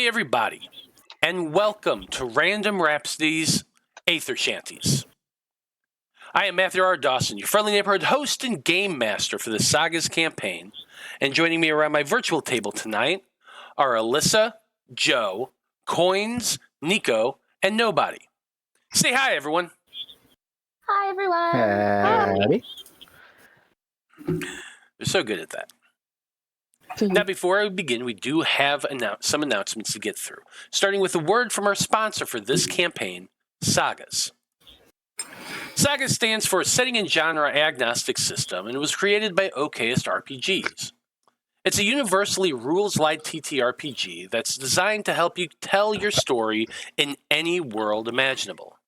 Howdy, everybody, and welcome to Random Rhapsody's Æther-Shanties. I am Matthew R. Dawson, your friendly neighborhood host and game master for the SAGAS campaign, and joining me around my virtual table tonight are Alyssa, Joe, KOINES, Nico, and Nobody. Say hi, everyone. Hi, everyone. Howdy. They're so good at that. Now, before we begin, we do have some announcements to get through, starting with a word from our sponsor for this campaign, SAGAS. SAGAS stands for Setting and Genre Agnostic System, and it was created by TTRPGs. It's a universally rules-light TTRPG that's designed to help you tell your story in any world imaginable.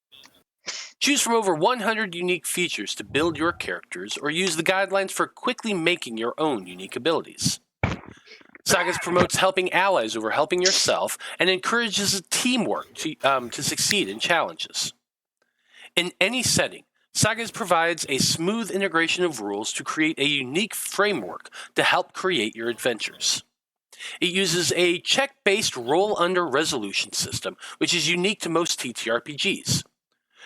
Choose from over 100 unique features to build your characters, or use the guidelines for quickly making your own unique abilities. SAGAS promotes helping allies over helping yourself and encourages teamwork to succeed in challenges. In any setting, SAGAS provides a smooth integration of rules to create a unique framework to help create your adventures. It uses a check-based roll-under resolution system, which is unique to most TTRPGs.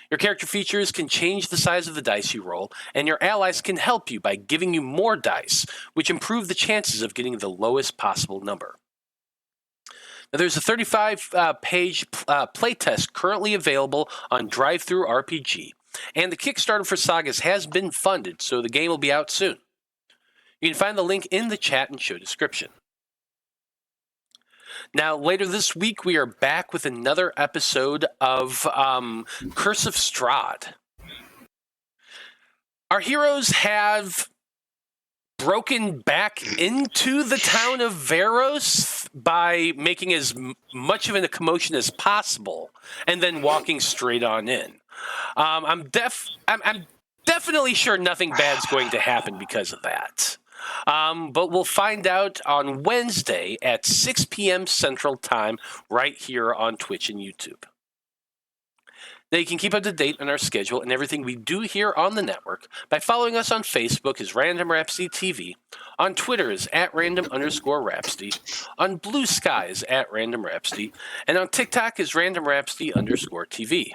Your character features can change the size of the dice you roll, and your allies can help you by giving you more dice, which improve the chances of getting the lowest possible number. Now, there's a 35-page playtest currently available on DriveThruRPG, and the Kickstarter for SAGAS has been funded, so the game will be out soon. You can find the link in the chat and show description. Now, later this week, we are back with another episode of Curse of Strahd. Our heroes have broken back into the town of Varos by making as much of a commotion as possible and then walking straight on in. I'm definitely sure nothing bad's going to happen because of that. But we'll find out on Wednesday at 6 p.m. Central Time right here on Twitch and YouTube. Now, you can keep up to date on our schedule and everything we do here on the network by following us on Facebook as Random Rhapsody TV, on Twitter as @random_Rhapsody, on Blue Sky as @Random Rhapsody, and on TikTok as Random Rhapsody_TV.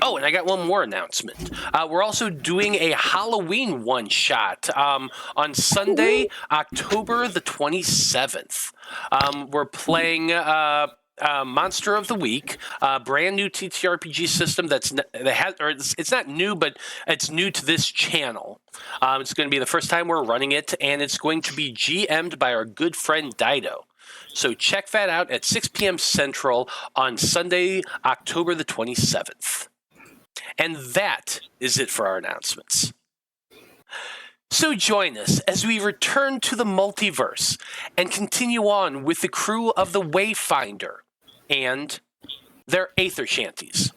Oh, and I got one more announcement. We're also doing a Halloween one-shot on Sunday, October the 27th. We're playing Monster of the Week, a brand new TTRPG system it's not new, but it's new to this channel. It's going to be the first time we're running it, and it's going to be GM'd by our good friend Dido. So check that out at 6 p.m. Central on Sunday, October the 27th. And that is it for our announcements. So join us as we return to the multiverse and continue on with the crew of the Wayfinder and their Æther-Shanties.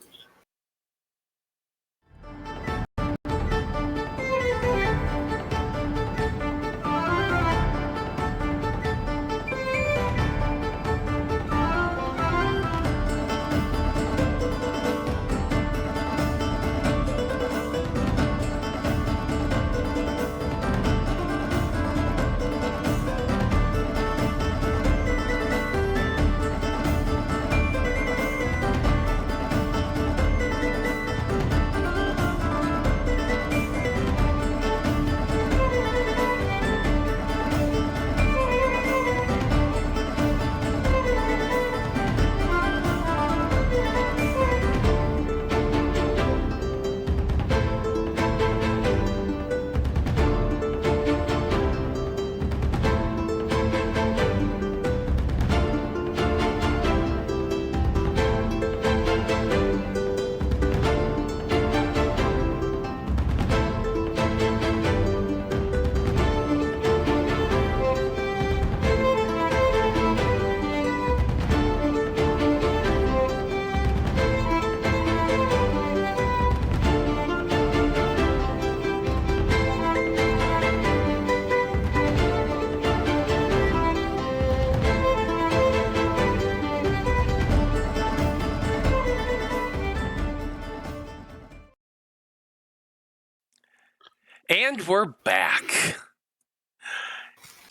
And we're back.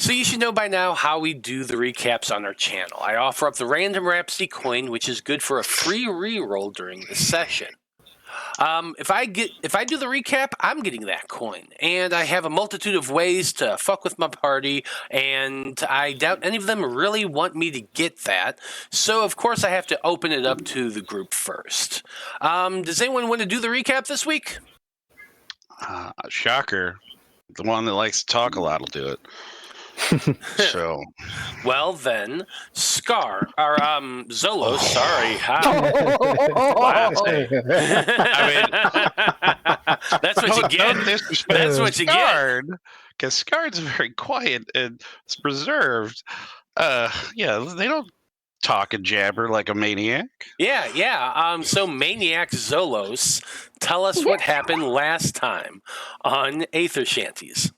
So you should know by now how we do the recaps on our channel. I offer up the random Rhapsody coin, which is good for a free reroll during the session. If I do the recap, I'm getting that coin, and I have a multitude of ways to fuck with my party, and I doubt any of them really want me to get that. So of course I have to open it up to the group first. Does anyone want to do the recap this week? Shocker. The one that likes to talk a lot will do it. So, well then, Zolos. Sorry, that's what you get. That's what you get. Because Skarn's very quiet and reserved. Yeah, they don't talk and jabber like a maniac. Yeah. So Maniac Zolos, tell us what happened last time on Æther-Shanties.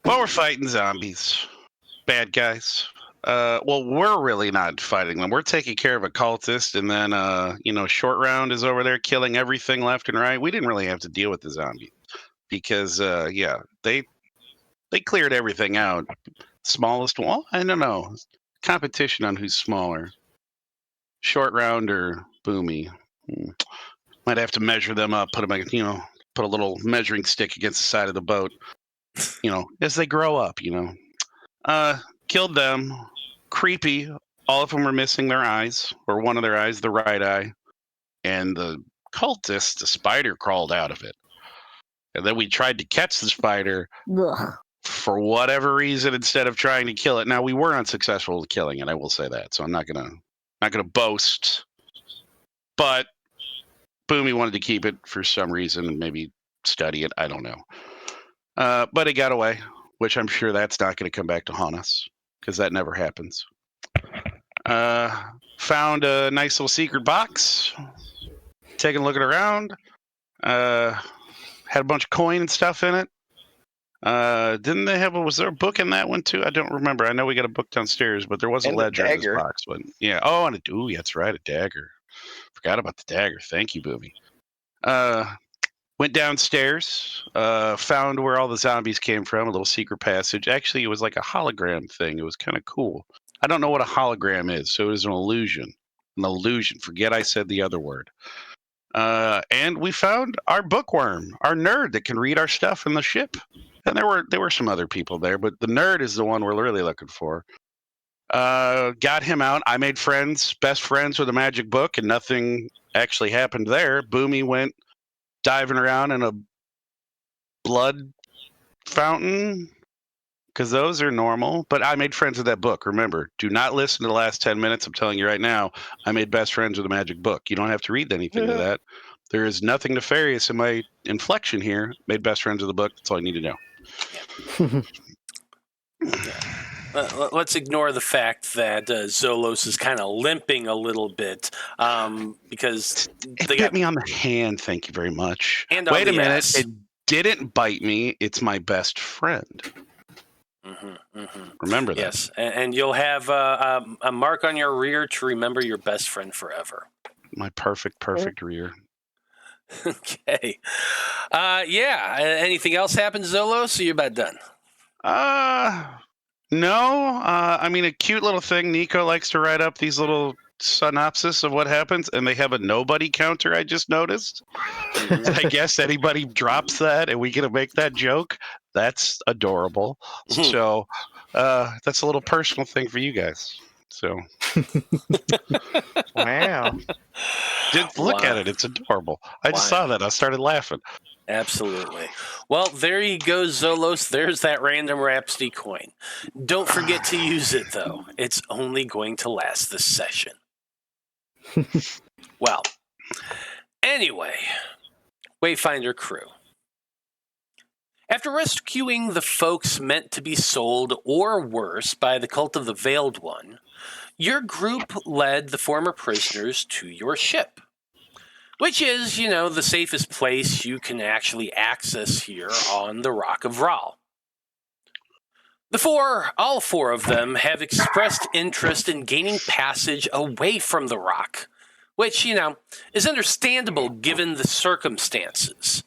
Well, we're fighting zombies. Bad guys. Well, we're really not fighting them. We're taking care of a cultist, and then, Short Round is over there killing everything left and right. We didn't really have to deal with the zombies because, they cleared everything out. Smallest one? I don't know. Competition on who's smaller. Short Round or Boomy. Might have to measure them up, put a little measuring stick against the side of the boat. As they grow up, killed them. Creepy. All of them were missing their eyes, or one of their eyes, the right eye. And the cultist, the spider, crawled out of it. And then we tried to catch the spider for whatever reason instead of trying to kill it. Now, we were unsuccessful at killing it, I will say that. So I'm not gonna boast. But Boomy wanted to keep it for some reason and maybe study it. I don't know. But it got away, which I'm sure that's not going to come back to haunt us, because that never happens. Found a nice little secret box. Taking a look around. Had a bunch of coin and stuff in it. Didn't they was there a book in that one too? I don't remember. I know we got a book downstairs, but there was a ledger in this box. But yeah. Oh, and that's right, a dagger. Forgot about the dagger. Thank you, Boomy. Went downstairs, found where all the zombies came from, a little secret passage. Actually, it was like a hologram thing. It was kind of cool. I don't know what a hologram is, so it was an illusion. An illusion. Forget I said the other word. And we found our bookworm, our nerd that can read our stuff in the ship. And there were some other people there, but the nerd is the one we're really looking for. Got him out. I made best friends with a magic book, and nothing actually happened there. Boomy went diving around in a blood fountain, because those are normal. But I made friends with that book. Remember, do not listen to the last 10 minutes. I'm telling you right now, I made best friends with a magic book. You don't have to read anything to that. There is nothing nefarious in my inflection here. Made best friends with the book. That's all you need to know. Let's ignore the fact that Zolos is kind of limping a little bit because it bit me on the hand. Thank you very much. And wait a minute, it didn't bite me. It's my best friend. Remember that. Yes, and you'll have a mark on your rear to remember your best friend forever. My perfect rear. Okay. Anything else happened, Zolos? Or you're about done? No. I mean, a cute little thing. Nico likes to write up these little synopsis of what happens, and they have a nobody counter, I just noticed. I guess anybody drops that and we get to make that joke. That's adorable. So that's a little personal thing for you guys. So wow. Look at it. It's adorable. I just saw that. I started laughing. Absolutely. Well, there you go, Zolos. There's that random Rhapsody coin. Don't forget to use it, though. It's only going to last this session. Well, anyway, Wayfinder crew. After rescuing the folks meant to be sold or worse by the cult of the Veiled One, your group led the former prisoners to your ship, which is, the safest place you can actually access here on the Rock of Vral. All four of them have expressed interest in gaining passage away from the rock, which, is understandable given the circumstances.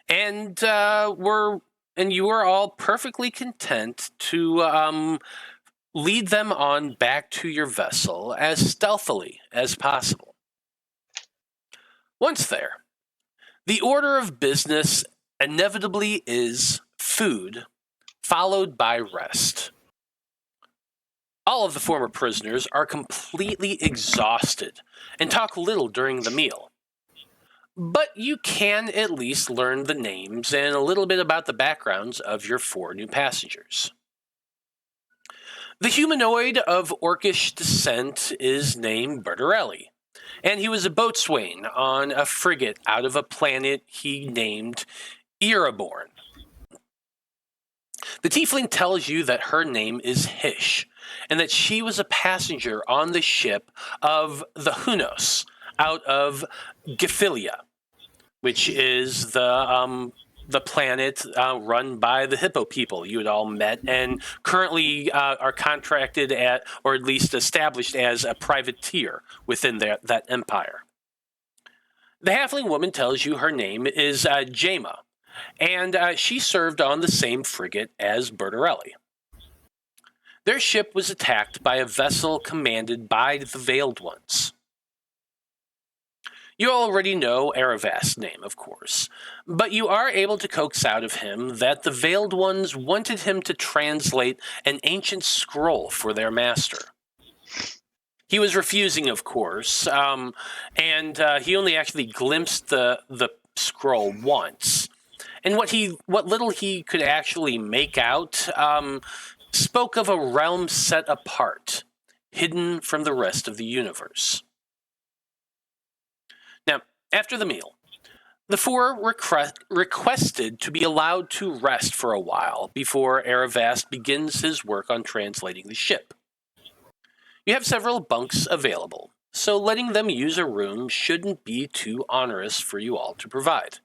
And were and you are all perfectly content to lead them on back to your vessel as stealthily as possible. Once there, the order of business inevitably is food, followed by rest. All of the former prisoners are completely exhausted and talk little during the meal. But you can at least learn the names and a little bit about the backgrounds of your 4 new passengers. The humanoid of orcish descent is named Bertarelli, and he was a boatswain on a frigate out of a planet he named Ereborn. The tiefling tells you that her name is Hish, and that she was a passenger on the ship of the Hunos out of Gephilia, which is the planet run by the Hippo people you had all met and currently are contracted at, or at least established as, a privateer within that empire. The halfling woman tells you her name is Jaima, and she served on the same frigate as Bertarelli. Their ship was attacked by a vessel commanded by the Veiled Ones. You already know Eravast's name, of course, but you are able to coax out of him that the Veiled Ones wanted him to translate an ancient scroll for their master. He was refusing, of course, and he only actually glimpsed the scroll once. And what little he could actually make out spoke of a realm set apart, hidden from the rest of the universe. Now, after the meal, the 4 requested to be allowed to rest for a while before Eravast begins his work on translating the ship. You have several bunks available, so letting them use a room shouldn't be too onerous for you all to provide.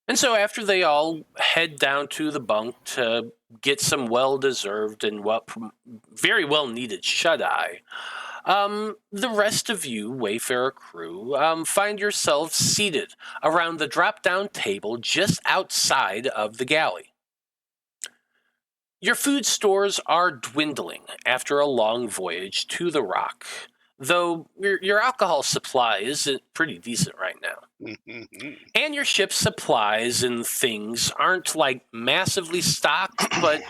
And so after they all head down to the bunk to get some well-deserved and very well-needed shut-eye, the rest of you, Wayfarer crew, find yourselves seated around the drop-down table just outside of the galley. Your food stores are dwindling after a long voyage to the Rock, though your alcohol supply is pretty decent right now. And your ship's supplies and things aren't like massively stocked, but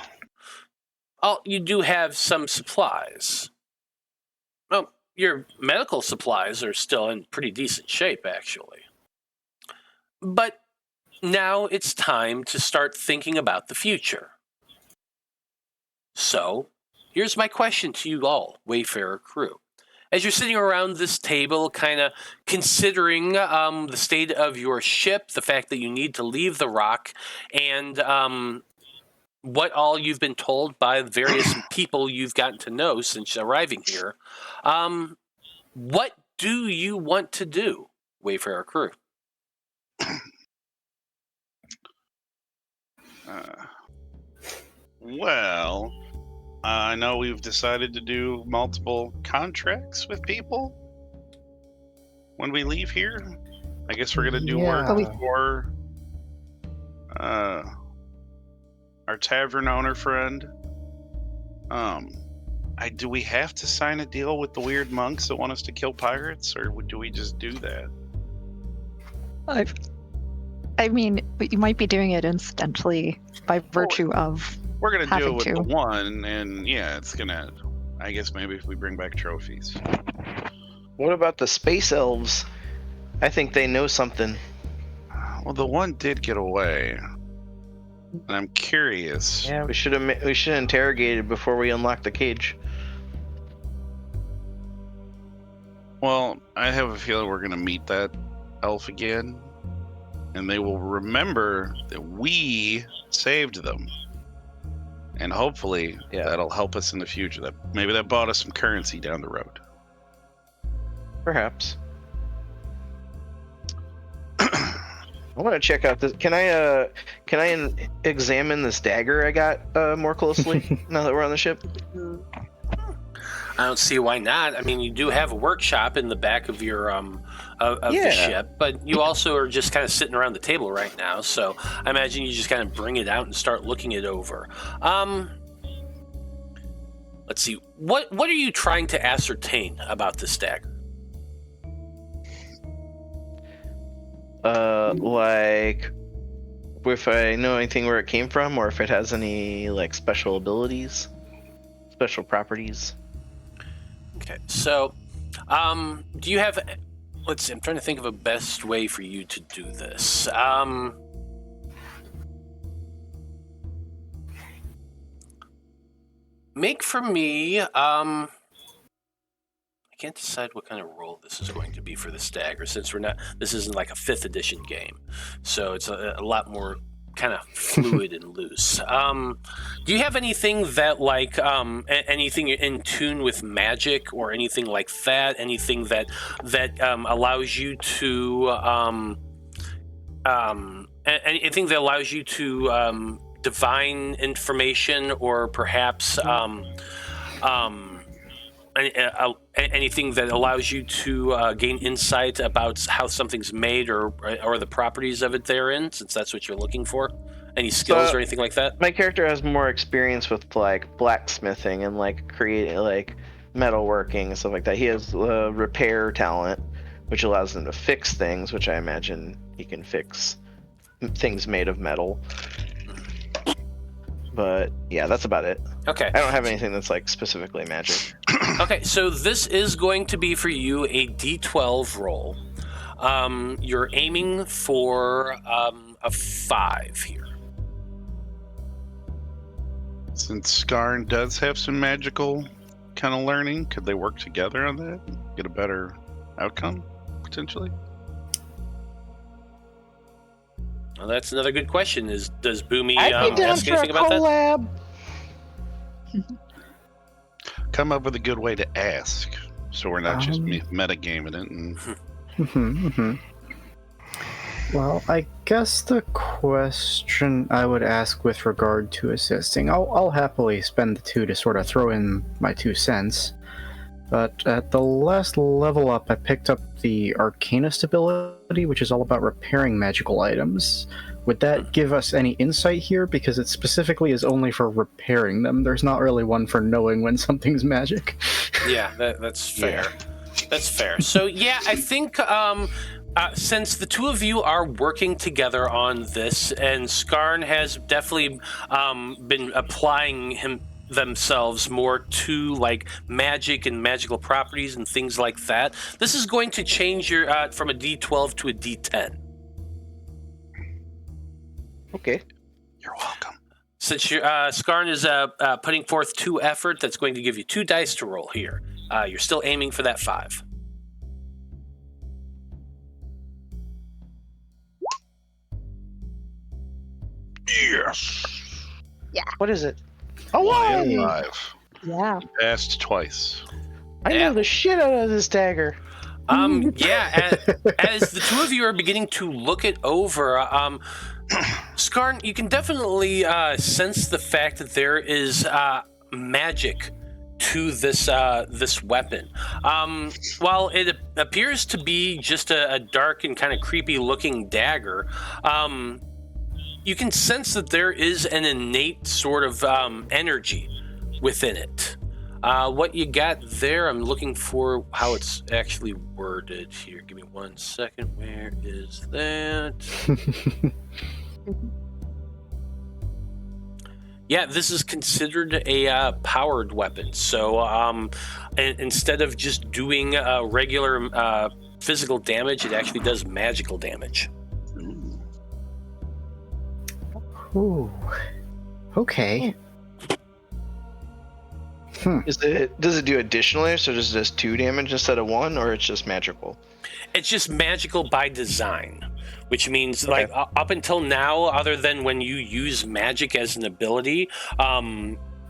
you do have some supplies. Well, your medical supplies are still in pretty decent shape, actually. But now it's time to start thinking about the future. So, here's my question to you all, Wayfarer crew. As you're sitting around this table, kind of considering the state of your ship, the fact that you need to leave the Rock, and what all you've been told by various people you've gotten to know since arriving here, what do you want to do, Wayfarer crew? Well, I know we've decided to do multiple contracts with people when we leave here. I guess we're going to do work for our tavern owner friend. Do we have to sign a deal with the weird monks that want us to kill pirates, or do we just do that? I mean, you might be doing it incidentally by virtue of we're going to do it with to. the one, and yeah, it's going to, I guess maybe if we bring back trophies. What about the space elves? I think they know something. Well, the one did get away. And I'm curious. Yeah, we should have interrogated before we unlocked the cage. Well, I have a feeling we're going to meet that elf again, and they will remember that we saved them. And hopefully that'll help us in the future. Maybe that bought us some currency down the road. Perhaps. I want to check out this. Can I examine this dagger I got more closely now that we're on the ship? I don't see why not. I mean, you do have a workshop in the back of your of the Yeah. ship, but you also are just kind of sitting around the table right now. So I imagine you just kind of bring it out and start looking it over. Let's see. What are you trying to ascertain about this dagger? Like if I know anything where it came from, or if it has any like special abilities, special properties. Okay, so do you have? Let's see. I'm trying to think of a best way for you to do this. Make for me. I can't decide what kind of roll this is going to be for this dagger, since we're not. This isn't like a 5th edition game, so it's a lot more kind of fluid and loose. Do you have anything that like anything in tune with magic or anything like that? Anything that allows you to anything that allows you to divine information, or perhaps anything that allows you to gain insight about how something's made, or the properties of it therein, since that's what you're looking for? Any skills or anything like that? My character has more experience with like blacksmithing and like creating like metalworking and stuff like that. He has repair talent, which allows him to fix things, which I imagine he can fix things made of metal. But yeah, that's about it. Okay. I don't have anything that's like specifically magic. Okay, so this is going to be for you a D12 roll. You're aiming for a 5 here. Since Skarn does have some magical kind of learning, could they work together on that? Get a better outcome, potentially? Well, that's another good question. Does Boomy I'd be down ask for a anything about that? collab. Come up with a good way to ask, so we're not just metagaming it. And Well, I guess the question I would ask with regard to assisting, I'll happily spend the 2 to sort of throw in my 2 cents. But at the last level up, I picked up the Arcanist ability, which is all about repairing magical items. Would that give us any insight here? Because it specifically is only for repairing them. There's not really one for knowing when something's magic. Yeah, that's fair. Yeah. That's fair. So yeah, I think since the 2 of you are working together on this, and Skarn has definitely been applying themselves more to like magic and magical properties and things like that, this is going to change your from a D12 to a D10. Okay. You're welcome. Since Skarn is putting forth 2 effort, that's going to give you 2 dice to roll here. You're still aiming for that 5. Yes. Yeah. What is it? Oh, Oh, 5. Yeah. Passed twice. I know the shit out of this dagger. Yeah, as the 2 of you are beginning to look it over, Skarn, you can definitely sense the fact that there is magic to this weapon. While it appears to be just a dark and kind of creepy looking dagger, you can sense that there is an innate sort of energy within it. What you got there, I'm looking for how it's actually worded here. Give me 1 second. Where is that? Yeah, this is considered a powered weapon. So instead of just doing regular physical damage, it actually does magical damage. Ooh. Okay. Does it do additionally, so does it 2 damage instead of 1, or it's just magical? It's just magical by design, which means Okay. like up until now, other than when you use magic as an ability,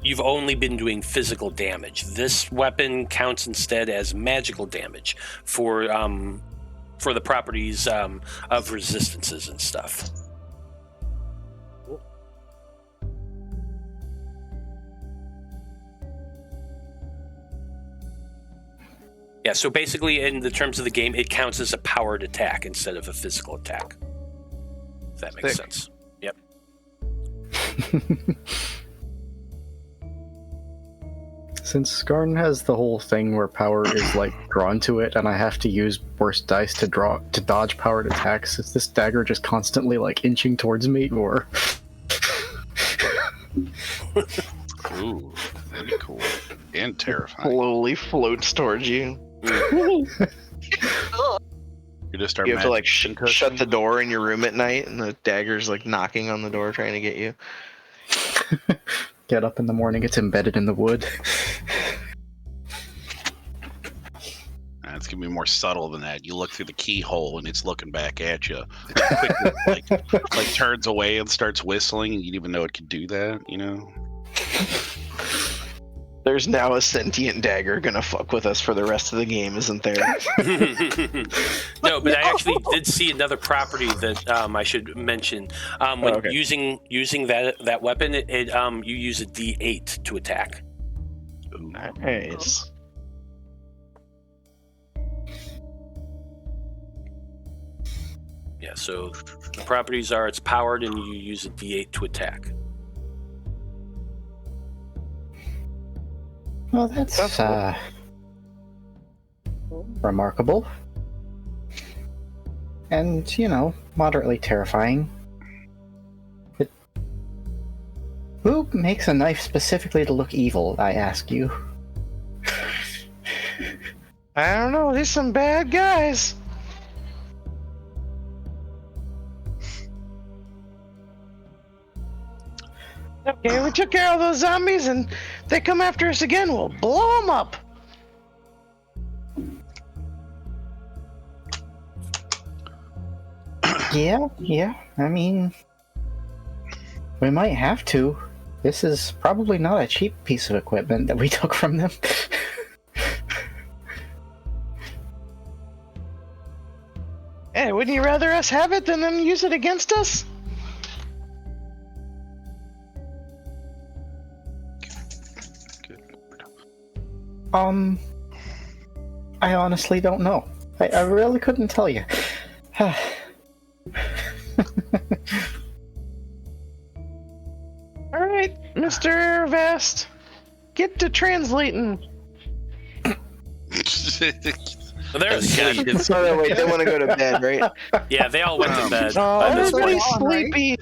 you've only been doing physical damage. This weapon counts instead as magical damage for the properties of resistances and stuff. Yeah, so basically, in the terms of the game, it counts as a powered attack instead of a physical attack. If that makes sense. Yep. Since Skarn has the whole thing where power is like drawn to it, and I have to use worse dice to dodge powered attacks, is this dagger just constantly like inching towards me, or? Ooh, that'd be cool and terrifying. Slowly floats towards you. You just start. You have to like shut the door in your room at night, and the dagger's like knocking on the door trying to get you. Get up in the morning, it's embedded in the wood. It's gonna be more subtle than that. You look through the keyhole and it's looking back at you. Quickly, like turns away and starts whistling, and you didn't even know it could do that. You know. There's now a sentient dagger gonna fuck with us for the rest of the game, isn't there? No, but I actually did see another property that I should mention. When using that weapon, you use a D8 to attack. Nice. Yeah, so the properties are it's powered and you use a D8 to attack. Well, that's remarkable. And, you know, moderately terrifying. But who makes a knife specifically to look evil, I ask you? I don't know, there's some bad guys. Okay, we took care of those zombies, and they come after us again, we'll blow them up. Yeah, I mean, we might have to. This is probably not a cheap piece of equipment that we took from them. Hey, wouldn't you rather us have it than them use it against us? I honestly don't know. I really couldn't tell you. Alright, Mr. Vast. Get to translating. They're asleep. Oh, wait, they want to go to bed, right? Yeah, they all went to bed. Oh, by this point. everybody's sleepy.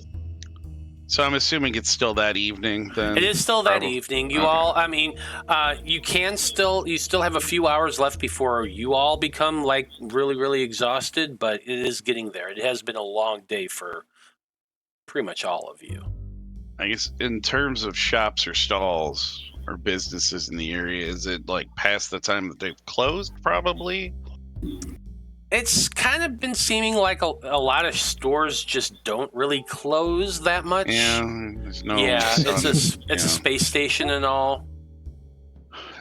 So I'm assuming it's still that evening then. It is still that Probably. evening. You all, I mean, you still have a few hours left before you all become like really, really exhausted, but it is getting there. It has been a long day for pretty much all of you. I guess in terms of shops or stalls or businesses in the area, is it like past the time that they've closed probably? It's kind of been seeming like a lot of stores just don't really close that much. Yeah, there's no it's a space station and all.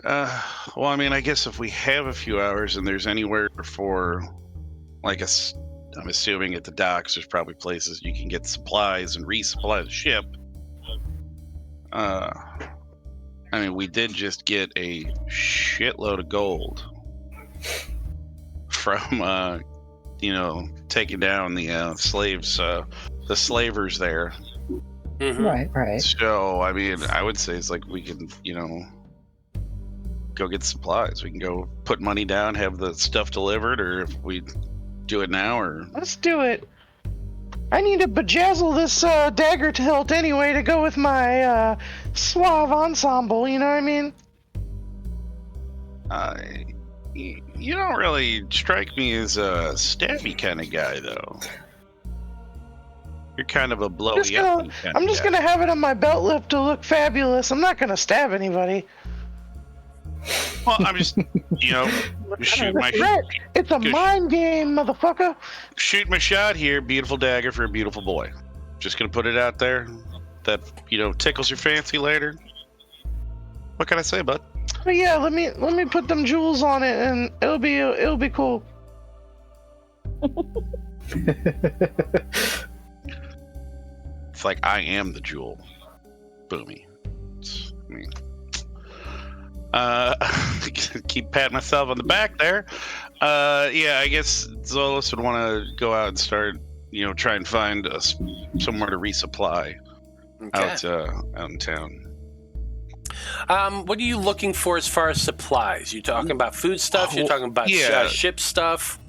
Well, I mean, I guess if we have a few hours and there's anywhere for, like, I'm assuming at the docks, there's probably places you can get supplies and resupply the ship. I mean, we did just get a shitload of gold from, taking down the slaves, the slavers there. Mm-hmm. Right. So, I mean, I would say it's like we can, go get supplies. We can go put money down, have the stuff delivered, or if we do it now, or... Let's do it. I need to bejazzle this dagger hilt anyway to go with my suave ensemble, you know what I mean? You don't really strike me as a stabby kind of guy, though. You're kind of a blowy up. I'm just gonna have it on my belt loop to look fabulous. I'm not gonna stab anybody. Well, I'm just, shoot my It's a mind game, motherfucker. Shoot my shot here. Beautiful dagger for a beautiful boy. Just gonna put it out there. That tickles your fancy later. What can I say, bud? But yeah, let me put them jewels on it, and it'll be cool. It's like I am the jewel, Boomy. Keep patting myself on the back there. Yeah, I guess Zolos would want to go out and start, try and find somewhere to resupply out in town. What are you looking for as far as supplies? You talking about food stuff? You're talking about ship stuff?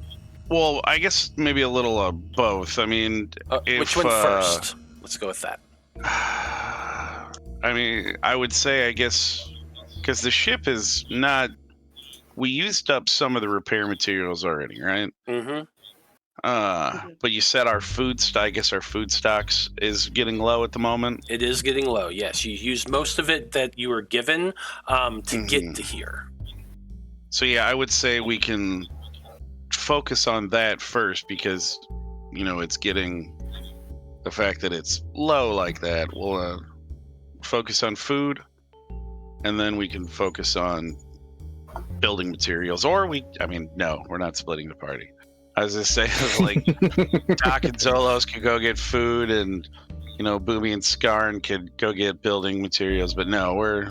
Well, I guess maybe a little of both. I mean, which one first? Let's go with that. I mean, I would say, I guess, because the ship is not. We used up some of the repair materials already, right? Mm-hmm. But you said our I guess our food stocks is getting low at the moment. It is getting low. Yes, you used most of it that you were given to get to here. So yeah, I would say we can focus on that first because, it's getting the fact that it's low like that. We'll focus on food, and then we can focus on building materials. Or no, we're not splitting the party. I was just saying, like, Doc and Zolos could go get food, and Boomy and Skarn could go get building materials. But no, we're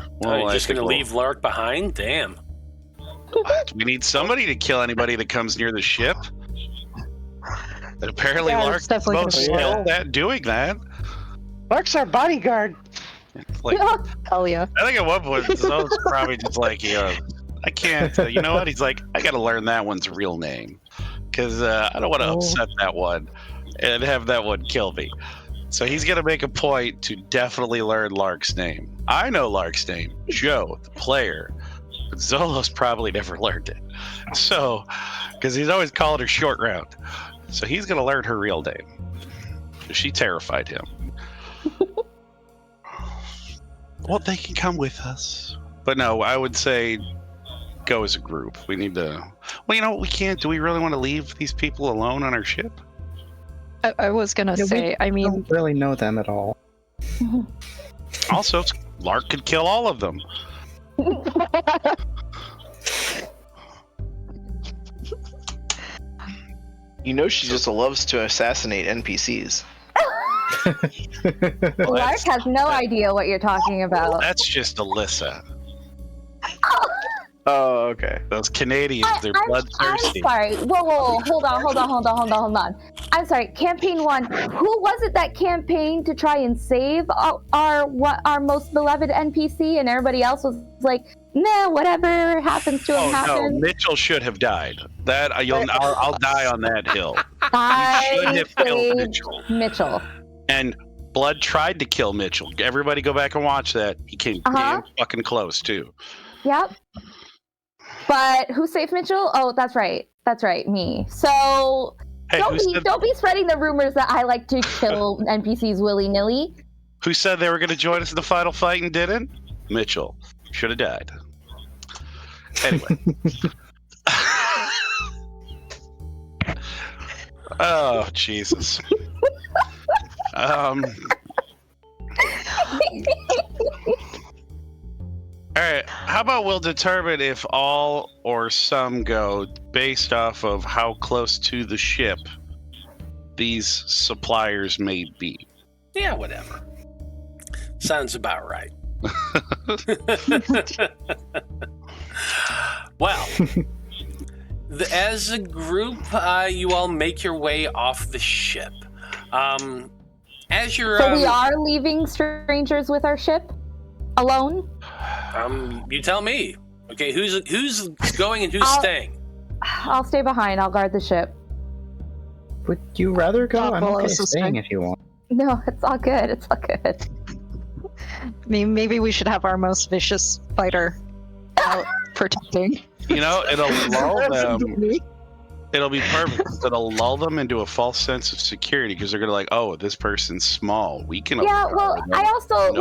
just going to leave Lark behind. Damn. We need somebody to kill anybody that comes near the ship. And apparently, Lark's most skilled at doing that. Lark's our bodyguard. Like, hell yeah! I think at one point, Zolos probably just like, I can't. You know what? He's like, I got to learn that one's real name. Because I don't want to upset that one and have that one kill me. So he's going to make a point to definitely learn Lark's name. I know Lark's name, Joe, the player, but Zolos probably never learned it. So, because he's always called her Short Round. So he's going to learn her real name. She terrified him. Well, they can come with us. But no, I would say go as a group. We need to. Well, we can't. Do we really want to leave these people alone on our ship? I was gonna say. I mean, don't really know them at all. Also, Lark could kill all of them. She just loves to assassinate NPCs. Lark has no idea what you're talking about. That's just Alyssa. Oh, okay. Those Canadians, they're bloodthirsty. I'm sorry. Whoa. Hold on. I'm sorry. Campaign 1. Who was it that campaigned to try and save our most beloved NPC, and everybody else was like, nah, whatever happens to him happens. No, Mitchell should have died. I'll die on that hill. I should have killed Mitchell. And Blood tried to kill Mitchell. Everybody go back and watch that. He came damn fucking close, too. Yep. But who saved Mitchell? Oh, that's right, me. So hey, don't be spreading the rumors that I like to kill NPCs willy-nilly. Who said they were going to join us in the final fight and didn't? Mitchell. Should have died. Anyway. Oh, Jesus. All right, how about we'll determine if all or some go based off of how close to the ship these suppliers may be. Yeah, whatever. Sounds about right. Well, as a group, you all make your way off the ship. As you're, so we are leaving strangers with our ship alone. You tell me. Okay, who's going and who's staying? I'll stay behind. I'll guard the ship. Would you rather go? I'm okay staying if you want. No, it's all good. It's all good. I mean, maybe we should have our most vicious fighter out protecting. It'll lull them. It'll be perfect. It'll lull them into a false sense of security because they're gonna like, oh, this person's small. We can. Yeah. Well, I also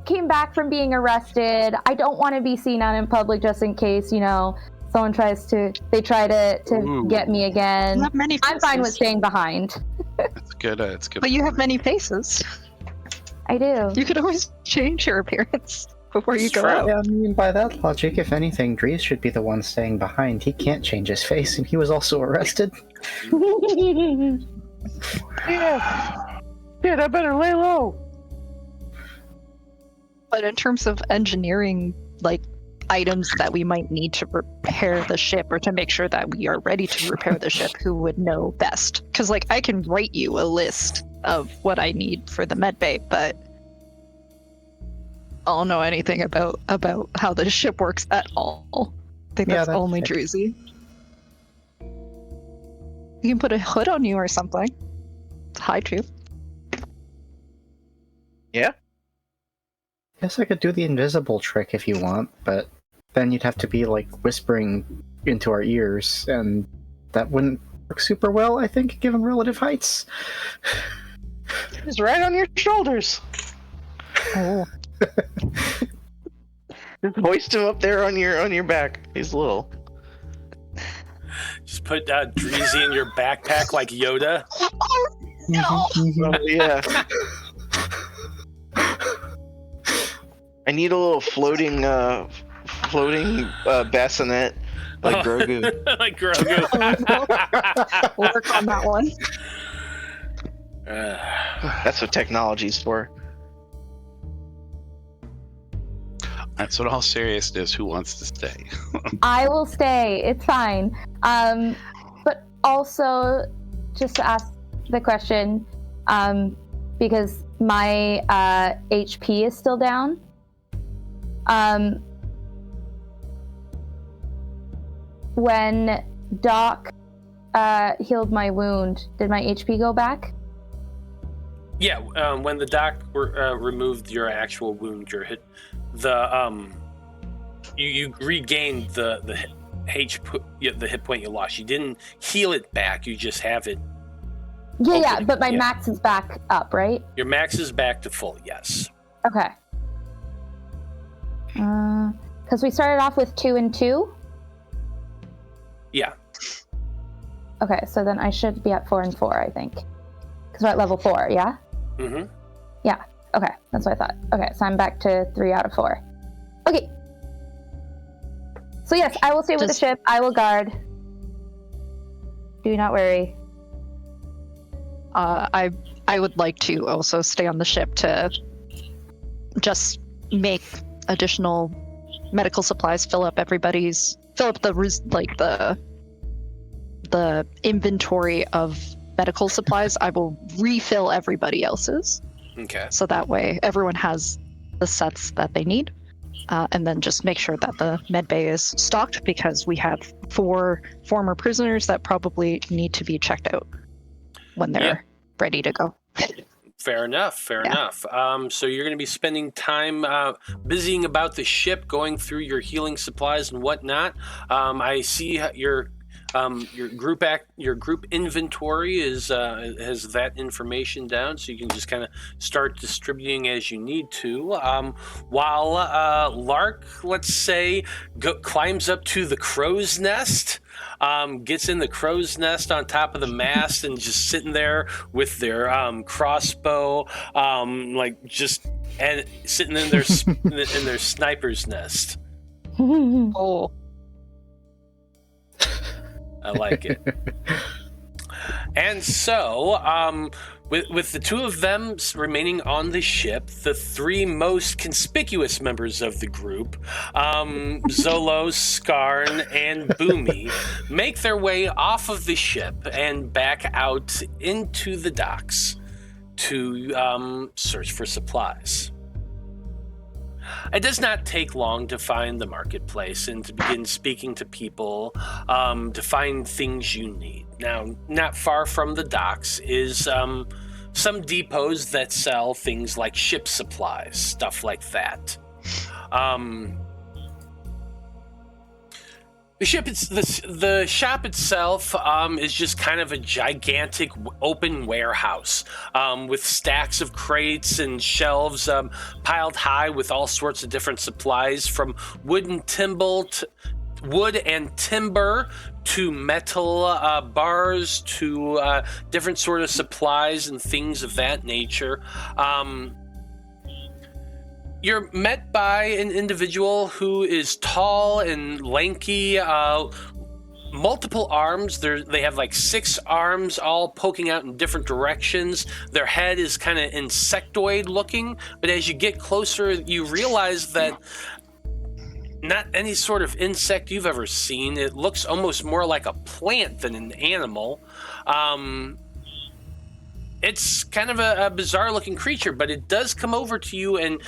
came back from being arrested. I don't want to be seen out in public just in case, someone try to get me again. You have many faces. I'm fine with staying behind. It's good. It's good. But you have many faces. I do. You could always change your appearance before you go out. Yeah, I mean, by that logic, if anything, Dreezy should be the one staying behind. He can't change his face, and he was also arrested. Yeah, I better lay low. But in terms of engineering like items that we might need to repair the ship or to make sure that we are ready to repair the ship, who would know best? Because like I can write you a list of what I need for the medbay, but I don't know anything about how the ship works at all. I think that's only Dreezy. You can put a hood on you or something. It's hide you. Yeah. Guess I could do the invisible trick if you want, but then you'd have to be like whispering into our ears, and that wouldn't work super well, I think, given relative heights. It's right on your shoulders. Oh. Just hoist him up there on your back. He's little. Just put Dreezy in your backpack like Yoda. Oh no! Oh, yeah. I need a little floating bassinet like Grogu. Like Grogu. Work on that one. That's what technology's for. That's what all seriousness. Who wants to stay? I will stay. It's fine. But also, just to ask the question, because my HP is still down. When Doc healed my wound, did my HP go back? Yeah, when the doc removed your actual wound, your hit, you regained the hit point you lost. You didn't heal it back. You just have it. Yeah, but my max is back up, right? Your max is back to full. Yes. Okay. Because we started off with 2 and 2. Yeah. Okay, so then I should be at 4 and 4, I think. Because we're at level 4, yeah? Mm-hmm. Yeah, okay, that's what I thought. Okay, so I'm back to 3 out of 4. Okay. So yes, I will stay with the ship. I will guard. Do not worry. I would like to also stay on the ship to just make additional medical supplies, fill up the inventory of medical supplies. I will refill everybody else's. Okay. So that way everyone has the sets that they need. And then just make sure that the medbay is stocked, because we have 4 former prisoners that probably need to be checked out when they're ready to go. Fair enough. So you're going to be spending time busying about the ship, going through your healing supplies and whatnot. I see your group inventory has that information down, so you can just kind of start distributing as you need to. While Lark, let's say, climbs up to the crow's nest. Gets in the crow's nest on top of the mast and just sitting there with their crossbow, sitting in their in their sniper's nest. Oh. I like it. And so, with the 2 of them remaining on the ship, the 3 most conspicuous members of the group, Zolos, Skarn, and Boomy, make their way off of the ship and back out into the docks to search for supplies. It does not take long to find the marketplace and to begin speaking to people to find things you need. Now, not far from the docks is some depots that sell things like ship supplies, stuff like that. The shop itself is just kind of a gigantic open warehouse with stacks of crates and shelves piled high with all sorts of different supplies, from wood and timber to metal bars to different sort of supplies and things of that nature. You're met by an individual who is tall and lanky, multiple arms. They have like 6 arms, all poking out in different directions. Their head is kind of insectoid looking, but as you get closer, you realize that not any sort of insect you've ever seen. It looks almost more like a plant than an animal. It's kind of a bizarre-looking creature, but it does come over to you and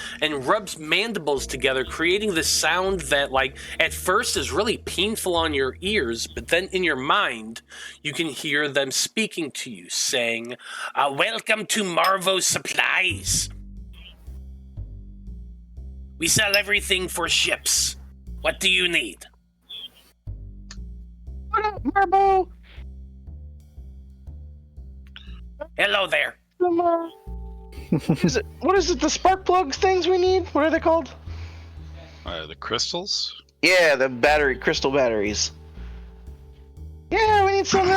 rubs mandibles together, creating this sound that, like, at first is really painful on your ears, but then in your mind, you can hear them speaking to you, saying, "Welcome to Marvo Supplies. We sell everything for ships. What do you need?" What up, Marbo? Hello there. What is it? The spark plug things we need? What are they called? The crystals? Yeah, the crystal batteries. Yeah, we need some,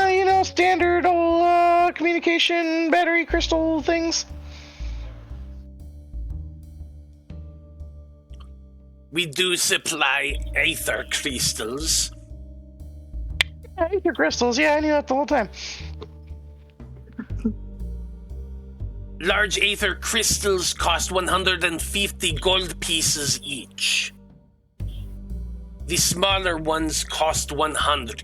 standard old communication battery crystal things. We do supply aether crystals. Yeah, Aether crystals. Yeah, I knew that the whole time. Large aether crystals cost 150 gold pieces each. The smaller ones cost 100.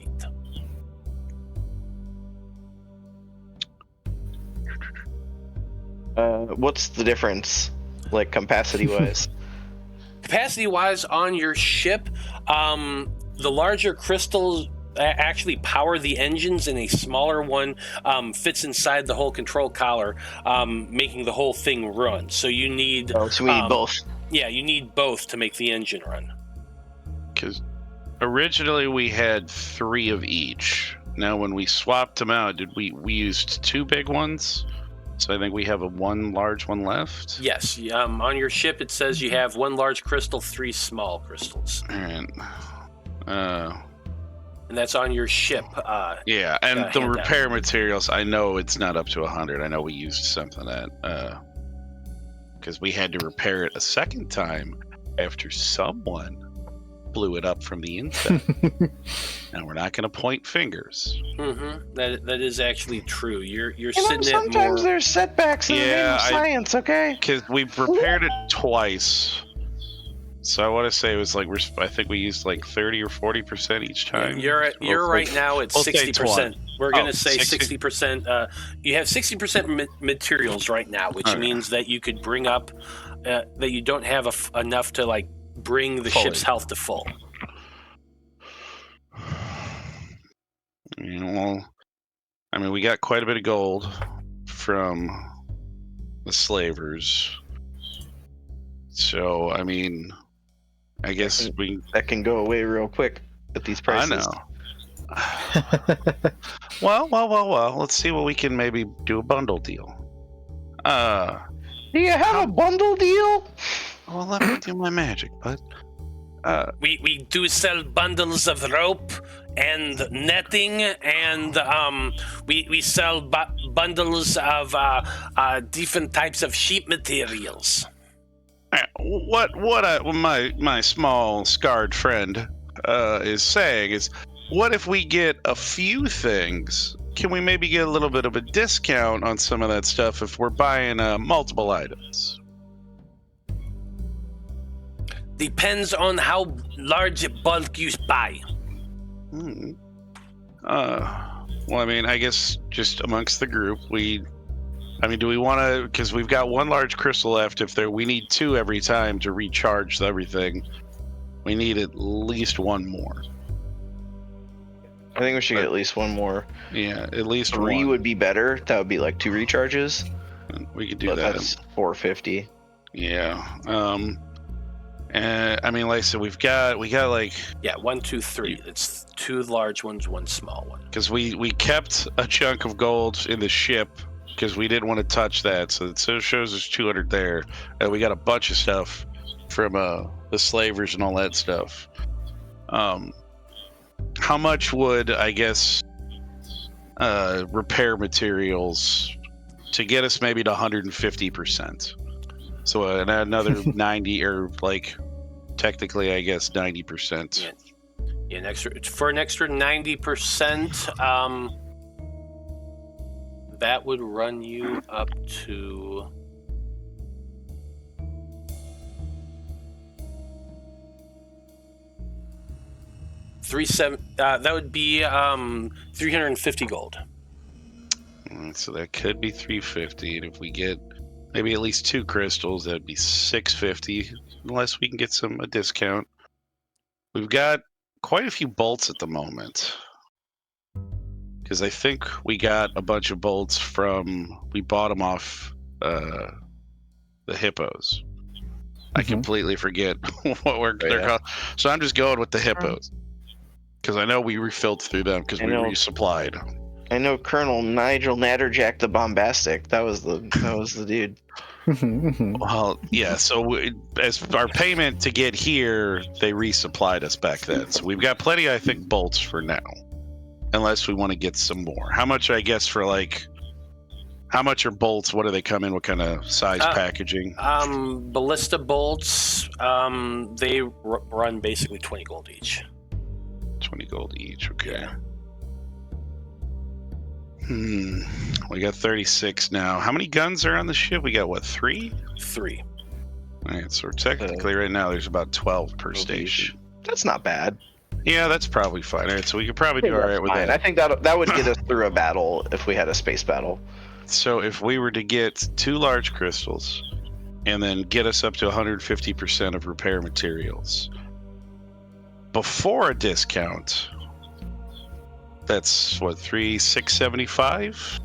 What's the difference, like capacity-wise? Capacity-wise, on your ship, the larger crystals actually power the engines, and a smaller one fits inside the whole control collar, making the whole thing run. So you need... So we need both. Yeah, you need both to make the engine run. Because originally we had 3 of each. Now when we swapped them out, we used 2 big ones? So I think we have one large one left? Yes, on your ship it says you have 1 large crystal, 3 small crystals. Alright. And that's on your ship. Yeah, and the handout. repair materials, I know it's not up to 100. I know we used something that, because we had to repair it a second time after someone blew it up from the inside. And we're not going to point fingers. Mm-hmm. That is actually true. You're sitting at sometimes more... there's setbacks in the game of science, okay? Because we've repaired it twice. So I want to say it was like, I think we used like 30 or 40% each time. You're right now at 60%. We're going to say 60. 60%. You have 60% materials right now, which means that you could bring up, that you don't have enough to like bring the ship's health to full. Well, I mean, we got quite a bit of gold from the slavers. So, I mean, I guess that can go away real quick at these prices. I know. Well. Let's see what we can maybe do a bundle deal. Do you have a bundle deal? Well, let me do my magic, bud. We do sell bundles of rope and netting, and we sell bundles of different types of sheep materials. What my small scarred friend is saying is, what if we get a few things? Can we maybe get a little bit of a discount on some of that stuff if we're buying multiple items? Depends on how large a bulk you buy. Well, I mean, I guess just amongst the group, do we want to? Because we've got 1 large crystal left. We need 2 every time to recharge everything. We need at least 1 more. I think we should get at least 1 more. Yeah, at least 3 1. would be better. That would be like 2 recharges. We could do that. That's 450. Yeah. I mean, like I said, we got like... Yeah, 1, 2, 3. It's 2 large ones, 1 small one. Because we kept a chunk of gold in the ship because we didn't want to touch that. So it shows us 200 there. And we got a bunch of stuff from the slavers and all that stuff. How much would, I guess, repair materials to get us maybe to 150%? So another 90, or like technically, I guess 90%. Yeah, for an extra 90%, that would run you up to... That would be 350 gold. So that could be 350, and if we get maybe at least 2 crystals, that'd be 650, unless we can get a discount. We've got quite a few bolts at the moment, because I think we got a bunch of bolts we bought them off the hippos. I completely forget what they're called. So I'm just going with the hippos, because I know we refilled through them because we resupplied. I know Colonel Nigel Natterjack the Bombastic. That was the dude. Well, yeah. So as our payment to get here, they resupplied us back then. So we've got plenty, I think, bolts for now, unless we want to get some more. How much? I guess for how much are bolts? What do they come in? What kind of size packaging? Ballista bolts. They run basically 20 gold each. 20 gold each. Okay. Yeah. We got 36 now. How many guns are on the ship? We got 3? 3. All right, so technically right now there's about 12 per station. That's not bad. Yeah, that's probably fine. All right, so we could probably do all right with that. I think that would get us through a battle if we had a space battle. So if we were to get 2 large crystals and then get us up to 150% of repair materials before a discount, that's what, 675?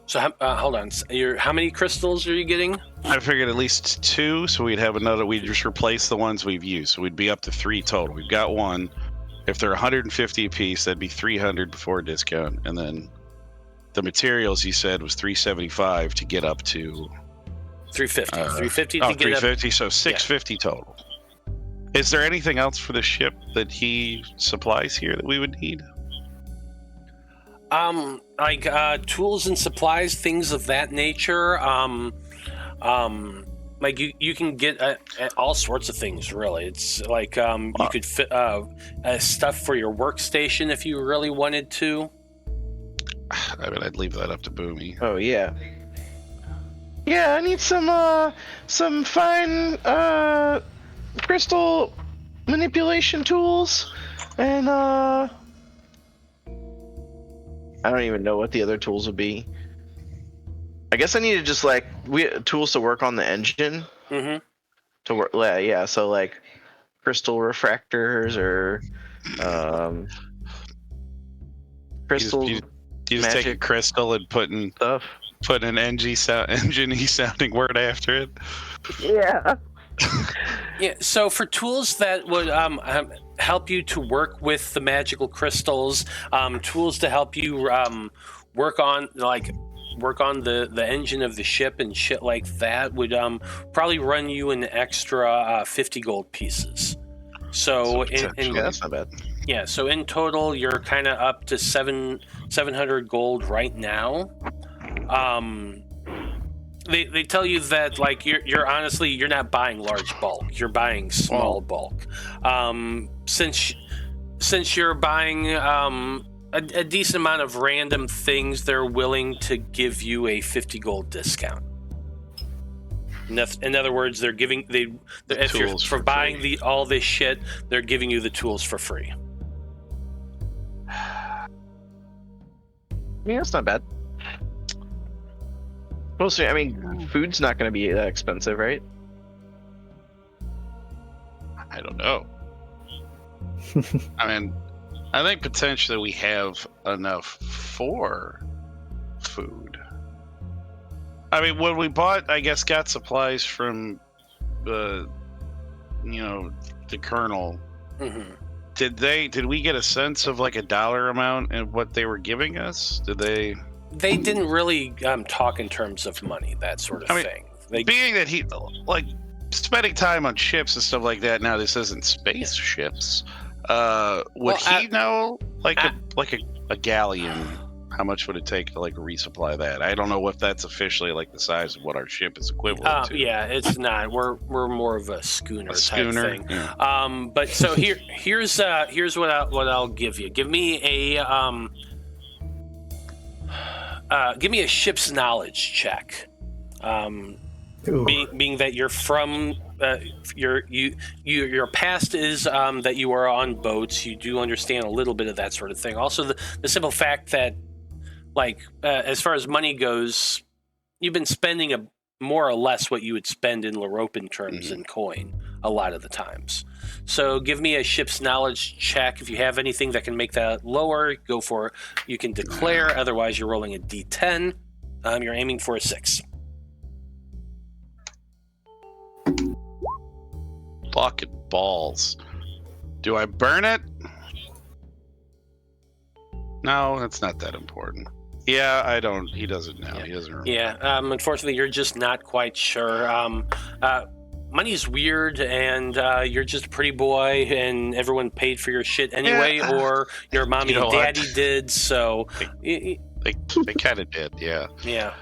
So hold on. How many crystals are you getting? I figured at least 2, so we'd have another. We'd just replace the ones we've used, so we'd be up to 3 total. We've got 1. If they're 150 apiece, that'd be 300 before a discount, and then the materials you said was 375 to get up to 350. 350 to get 350. So 650 total. Is there anything else for the ship that he supplies here that we would need? Tools and supplies, things of that nature. Like you can get all sorts of things, really. It's like you could fit stuff for your workstation if you really wanted to. I mean, I'd leave that up to Boomy. Oh yeah. Yeah, I need some fine crystal manipulation tools, and I don't even know what the other tools would be. I guess I need to just tools to work on the engine. Mm-hmm. To work, yeah. So like crystal refractors or crystals. You just take a crystal and put an NG sounding word after it. Yeah. Yeah. So for tools that would help you to work with the magical crystals, tools to help you work on the engine of the ship and shit like that would probably run you an extra 50 gold pieces. So that's not bad. Yeah, so in total you're kind of up to 700 gold right now. They tell you that like you're honestly you're not buying large bulk, you're buying small bulk. Since you're buying a decent amount of random things, they're willing to give you a 50 gold discount. In other words, they're giving if you're for buying all this shit, they're giving you the tools for free. Yeah, that's not bad. Mostly, I mean, food's not going to be that expensive, right? I don't know. I mean, I think potentially we have enough for food. I mean, when we got supplies from the Colonel. Mm-hmm. Did we get a sense of like a dollar amount and what they were giving us? Did they? They didn't really talk in terms of money, that sort of thing. Being that he like spending time on ships and stuff like that. Now this isn't spaceships. Would he know like a galleon? How much would it take to like resupply that? I don't know if that's officially like the size of what our ship is equivalent to. Yeah, it's not. We're more of a schooner type thing. Yeah. But so here's what I'll give you. Give me a ship's knowledge check. Ooh. being that you're from your past is that you are on boats. You do understand a little bit of that sort of thing. Also, the simple fact that, like, as far as money goes, you've been spending more or less what you would spend in Loroupan terms in coin a lot of the times. So give me a ship's knowledge check. If you have anything that can make that lower, go for it. You can declare. Otherwise, you're rolling a d10. You're aiming for a 6. Fucking balls. Do I burn it? No, that's not that important. Yeah, I don't. He doesn't know. Yeah. He doesn't remember. Yeah, unfortunately, you're just not quite sure. Money's weird, and you're just a pretty boy, and everyone paid for your shit anyway, or your mommy and daddy did, so... They kind of did, yeah. Yeah.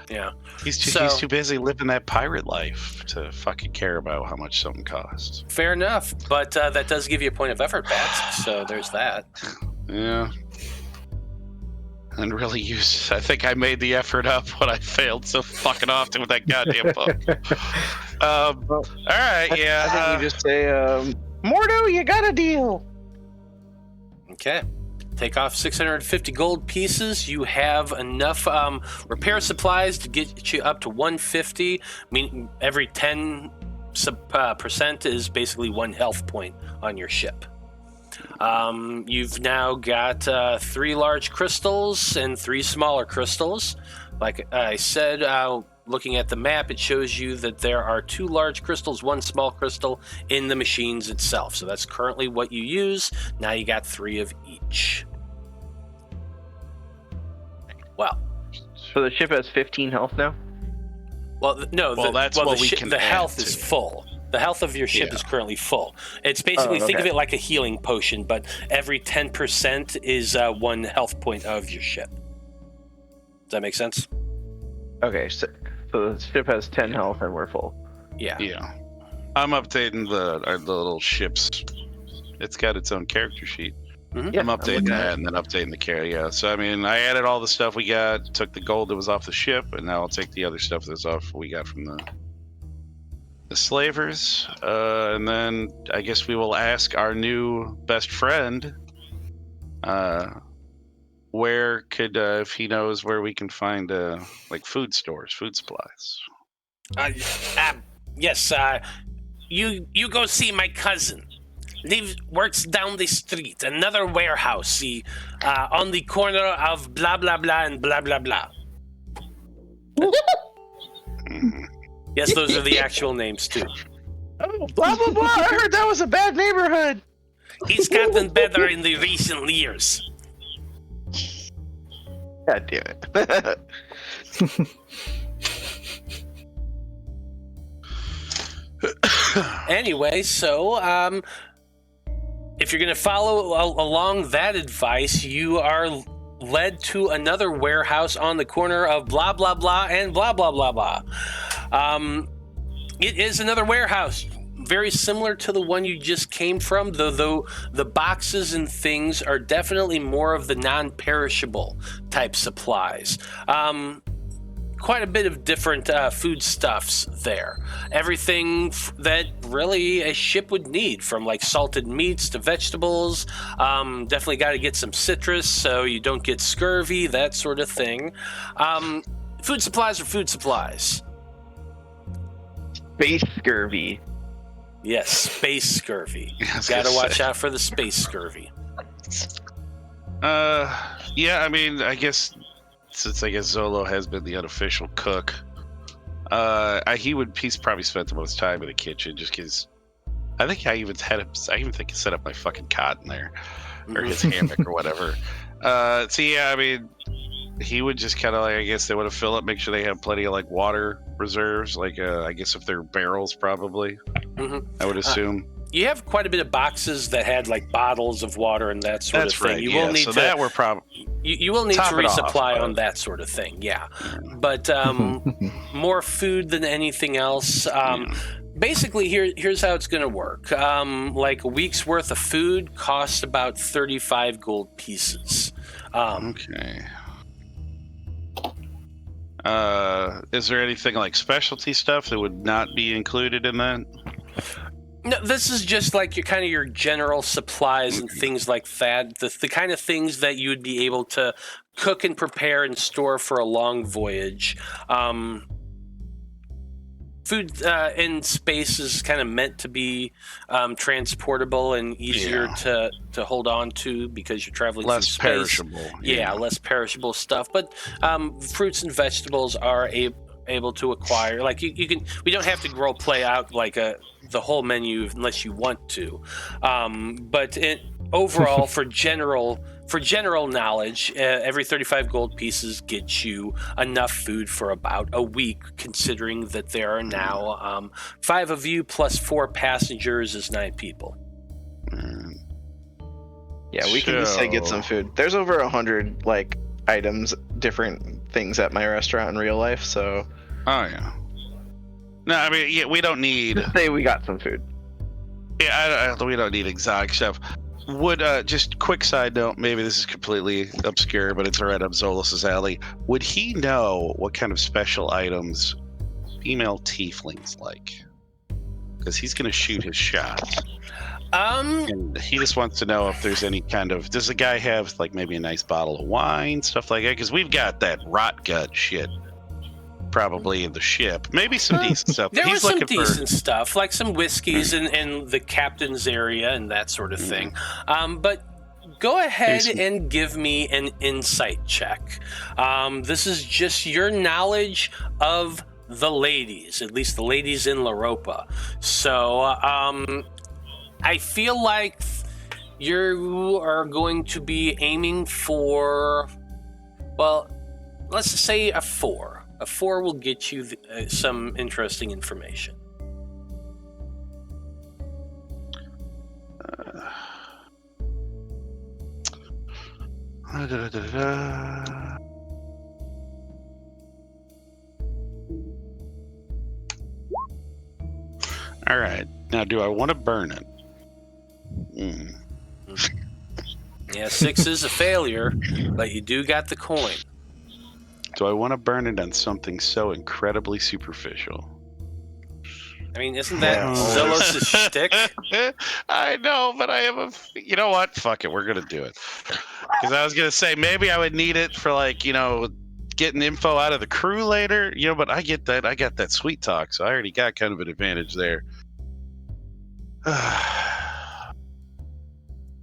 He's too busy living that pirate life to fucking care about how much something costs. Fair enough, but that does give you a point of effort back, so there's that. Yeah. And really I think I made the effort up when I failed so fucking often with that goddamn book. All right, yeah. I think you just say, Mordo, you got a deal. Okay. Take off 650 gold pieces. You have enough repair supplies to get you up to 150. Meaning every 10% is basically 1 health point on your ship. You've now got 3 large crystals and 3 smaller crystals. Like I said, looking at the map, it shows you that there are 2 large crystals, 1 small crystal in the machines itself. So that's currently what you use. Now you got 3 of each. Well, So the ship has 15 health now? well, no. Well, The health is full. The health of your ship is currently full. It's basically, think of it like a healing potion, but every 10% is 1 health point of your ship. Does that make sense? Okay, so the ship has 10 health and we're full. Yeah. Yeah. I'm updating the little ships. It's got its own character sheet. Mm-hmm. Yeah, I'm updating that and then updating the carrier. Yeah. So, I mean, I added all the stuff we got, took the gold that was off the ship, and now I'll take the other stuff that's off we got from the slavers. And then I guess we will ask our new best friend where could, if he knows where we can find, like food stores, food supplies. Yes, you go see my cousin. Works down the street, another warehouse, on the corner of blah, blah, blah, and blah, blah, blah. Yes, those are the actual names, too. Oh, blah, blah, blah. I heard that was a bad neighborhood. He's gotten better in the recent years. God damn it. Anyway, so, if you're going to follow along that advice, you are led to another warehouse on the corner of blah, blah, blah, and blah, blah, blah, blah. It is another warehouse, very similar to the one you just came from, though the boxes and things are definitely more of the non-perishable type supplies. Quite a bit of different foodstuffs there. Everything that really a ship would need, from like salted meats to vegetables. Definitely got to get some citrus so you don't get scurvy, that sort of thing. Food supplies are food supplies. Space scurvy. Yes, space scurvy. Gotta watch out for the space scurvy. Yeah, I mean, I guess since Zolo has been the unofficial cook, he's probably spent the most time in the kitchen just because I think I even think he set up my fucking cot in there or his hammock or whatever. So yeah, I mean, he would just kind of like, I guess they would have fill up, make sure they have plenty of like water reserves, like I guess if they're barrels probably. I would assume. You have quite a bit of boxes that had like bottles of water and that sort of thing. Right, You yeah. will need so to. That we're probably. You will need to resupply on that sort of thing, yeah. But more food than anything else. Basically, here's how it's going to work. Like a week's worth of food costs about 35 gold pieces. Okay. Is there anything like specialty stuff that would not be included in that? No, this is just like your general supplies and things like that. The kind of things that you would be able to cook and prepare and store for a long voyage. Food in space is kind of meant to be transportable and easier to hold on to because you're traveling through space. Perishable. Yeah, less perishable stuff. But fruits and vegetables are able to acquire. Like you can. We don't have to play out like the whole menu unless you want to. But overall, for general knowledge, every 35 gold pieces gets you enough food for about a week, considering that there are now 5 of you plus 4 passengers is 9 people. Yeah, we can just say get some food. There's over 100 like items, different things at my restaurant in real life, so. Oh yeah. No, I mean, we don't need. Just say we got some food. Yeah, we don't need exotic stuff. Would just quick side note, maybe this is completely obscure, but it's right up Zolos' alley. Would he know what kind of special items female tieflings like? Because he's going to shoot his shot. And he just wants to know if there's any kind of. Does the guy have like maybe a nice bottle of wine, stuff like that? Because we've got that rot gut shit. Probably in the ship. Maybe some decent stuff. There was some decent stuff, like some whiskeys in the captain's area and that sort of thing. But go ahead and give me an insight check. This is just your knowledge of the ladies, at least the ladies in Loroupa. So I feel like you are going to be aiming for, well, let's say a 4. A 4 will get you some interesting information. All right. Now, do I want to burn it? Yeah, 6 is a failure, but you do got the coin. Do I want to burn it on something so incredibly superficial? I mean, isn't that Zolos' shtick? I know, but I have a. You know what? Fuck it. We're going to do it. Because I was going to say, maybe I would need it for, like, getting info out of the crew later. But I get that. I got that sweet talk, so I already got kind of an advantage there.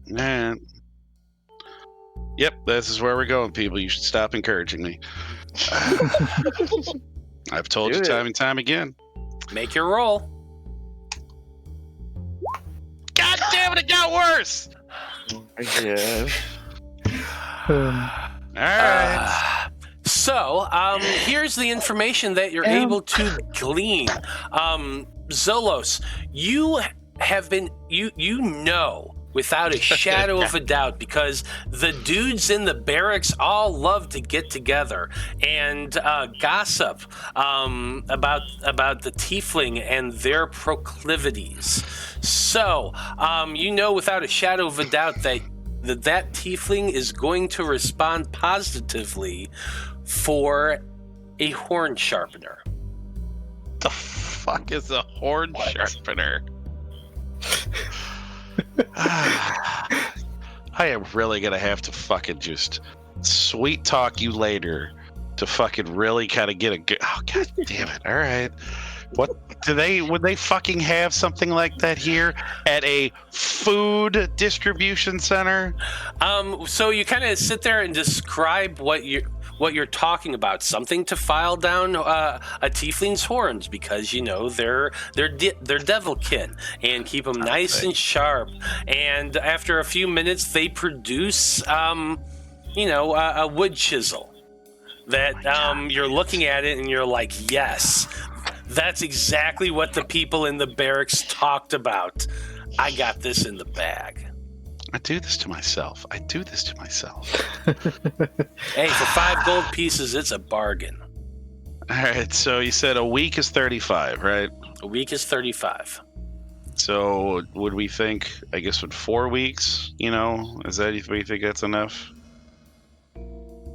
Man. Yep, this is where we're going, people. You should stop encouraging me. I've told you time and time again. Make your roll. God damn it, it got worse! Yeah. Alright. So, here's the information that you're able to glean. Zolos, you have been, you know, without a shadow of a doubt, because the dudes in the barracks all love to get together and gossip about the tiefling and their proclivities. So, you know without a shadow of a doubt that tiefling is going to respond positively for a horn sharpener. The fuck is a horn sharpener? I am really gonna have to fucking just sweet talk you later to fucking really kind of get a good. Oh, god damn it! All right, what would they fucking have something like that here at a food distribution center? So you kind of sit there and describe what you're talking about, something to file down a tiefling's horns, because they're devilkin, and keep them nice and sharp. And after a few minutes, they produce a wood chisel that you're looking at it and you're like, yes, that's exactly what the people in the barracks talked about. I got this in the bag. I do this to myself. Hey, for 5 gold pieces, it's a bargain. All right, so you said a week is 35, right? A week is 35. So would we think, I guess, with 4 weeks, is that, you think that's enough?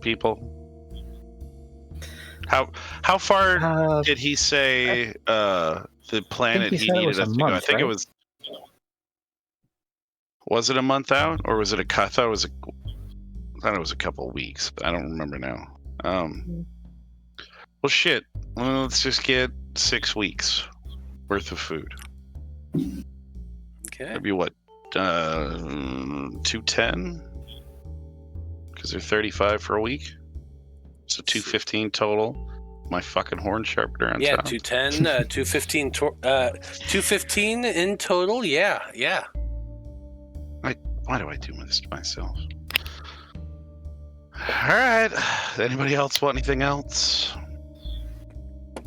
People? How far did he say the planet he he said it needed was a us to go? I month, think it right? was. Was it a month out, or was it I thought it was a couple of weeks. But I don't remember now. Well, shit. Well, let's just get 6 weeks worth of food. Okay. That'd be what? 210? Because they're 35 for a week. So 215 total. My fucking horn sharpener on Yeah, top. 210, 215, 215 in total. Yeah. Why do I do this to myself? All right. Anybody else want anything else? I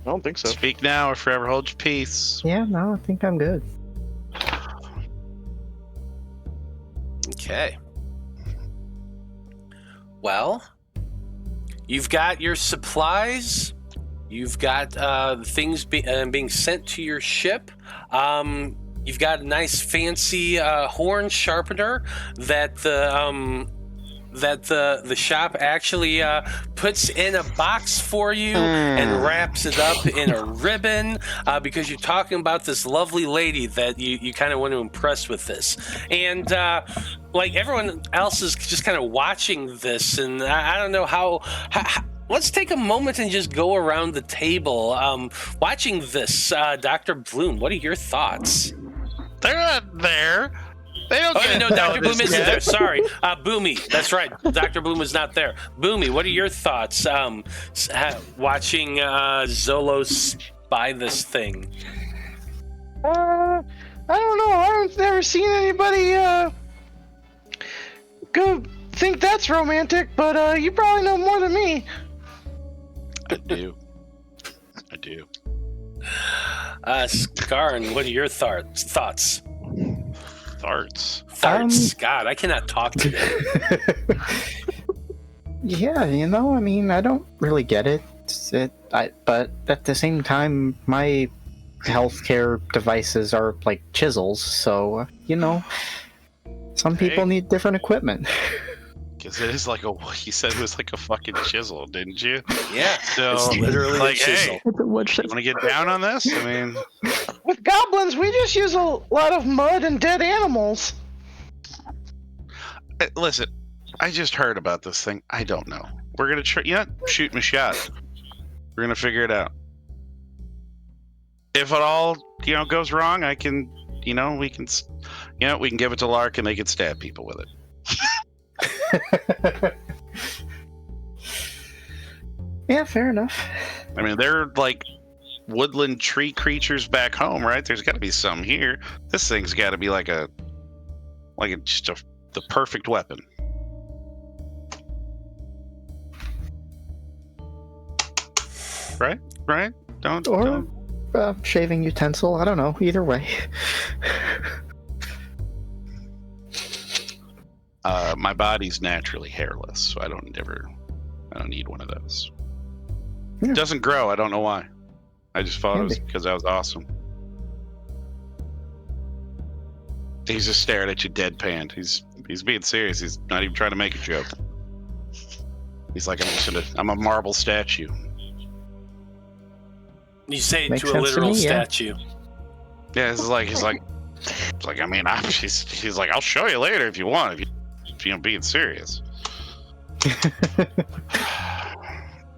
don't think so. Speak now or forever hold your peace. Yeah, no, I think I'm good. Okay. Well, you've got your supplies. You've got things being sent to your ship. You've got a nice fancy horn sharpener that the shop actually puts in a box for you and wraps it up in a ribbon because you're talking about this lovely lady that you kind of want to impress with this. And like everyone else is just kind of watching this, and I don't know how let's take a moment and just go around the table watching this. Dr. Bloom, what are your thoughts? They're not there. They don't get no, Dr. Bloom isn't yet. there. Sorry. Boomy. That's right. Dr. Bloom is not there. Boomy, what are your thoughts watching Zolos buy this thing? I don't know. I've never seen anybody go think that's romantic, but you probably know more than me. I do. Skarn, what are your thoughts? Farts. God, I cannot talk today. Yeah, I mean, I don't really get it. But at the same time, my healthcare devices are like chisels, so some people need different equipment. Because it is like you said it was like a fucking chisel, didn't you? Yeah, So, it's literally like, a chisel. hey, What you want to get down on this? I mean, With goblins, we just use a lot of mud and dead animals. listen, I just heard about this thing. I don't know. We're going to shoot my shot. We're going to figure it out. If it all, goes wrong, I can, we can give it to Lark and they can stab people with it. Yeah, fair enough. I mean, they're like woodland tree creatures back home, right? There's got to be some here. This thing's got to be the perfect weapon. Right? Don't. Shaving utensil. I don't know. Either way. My body's naturally hairless, so I don't need one of those. Yeah. It doesn't grow. I don't know why. I just thought it was Maybe. because that was awesome. He's just staring at you deadpan. He's being serious. He's not even trying to make a joke. He's like, I'm a marble statue. You say it Makes to a sense to literal me, yeah. statue. Yeah, he's like, I mean, he's like, I'll show you later if you want. If you're being serious.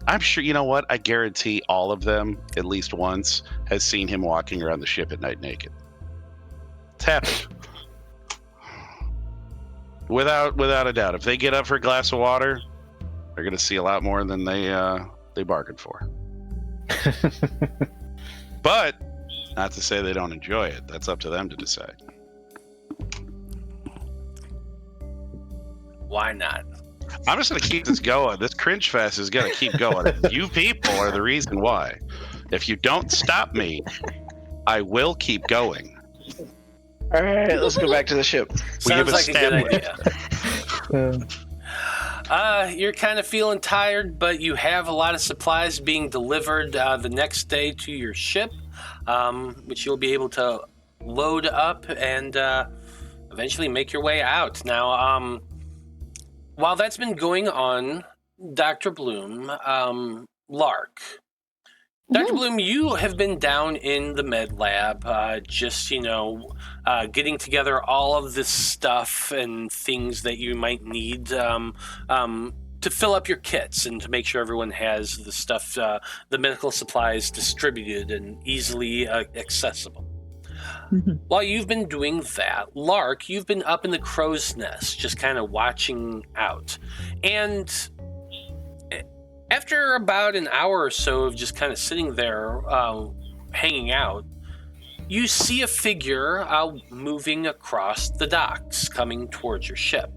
I'm sure, you know what? I guarantee all of them, at least once, has seen him walking around the ship at night naked. It's happened. Without a doubt. If they get up for a glass of water, they're going to see a lot more than they bargained for. But not to say they don't enjoy it. That's up to them to decide. Why not? I'm just going to keep this going. This cringe fest is going to keep going. You people are the reason why. If you don't stop me, I will keep going. All right, let's go back to the ship. Sounds like a good established. idea. You're kind of feeling tired, but you have a lot of supplies being delivered the next day to your ship, which you'll be able to load up and eventually make your way out. Now, while that's been going on, Dr. Bloom, Lark. Dr. Bloom, you have been down in the med lab, just, getting together all of this stuff and things that you might need to fill up your kits and to make sure everyone has the stuff, the medical supplies distributed and easily accessible. While you've been doing that, Lark, you've been up in the crow's nest, just kind of watching out. And after about an hour or so of just kind of sitting there, hanging out, you see a figure moving across the docks, coming towards your ship.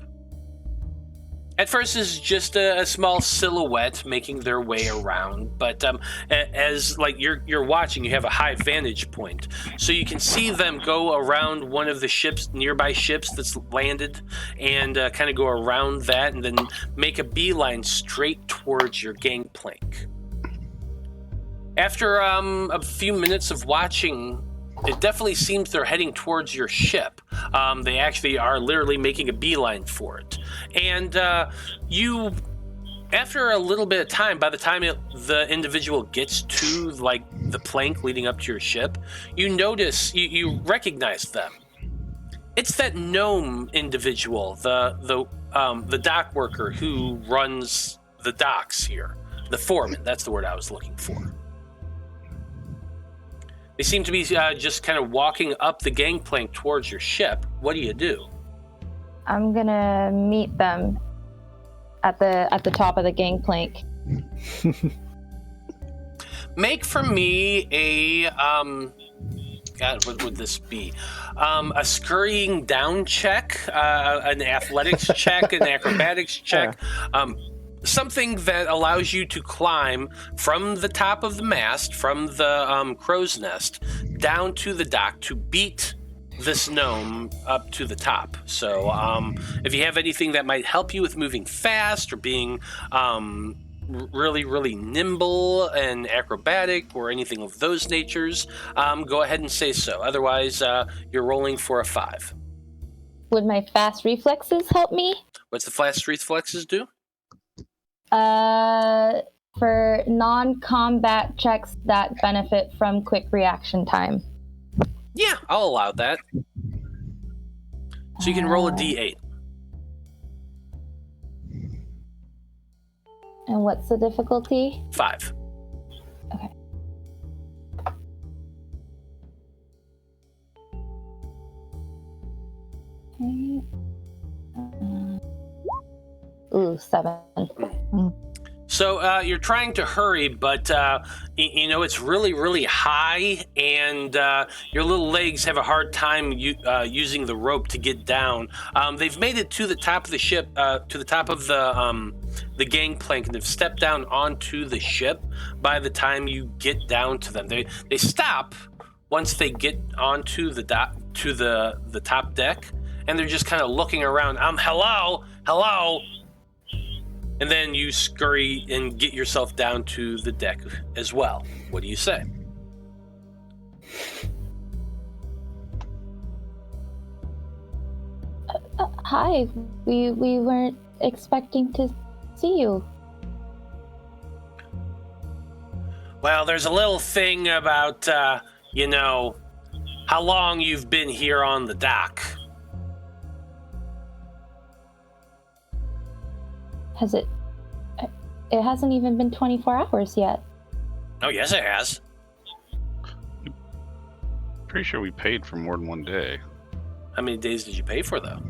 At first, it's just a small silhouette making their way around, but as you're watching, you have a high vantage point, so you can see them go around one of the nearby ships that's landed, and kind of go around that, and then make a beeline straight towards your gangplank. After a few minutes of watching, it definitely seems they're heading towards your ship. They actually are literally making a beeline for it. And you, after a little bit of time, by the time the individual gets to the plank leading up to your ship, you notice, you recognize them. It's that gnome individual, the dock worker who runs the docks here. The foreman, that's the word I was looking for. They seem to be just kind of walking up the gangplank towards your ship. What do you do? I'm gonna meet them at the top of the gangplank. Make for me a God, what would this be? A scurrying down check, an athletics check, an acrobatics check. Something that allows you to climb from the top of the mast, from the crow's nest, down to the dock to beat this gnome up to the top. So if you have anything that might help you with moving fast or being really, really nimble and acrobatic or anything of those natures, go ahead and say so. Otherwise, you're rolling for a 5. Would my fast reflexes help me? What's the fast reflexes do? For non-combat checks that benefit from quick reaction time. Yeah, I'll allow that. So you can roll a d8. And what's the difficulty? 5. Okay. Ooh, 7. So you're trying to hurry, but it's really, really high, and your little legs have a hard time using the rope to get down. They've made it to the top of the ship, to the top of the gangplank, and they've stepped down onto the ship. By the time you get down to them, they stop once they get onto the top deck, and they're just kind of looking around. Hello. And then you scurry and get yourself down to the deck as well. What do you say? Hi, we weren't expecting to see you. Well, there's a little thing about, how long you've been here on the dock. It hasn't even been 24 hours yet. Oh, yes, it has. Pretty sure we paid for more than one day. How many days did you pay for, though?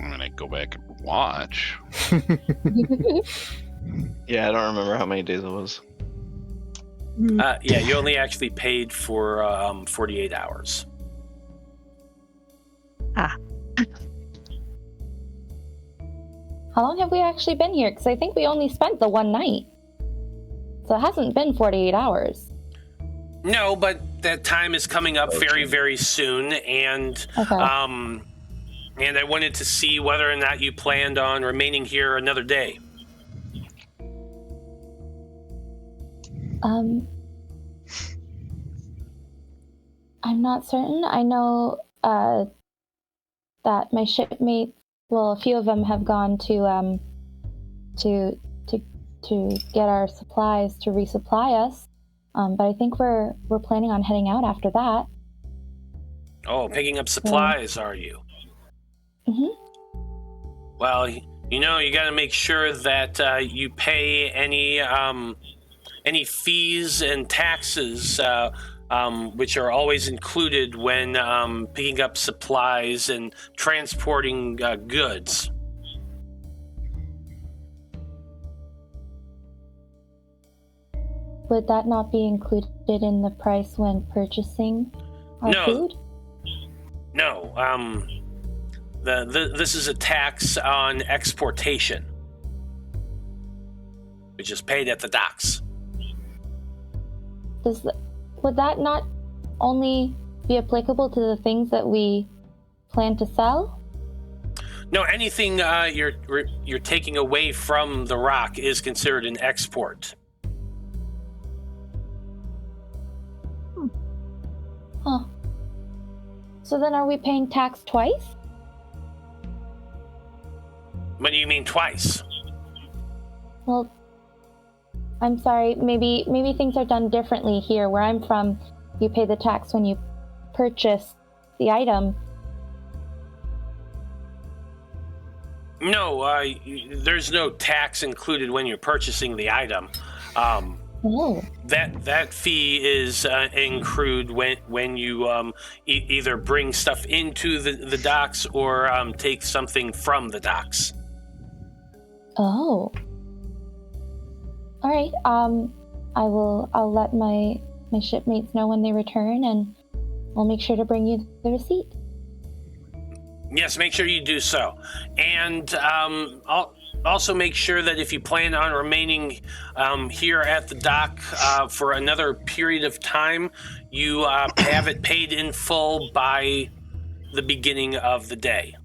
I go back and watch. Yeah, I don't remember how many days it was. Yeah, you only actually paid for 48 hours. How long have we actually been here? Because I think we only spent the one night. So it hasn't been 48 hours. No, but that time is coming up very, very soon, and and I wanted to see whether or not you planned on remaining here another day. I'm not certain. I know that my shipmates, well, a few of them have gone to to get our supplies to resupply us. But I think we're planning on heading out after that. Oh, picking up supplies, are you? Mm-hmm. Well, you got to make sure that you pay any fees and taxes, which are always included when picking up supplies and transporting goods. Would that not be included in the price when purchasing our food? No. This is a tax on exportation, which is paid at the docks. Would that not only be applicable to the things that we plan to sell? No, anything you're taking away from the rock is considered an export. Huh. So then are we paying tax twice? What do you mean twice? Well, I'm sorry, maybe things are done differently here. Where I'm from, you pay the tax when you purchase the item. No, there's no tax included when you're purchasing the item. That fee is accrued when you either bring stuff into the docks or take something from the docks. Oh. All right. I'll let my shipmates know when they return, and I'll make sure to bring you the receipt. Yes, make sure you do so, and I'll also make sure that if you plan on remaining here at the dock for another period of time, you have it paid in full by the beginning of the day.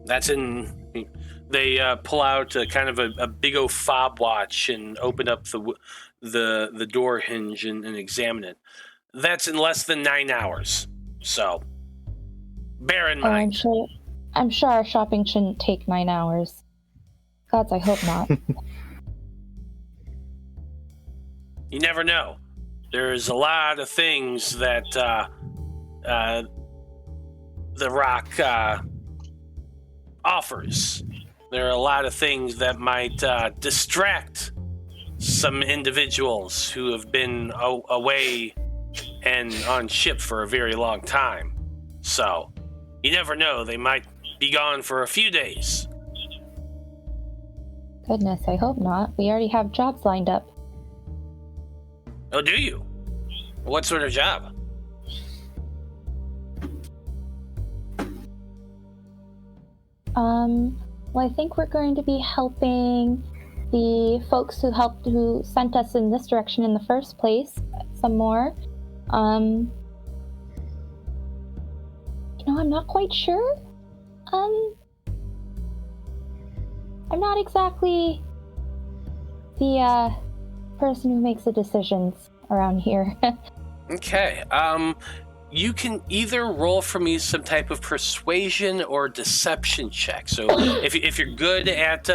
That's in. They pull out kind of a big old fob watch and open up the door hinge and examine it. That's in less than 9 hours. So, bear in mind. I'm sure our shopping shouldn't take 9 hours. Gods, I hope not. You never know. There's a lot of things that the rock offers. There are a lot of things that might distract some individuals who have been away and on ship for a very long time. So, you never know. They might be gone for a few days. Goodness, I hope not. We already have jobs lined up. Oh, do you? What sort of job? Well, I think we're going to be helping the folks who sent us in this direction in the first place some more. I'm not quite sure. I'm not exactly the person who makes the decisions around here. Okay. You can either roll for me some type of persuasion or deception check. So if you're good at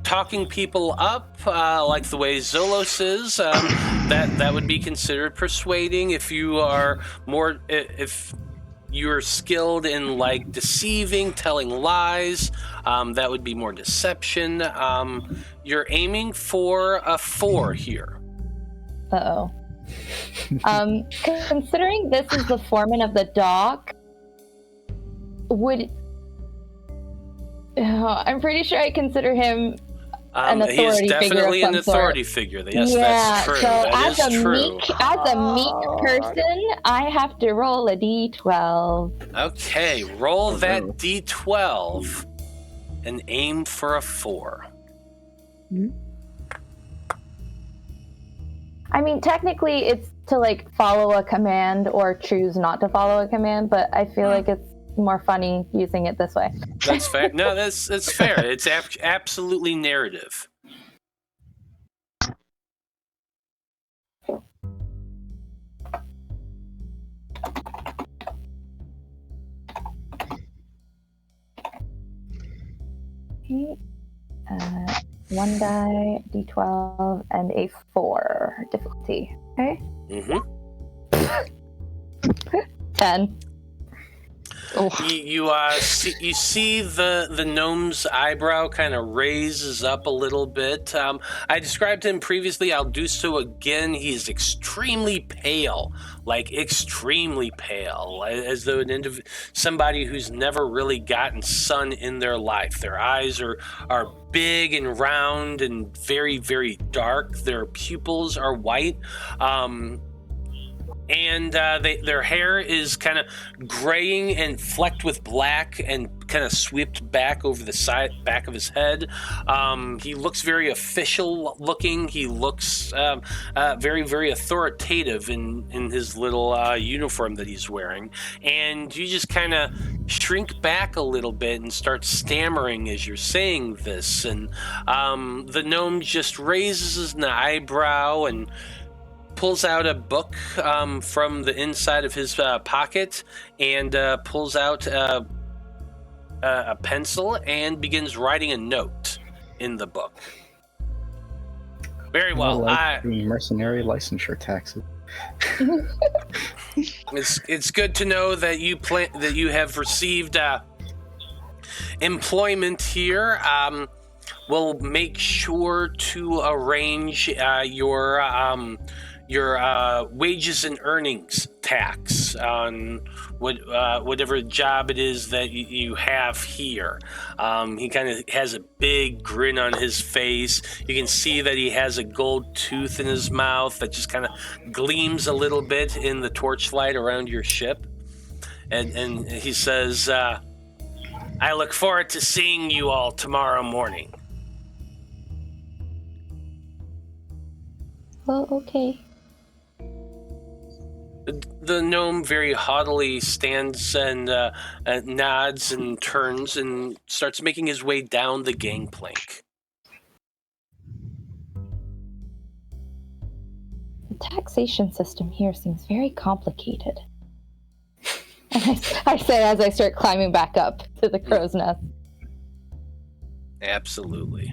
talking people up, like the way Zolos is, that would be considered persuading. If you are if you're skilled in like deceiving, telling lies, that would be more deception. You're aiming for a 4 here. Uh-oh. Considering this is the foreman of the dock, I'm pretty sure I consider him an authority figure. He's definitely an authority figure. Yes, that's true. So that is true. As a meek person, I have to roll a d12. Okay, roll that d12 and aim for a 4. Mm-hmm. I mean, technically, it's to like follow a command or choose not to follow a command, but I feel like it's more funny using it this way. That's fair. No, that's fair. It's absolutely narrative. 1 die, d12, and a 4 difficulty. Okay. Mm-hmm. 10. Oh, You see the gnome's eyebrow kind of raises up a little bit. I described him previously. I'll do so again. He's extremely pale, like extremely pale, as though somebody who's never really gotten sun in their life. Their eyes are big and round and very, very dark. Their pupils are white. And their hair is kind of graying and flecked with black and kind of swept back over the back of his head. He looks very official looking. He looks very, very authoritative in his little uniform that he's wearing. And you just kind of shrink back a little bit and start stammering as you're saying this. And the gnome just raises an eyebrow and pulls out a book from the inside of his pocket and pulls out a pencil and begins writing a note in the book. Very well. Like the mercenary licensure taxes. It's good to know that you have received employment here. We'll make sure to arrange your wages and earnings tax on whatever job it is that you have here. He kind of has a big grin on his face. You can see that he has a gold tooth in his mouth that just kind of gleams a little bit in the torchlight around your ship. And he says, I look forward to seeing you all tomorrow morning. Well, okay. The gnome very haughtily stands and nods and turns and starts making his way down the gangplank. The taxation system here seems very complicated. And I say as I start climbing back up to the crow's nest. Absolutely.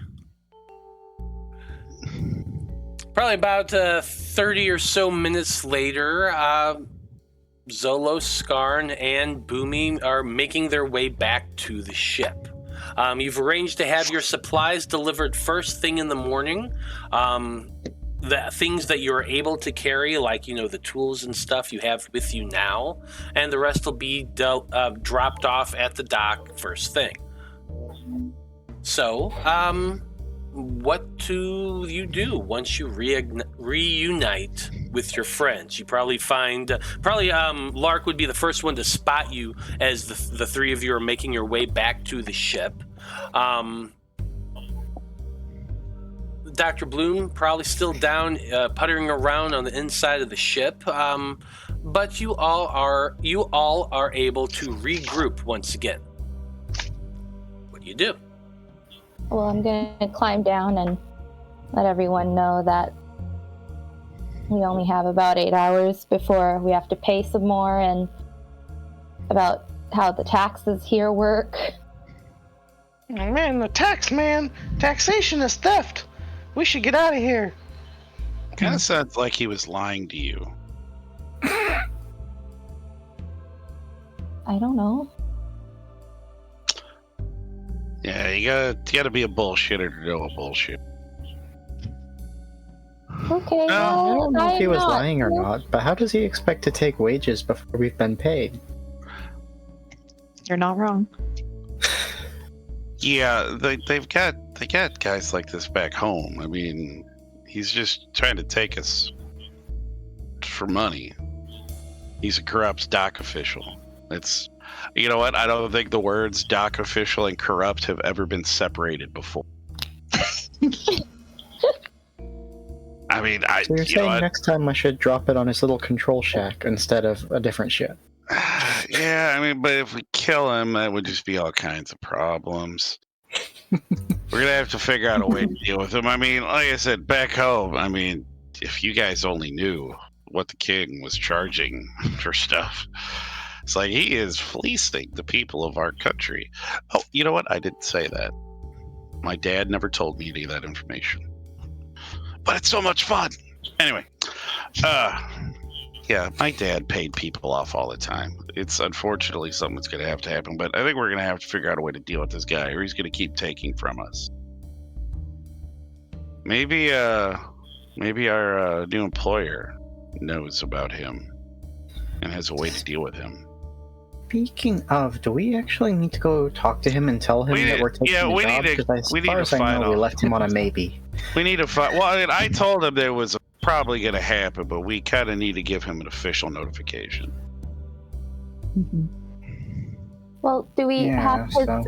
Probably about 30 or so minutes later, Zolos, Skarn, and Boomy are making their way back to the ship. You've arranged to have your supplies delivered first thing in the morning. The things that you're able to carry, like, the tools and stuff you have with you now, and the rest will be dropped off at the dock first thing. So, what do you do once you reunite with your friends? You probably find Lark would be the first one to spot you as the three of you are making your way back to the ship. Dr. Bloom probably still down puttering around on the inside of the ship, but you all are able to regroup once again. What do you do? Well, I'm going to climb down and let everyone know that we only have about 8 hours before we have to pay some more, and about how the taxes here work. Oh, man, taxation is theft. We should get out of here. Kind of sounds like he was lying to you. I don't know. Yeah, you gotta be a bullshitter to know a bullshit. Okay, I don't know if he was not. lying or not, but how does he expect to take wages before we've been paid? you're not wrong. Yeah, they got guys like this back home. I mean, he's just trying to take us for money. He's a corrupt dock official. It's, you know what? I don't think the words dock official and corrupt have ever been separated before. I mean, So you're saying next time I should drop it on his little control shack instead of a different ship? Yeah, I mean, but if we kill him, that would just be all kinds of problems. We're gonna have to figure out a way to deal with him. I mean, like I said, back home, I mean, if you guys only knew what the king was charging for stuff. It's like he is fleecing the people of our country. Oh, you know what? I didn't say that. My dad never told me any of that information. But it's so much fun. Anyway, yeah, my dad paid people off all the time. It's unfortunately something that's going to have to happen, but I think we're going to have to figure out a way to deal with this guy, or he's going to keep taking from us. Maybe our new employer knows about him and has a way to deal with him. Speaking of, do we actually need to go talk to him and tell him that we're taking the job? Because as far as I know, we left him on a maybe. We need to find. Well, I told him there was probably going to happen, but we kind of need to give him an official notification. Well, do we have so-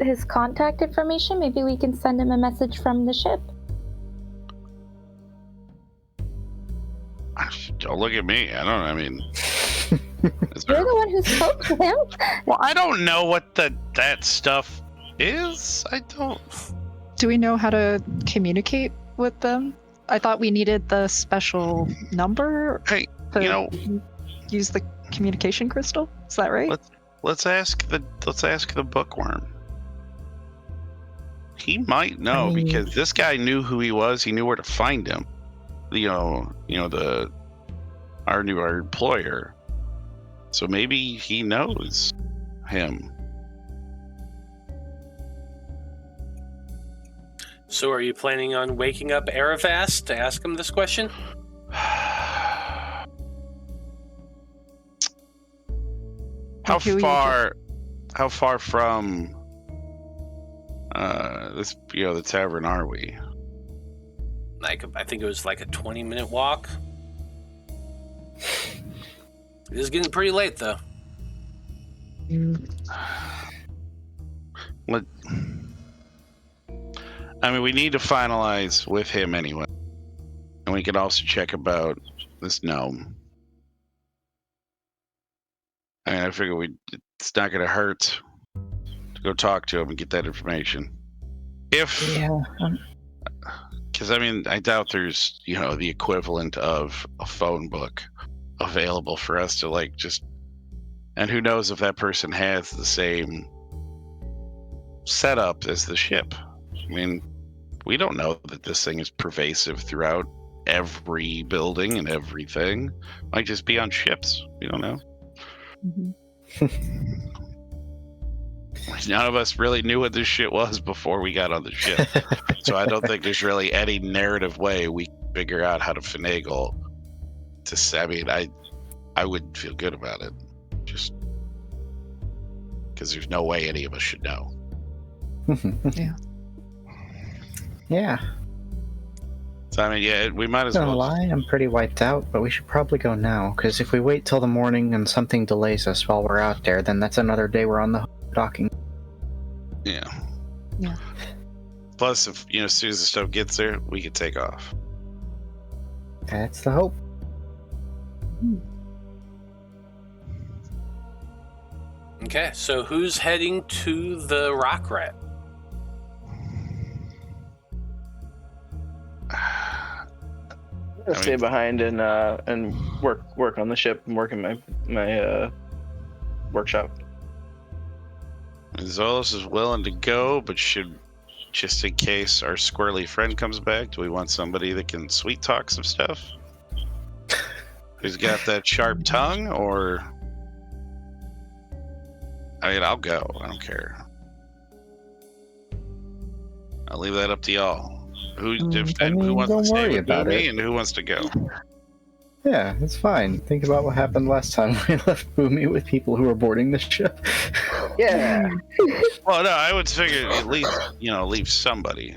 his contact information? Maybe we can send him a message from the ship. Don't look at me. I don't. I mean, You're the one who spoke to him. Well, I don't know what that stuff is. I don't. Do we know how to communicate with them? I thought we needed the special number Hey, to use the communication crystal. Is that right? Let's ask the bookworm. He might know because this guy knew who he was. He knew where to find him. Our employer. So maybe he knows him. So are you planning on waking up Aravast to ask him this question? How far from the tavern are we? I think it was like a 20-minute walk. It is getting pretty late, though. We need to finalize with him anyway. And we could also check about this gnome. I figure it's not going to hurt to go talk to him and get that information. Because I doubt there's the equivalent of a phone book available for us to and who knows if that person has the same setup as the ship. We don't know that this thing is pervasive throughout every building and everything. Might just be on ships. We don't know. None of us really knew what this shit was before we got on the ship. So I don't think there's really any narrative way we can figure out how to finagle to I wouldn't feel good about it. Just because there's no way any of us should know. Yeah. So we might as well. Don't lie, I'm pretty wiped out, but we should probably go now, because if we wait till the morning and something delays us while we're out there, then that's another day we're on the docking. Yeah. Yeah. Plus, if as soon as the stuff gets there, we could take off. That's the hope. Okay, so who's heading to the Rock Rat? I'll stay behind and work on the ship and work in my workshop. Zolos is willing to go, but just in case our squirrely friend comes back, do we want somebody that can sweet talk some stuff? Who's got that sharp tongue, or... I'll go. I don't care. I'll leave that up to y'all. Who wants to stay with Boomy and who wants to go? Yeah, it's fine. Think about what happened last time we left Boomy with people who were boarding the ship. Yeah. Well, no, I would figure at least, leave somebody.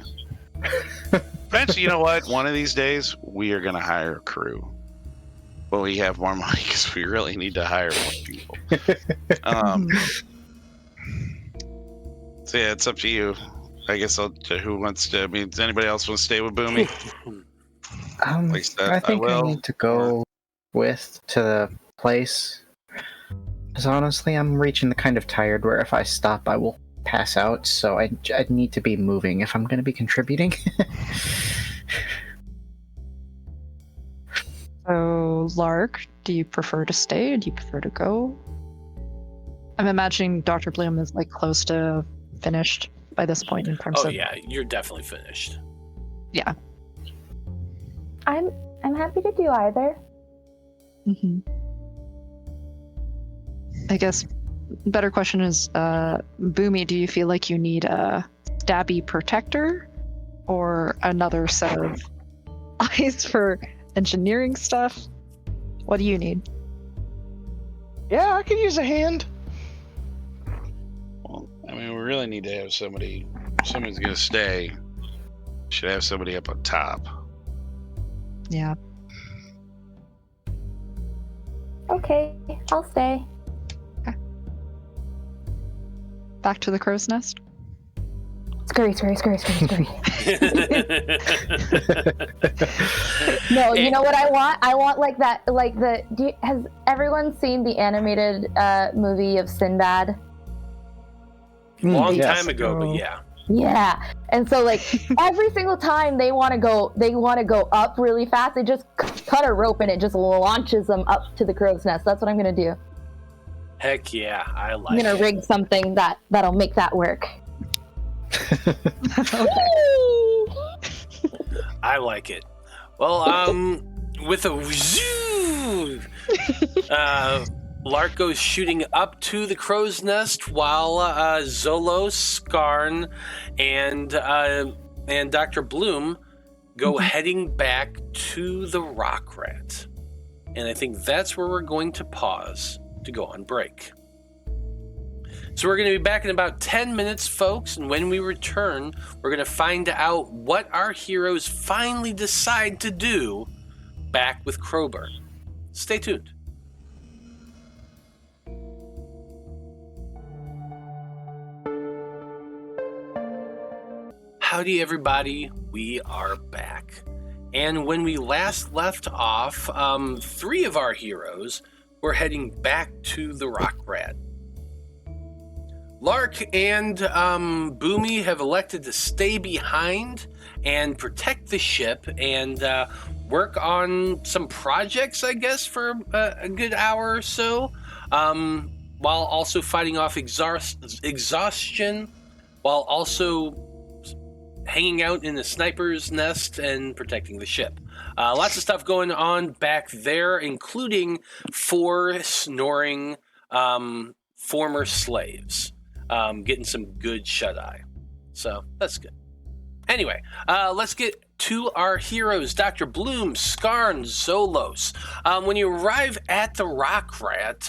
Eventually, you know what? One of these days, we are going to hire a crew. But we have more money because we really need to hire more people. So yeah, it's up to you. I guess who wants to? Does anybody else want to stay with Boomy? I think I need to go to the place. Because honestly, I'm reaching the kind of tired where if I stop, I will pass out. So I need to be moving if I'm going to be contributing. So, Lark, do you prefer to stay or do you prefer to go? I'm imagining Dr. Bloom is close to finished by this point in terms Oh of yeah, you're definitely finished. yeah. I'm happy to do either. hmm I guess better question is, Boomy, do you feel like you need a stabby protector or another set of eyes for engineering stuff? What do you need? Yeah, I could use a hand. Well, I mean, we really need to have somebody. If someone's gonna stay, should have somebody up on top. Yeah. Okay, I'll stay. Back to the crow's nest. Scurry. No, you know what I want? I want like that, like has everyone seen the animated movie of Sinbad? Long yes. time ago, but yeah. Yeah, and so like every single time they want to go up really fast, they just cut a rope and it just launches them up to the crow's nest. That's what I'm gonna do. Heck yeah, I like I'm gonna it. rig something that'll make that work. I like it. Well, with a wzoo, Lark goes shooting up to the crow's nest while Zolos, Skarn, and Dr. Bloom go heading back to the rock rat. And I think that's where we're going to pause to go on break. So we're going to be back in about 10 minutes, folks, and when we return, we're going to find out what our heroes finally decide to do back with Crowburn. Stay tuned. Howdy, everybody. We are back. And when we last left off, 3 of our heroes were heading back to the rock rat. Lark and Boomy have elected to stay behind and protect the ship and work on some projects, I guess, for a good hour or so, while also fighting off exhaustion, while also hanging out in the sniper's nest and protecting the ship. Lots of stuff going on back there, including 4 snoring former slaves. Getting some good shut-eye. So, that's good. Anyway, let's get to our heroes. Dr. Bloom, Skarn, Zolos. When you arrive at the rock rat,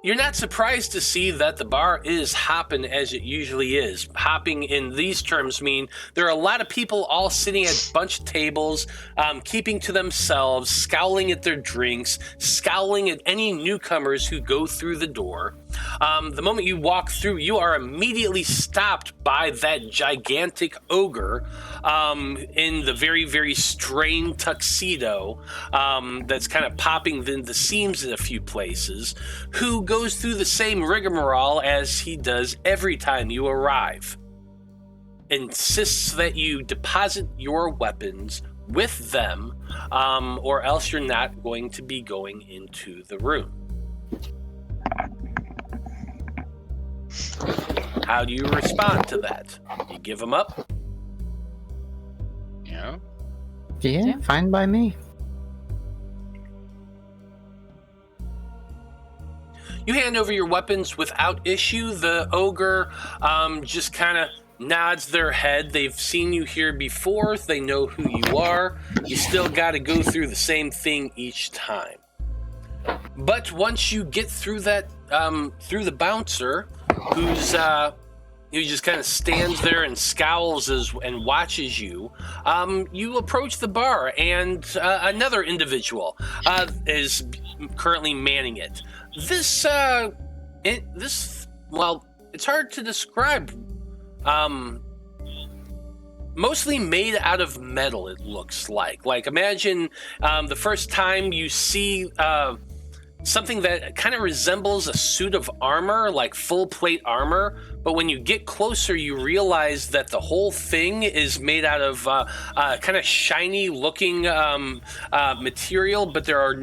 you're not surprised to see that the bar is hopping as it usually is. Hopping in these terms mean there are a lot of people all sitting at a bunch of tables, keeping to themselves, scowling at their drinks, scowling at any newcomers who go through the door. The moment you walk through, you are immediately stopped by that gigantic ogre in the very, very strained tuxedo that's kind of popping the seams in a few places, who goes through the same rigmarole as he does every time you arrive. Insists that you deposit your weapons with them, or else you're not going to be going into the room. How do you respond to that? You give them up? Yeah. Yeah, fine by me. You hand over your weapons without issue. The ogre just kind of nods their head. They've seen you here before. They know who you are. You still got to go through the same thing each time. But once you get through that, through the bouncer, who just kind of stands there and scowls and watches you, you approach the bar, and another individual is currently manning it. This, well, it's hard to describe. Mostly made out of metal, it looks like. Like, imagine the first time you see something that kind of resembles a suit of armor, like full plate armor, But when you get closer, you realize that the whole thing is made out of kind of shiny-looking material, but there are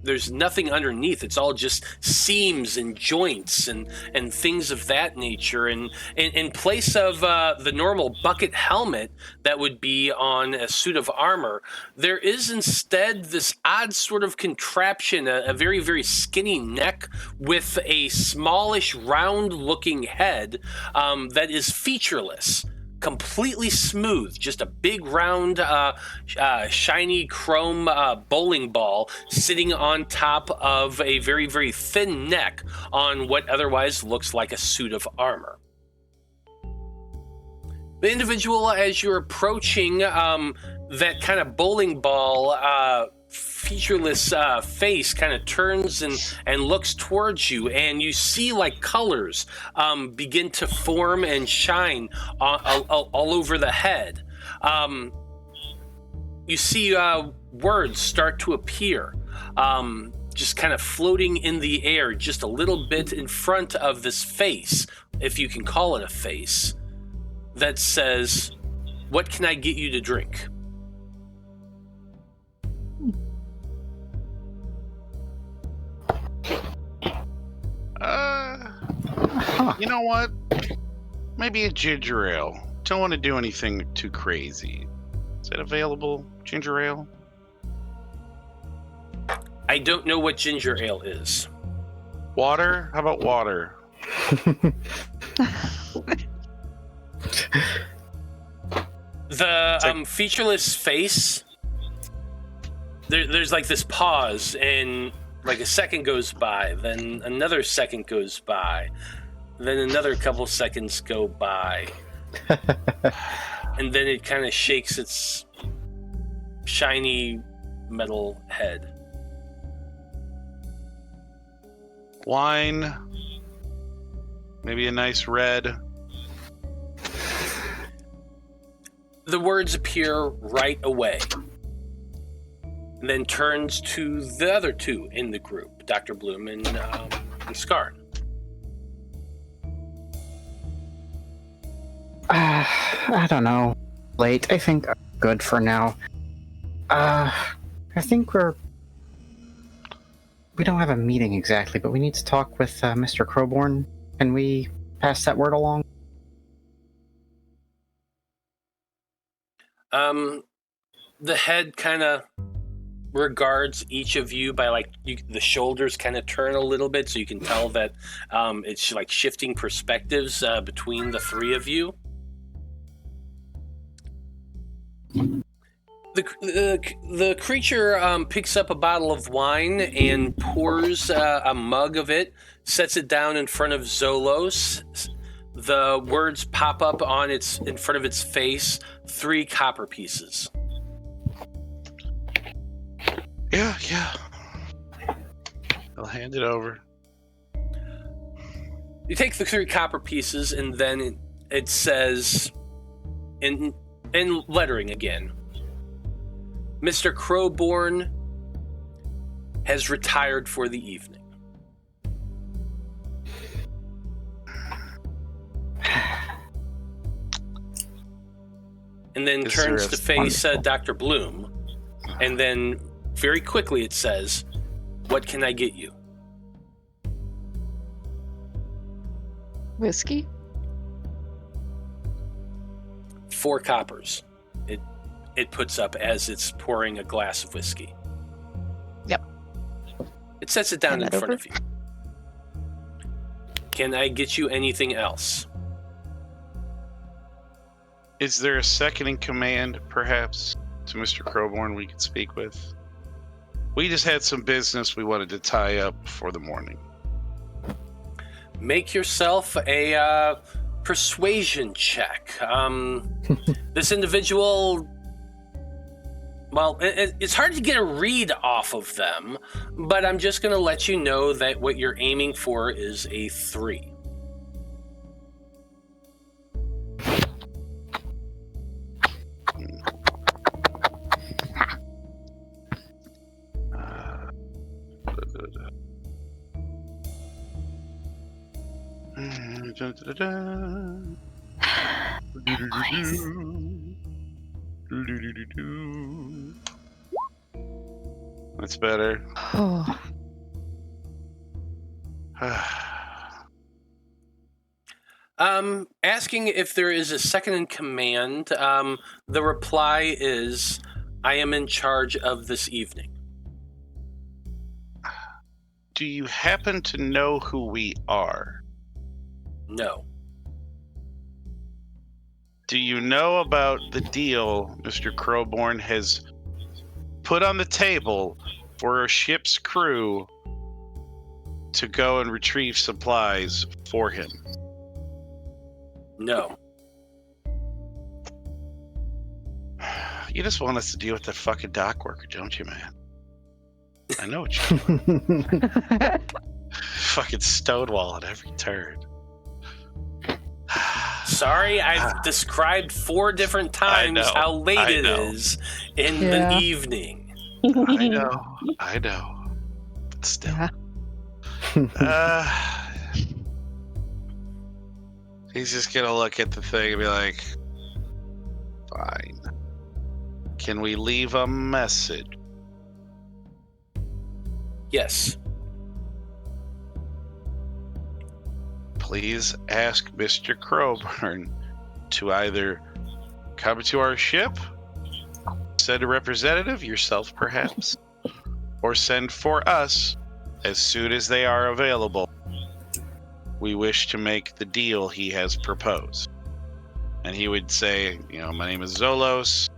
there's nothing underneath. It's all just seams and joints and things of that nature. And in place of the normal bucket helmet that would be on a suit of armor, there is instead this odd sort of contraption, a very, very skinny neck with a smallish, round-looking head that is featureless, completely smooth, just a big, round, shiny chrome bowling ball sitting on top of a very, very thin neck on what otherwise looks like a suit of armor. The individual, as you're approaching that kind of bowling ball featureless face, kind of turns and looks towards you, and you see like colors begin to form and shine all over the head. You see words start to appear, just kind of floating in the air, just a little bit in front of this face, if you can call it a face, that says, "What can I get you to drink?" You know what? Maybe a ginger ale. Don't want to do anything too crazy. Is that available, ginger ale? I don't know what ginger ale is. Water? How about water? The featureless face, there's like this pause, and like a second goes by, then another second goes by, then another couple seconds go by, and then it kind of shakes its shiny metal head. Wine? Maybe a nice red? The words appear right away, and then turns to the other two in the group, Dr. Bloom and Skarn. I don't know. Late. I think I'm good for now. I think we don't have a meeting exactly, but we need to talk with Mr. Crowborn. Can we pass that word along? The head kind of regards each of you by the shoulders kind of turn a little bit, so you can tell that it's like shifting perspectives between the three of you. The creature picks up a bottle of wine and pours a mug of it, sets it down in front of Zolos. The words pop up in front of its face, 3 copper pieces. Yeah. I'll hand it over. You take the 3 copper pieces, and then it says, in lettering again, Mr. Crowborn has retired for the evening. And then turns to face Dr. Bloom, and then very quickly it says, "What can I get you?" Whiskey? 4 coppers. It puts up as it's pouring a glass of whiskey. Yep. It sets it down in Hand that front over. of you. Can I get you anything else? Is there a second in command, perhaps, to Mr. Crowborn we could speak with? We just had some business we wanted to tie up for the morning. Make yourself a persuasion check. This individual, well, it's hard to get a read off of them, but I'm just going to let you know that what you're aiming for is a 3. That's better. Oh. Asking if there is a second in command. The reply is, I am in charge of this evening. Do you happen to know who we are? No. Do you know about the deal Mr. Crowborn has put on the table for a ship's crew to go and retrieve supplies for him? No. You just want us to deal with that fucking dock worker, don't you, man? I know what you're doing. Fucking stonewall at every turn. Sorry, I've described 4 different times how late it is in the evening. I know. But still. Yeah. He's just gonna look at the thing and be like, fine. Can we leave a message? Yes. Please ask Mr. Crowburn to either come to our ship, send a representative, yourself perhaps, or send for us as soon as they are available. We wish to make the deal he has proposed. And he would say, my name is Zolos.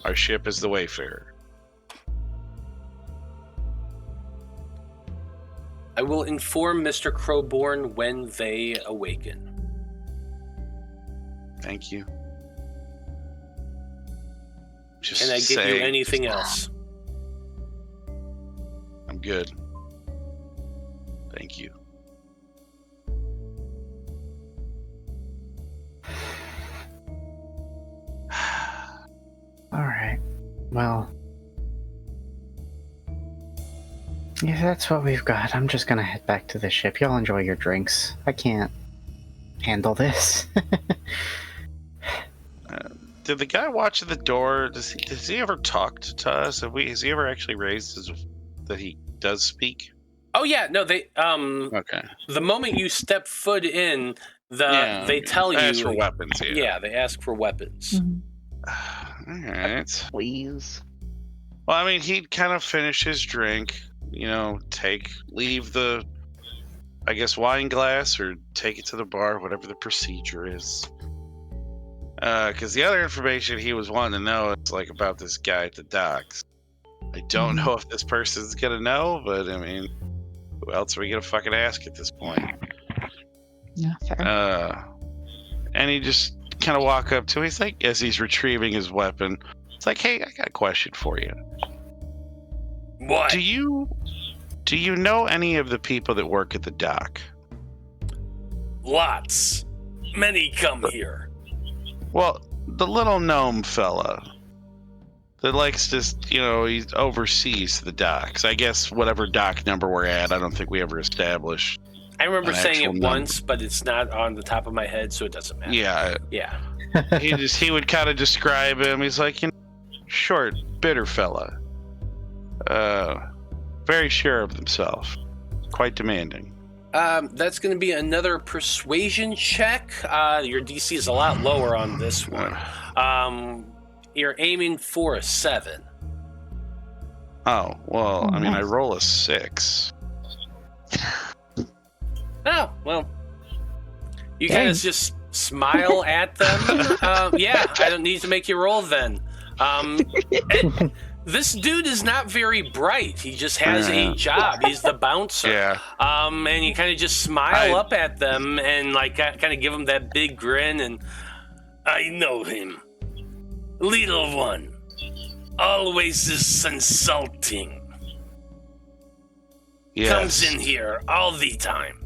Our ship is the Wayfarer. I will inform Mr. Crowborn when they awaken. Thank you. Can I get you anything else? I'm good. Thank you. All right. Well, if that's what we've got, I'm just gonna head back to the ship. Y'all enjoy your drinks. I can't handle this. Did the guy watching the door, does he ever talk to us? Has he ever actually raised that he does speak? Oh yeah, no, they Okay. The moment you step foot in, they tell you ask for weapons. Yeah, they ask for weapons. Mm-hmm. All right. Please. Well, I mean, he'd kind of finish his drink, leave the, I guess, wine glass or take it to the bar, whatever the procedure is. Because the other information he was wanting to know is about this guy at the docks. I don't know if this person's gonna know, but I mean, who else are we gonna fucking ask at this point? Yeah, fair. And he just kind of walk up to him. He's like, as he's retrieving his weapon, it's like, hey, I got a question for you. What? Do you know any of the people that work at the dock? Lots. Many come here. Well, the little gnome fella that likes to, he oversees the docks. I guess whatever dock number we're at, I don't think we ever established. I remember saying it number. once, but it's not on the top of my head, so it doesn't matter. Yeah. Yeah. He would kind of describe him. He's like, short, bitter fella. Very sure of himself. Quite demanding. That's going to be another persuasion check. Your DC is a lot lower on this one. You're aiming for a 7. Oh, well, I mean, I nice. roll a 6. Oh, well. You guys just smile at them. Yeah, I don't need to make you roll then. This dude is not very bright. He just has a job. He's the bouncer. Yeah. And you kind of just smile up at them and kind of give them that big grin. And I know him, little one. Always is insulting. Yes. Comes in here all the time.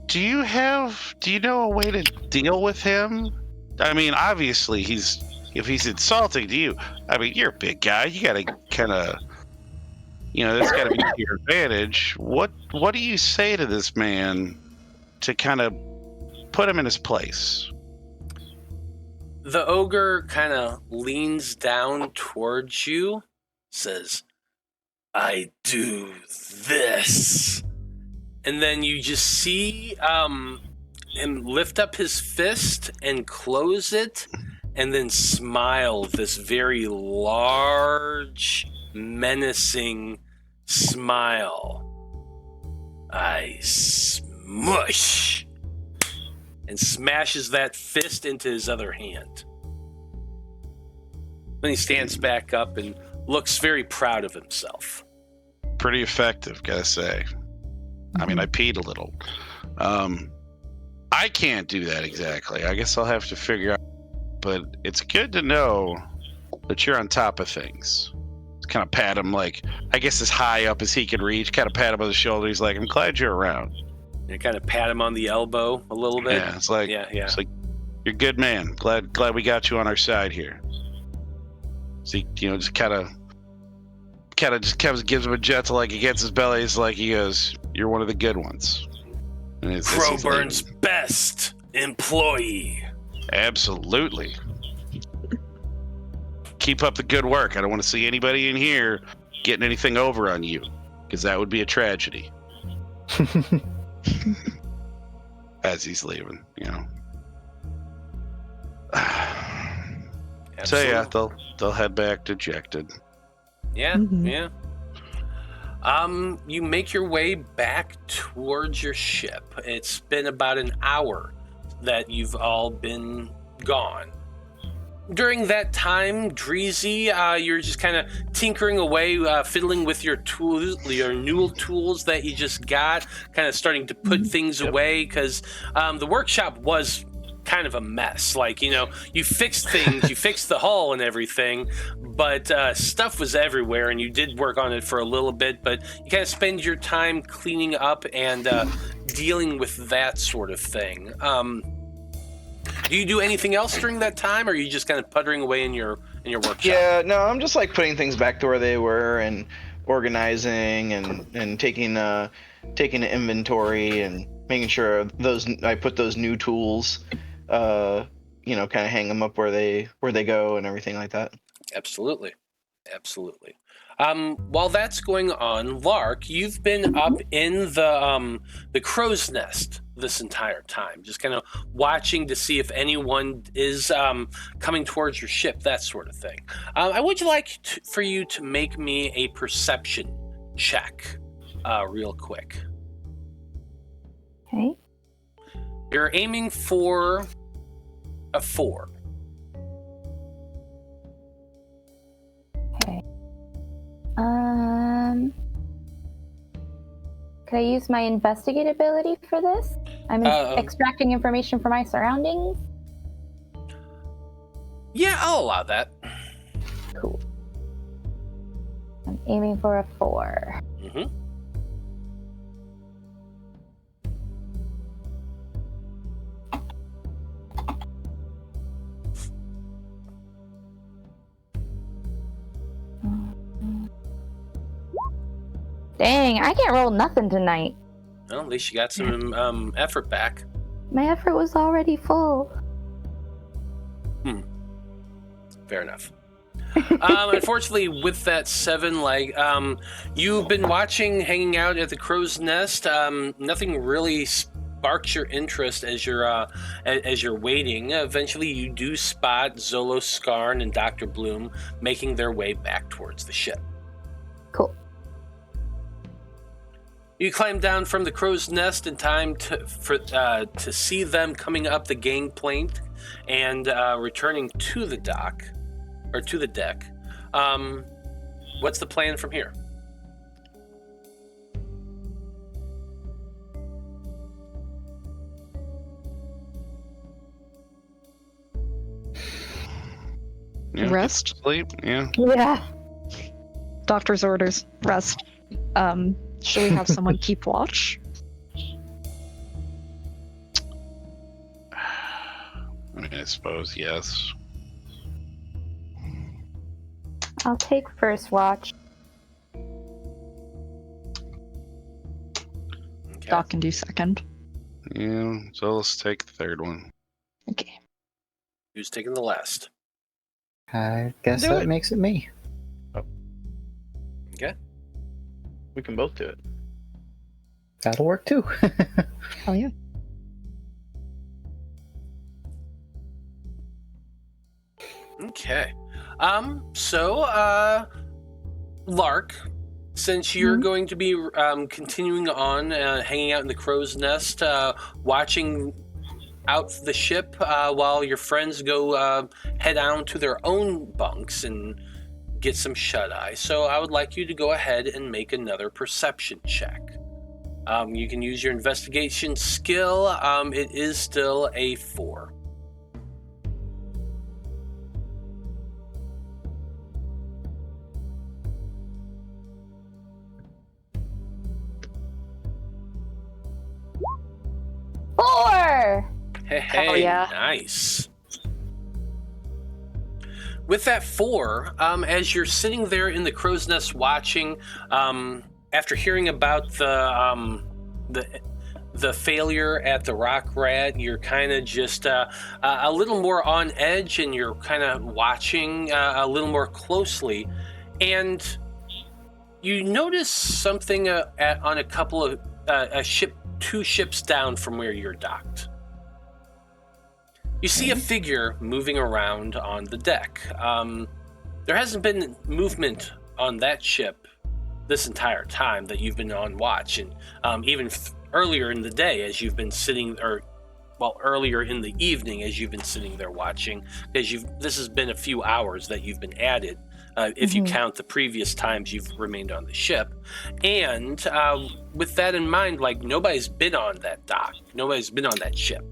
Do you know a way to deal with him? I mean, obviously if he's insulting to you, I mean, you're a big guy. You gotta kind of that's got to be to your advantage. What do you say to this man to kind of put him in his place? The ogre kind of leans down towards you, says, I do this. And then you just see him lift up his fist and close it, and then smile this very large, menacing smile. I smush. And smashes that fist into his other hand. Then he stands back up and looks very proud of himself. Pretty effective, gotta say. I mean, I peed a little. I can't do that exactly. I guess I'll have to figure out. But it's good to know that you're on top of things. Kind of pat him, like, I guess as high up as he can reach. Kind of pat him on the shoulder. He's like, I'm glad you're around. You kind of pat him on the elbow a little bit. Yeah, it's like, It's like, you're a good man. Glad we got you on our side here. So he, just kind of just gives him a gentle, like, against his belly. It's like, he goes, you're one of the good ones. And Crowburn's best employee. Absolutely. Keep up the good work. I don't want to see anybody in here getting anything over on you, because that would be a tragedy. As he's leaving, So yeah, they'll head back dejected. Yeah, yeah. You make your way back towards your ship. It's been about an hour that you've all been gone. During that time, Dreezy, you're just kind of tinkering away, fiddling with your tools, your new tools that you just got, kind of starting to put things away, because the workshop was kind of a mess. Like, you fixed things, you fixed the hull and everything, but stuff was everywhere, and you did work on it for a little bit, but you kind of spend your time cleaning up and dealing with that sort of thing. Do you do anything else during that time, or are you just kind of puttering away in your workshop? Yeah, no, I'm just like putting things back to where they were and organizing and taking an inventory and making sure I put those new tools, kind of hang them up where they go and everything like that. Absolutely. While that's going on, Lark, you've been up in the crow's nest this entire time, just kind of watching to see if anyone is coming towards your ship, that sort of thing. I would like for you to make me a perception check real quick. Okay. You're aiming for a 4. Okay. Could I use my investigate ability for this? I'm extracting information from my surroundings. Yeah, I'll allow that. Cool. I'm aiming for a 4. Mm-hmm. Dang, I can't roll nothing tonight. Well, at least you got some effort back. My effort was already full. Fair enough. Unfortunately, with that 7, you've been hanging out at the crow's nest. Nothing really sparks your interest as you're waiting. Eventually, you do spot Zolos, Skarn, and Dr. Bloom making their way back towards the ship. Cool. You climb down from the crow's nest in time to see them coming up the gangplank and returning to the dock, or to the deck. What's the plan from here? Yeah, Rest. Sleep. Yeah. Yeah. Doctor's orders. Rest. Should we have someone keep watch? I mean, I suppose yes. I'll take first watch. Okay. Doc can do second. Yeah, so let's take the third one. Okay. Who's taking the last? I guess Do that it. makes it me. Okay. We can both do it. That'll work too. Hell yeah. Okay. So, Lark, since you're going to be continuing on hanging out in the crow's nest, watching out the ship while your friends go head down to their own bunks and get some shut-eye. So I would like you to go ahead and make another perception check. You can use your investigation skill. It is still a 4. Four! Hey, yeah. nice. With that 4, as you're sitting there in the crow's nest watching, after hearing about the failure at the Rock Rat, you're kind of just a little more on edge, and you're kind of watching a little more closely, and you notice something on a couple of two ships down from where you're docked. You see a figure moving around on the deck. There hasn't been movement on that ship this entire time that you've been on watch, and even earlier in the day as you've been sitting, earlier in the evening as you've been sitting there watching, because this has been a few hours that you've been added, if you count the previous times you've remained on the ship. And with that in mind, like, nobody's been on that dock, nobody's been on that ship.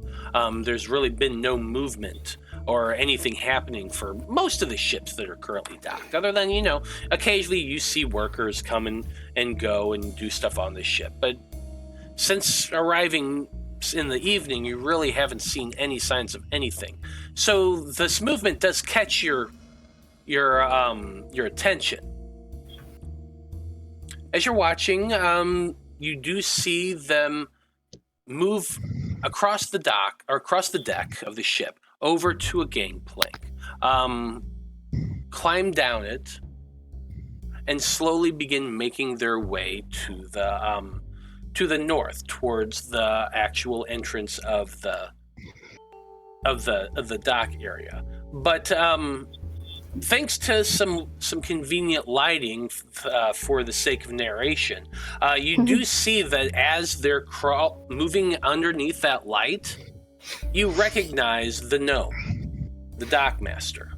There's really been no movement or anything happening for most of the ships that are currently docked, other than, occasionally you see workers come and go and do stuff on the ship. But since arriving in the evening, you really haven't seen any signs of anything. So this movement does catch your attention. As you're watching, you do see them move across the dock, or across the deck of the ship, over to a gangplank, climb down it, and slowly begin making their way to the north, towards the actual entrance of the dock area. But thanks to some convenient lighting for the sake of narration, you do see that as they're moving underneath that light, you recognize the gnome, the dockmaster.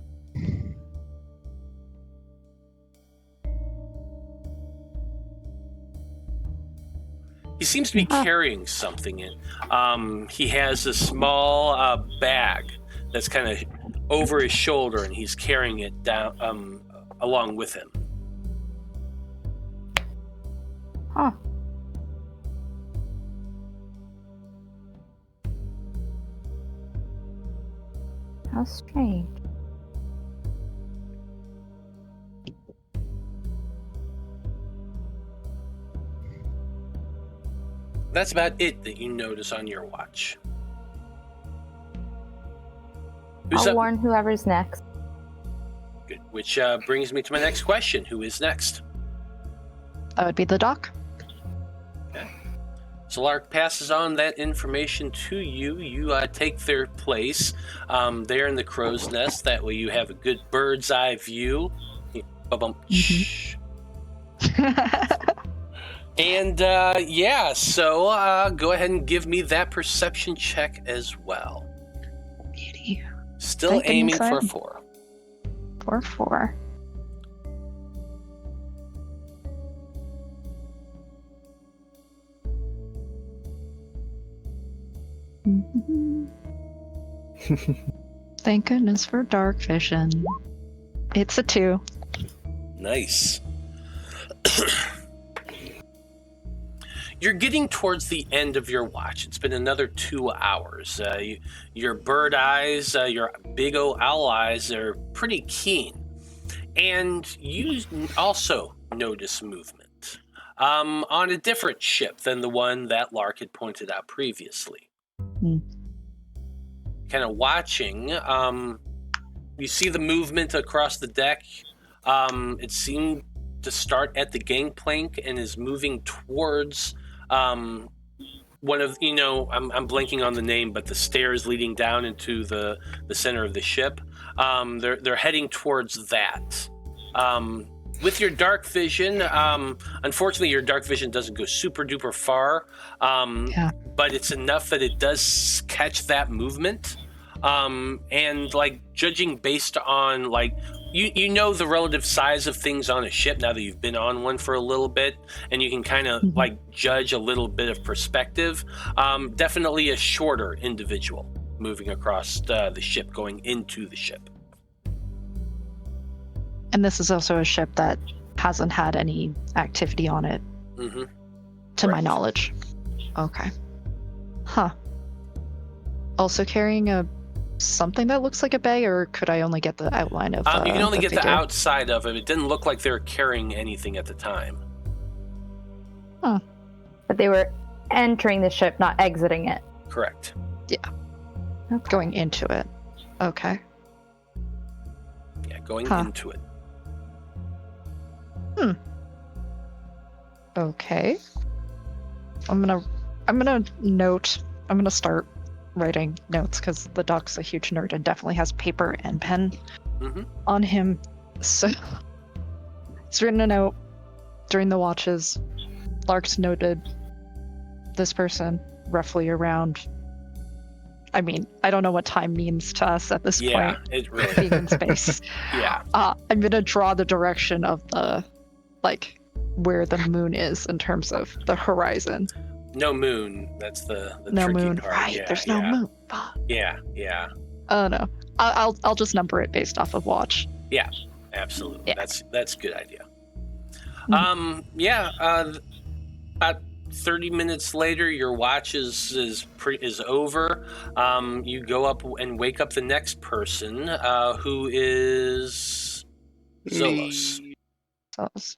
He seems to be carrying something in. He has a small bag that's kind of over his shoulder, and he's carrying it down along with him. Huh. How strange. That's about it that you notice on your watch. Who's I'll up? warn whoever's next. Good. Which brings me to my next question. Who is next? That would be the doc. So Lark passes on that information to you. You take their place there in the crow's nest. That way you have a good bird's eye view. Shh. And so go ahead and give me that perception check as well. Beauty. Still Thank aiming goodness for I'm- 4. 4. Thank goodness for dark vision. It's a 2. Nice. You're getting towards the end of your watch. It's been another 2 hours. Your bird eyes, your big old owl eyes are pretty keen. And you also notice movement. on a different ship than the one that Lark had pointed out previously. Kind of watching, you see the movement across the deck. It seemed to start at the gangplank and is moving towards one of, I'm blanking on the name, but the stairs leading down into the center of the ship. They're heading towards that. With your dark vision, unfortunately, your dark vision doesn't go super duper far, but it's enough that it does catch that movement. And like judging based on like you know the relative size of things on a ship now that you've been on one for a little bit, and you can kind of like judge a little bit of perspective. Definitely a shorter individual moving across the ship, going into the ship. And this is also a ship that hasn't had any activity on it, to my knowledge. Okay. Huh. Also carrying something that looks like a bay, or could I only get the outline of you can only get figure? the outside of it. It didn't look like they were carrying anything at the time. Huh. But they were entering the ship, not exiting it. Correct. Yeah. Okay. Going into it. Okay. Yeah, going into it. Okay. I'm gonna start writing notes because the doc's a huge nerd and definitely has paper and pen on him. So it's written a note during the watches. Lark's noted this person roughly around. I mean, I don't know what time means to us at this point. Yeah, it really. Being in space. Yeah. I'm gonna draw the direction of the, like, where the moon is in terms of the horizon. No moon. That's the No tricky moon. part. Right. Yeah, There's no moon. Fuck. Yeah. Oh no. I'll just number it based off of watch. Yeah. Absolutely. Yeah. That's a good idea. About 30 minutes later, your watch is over. You go up and wake up the next person, who is Zolos. Zolos.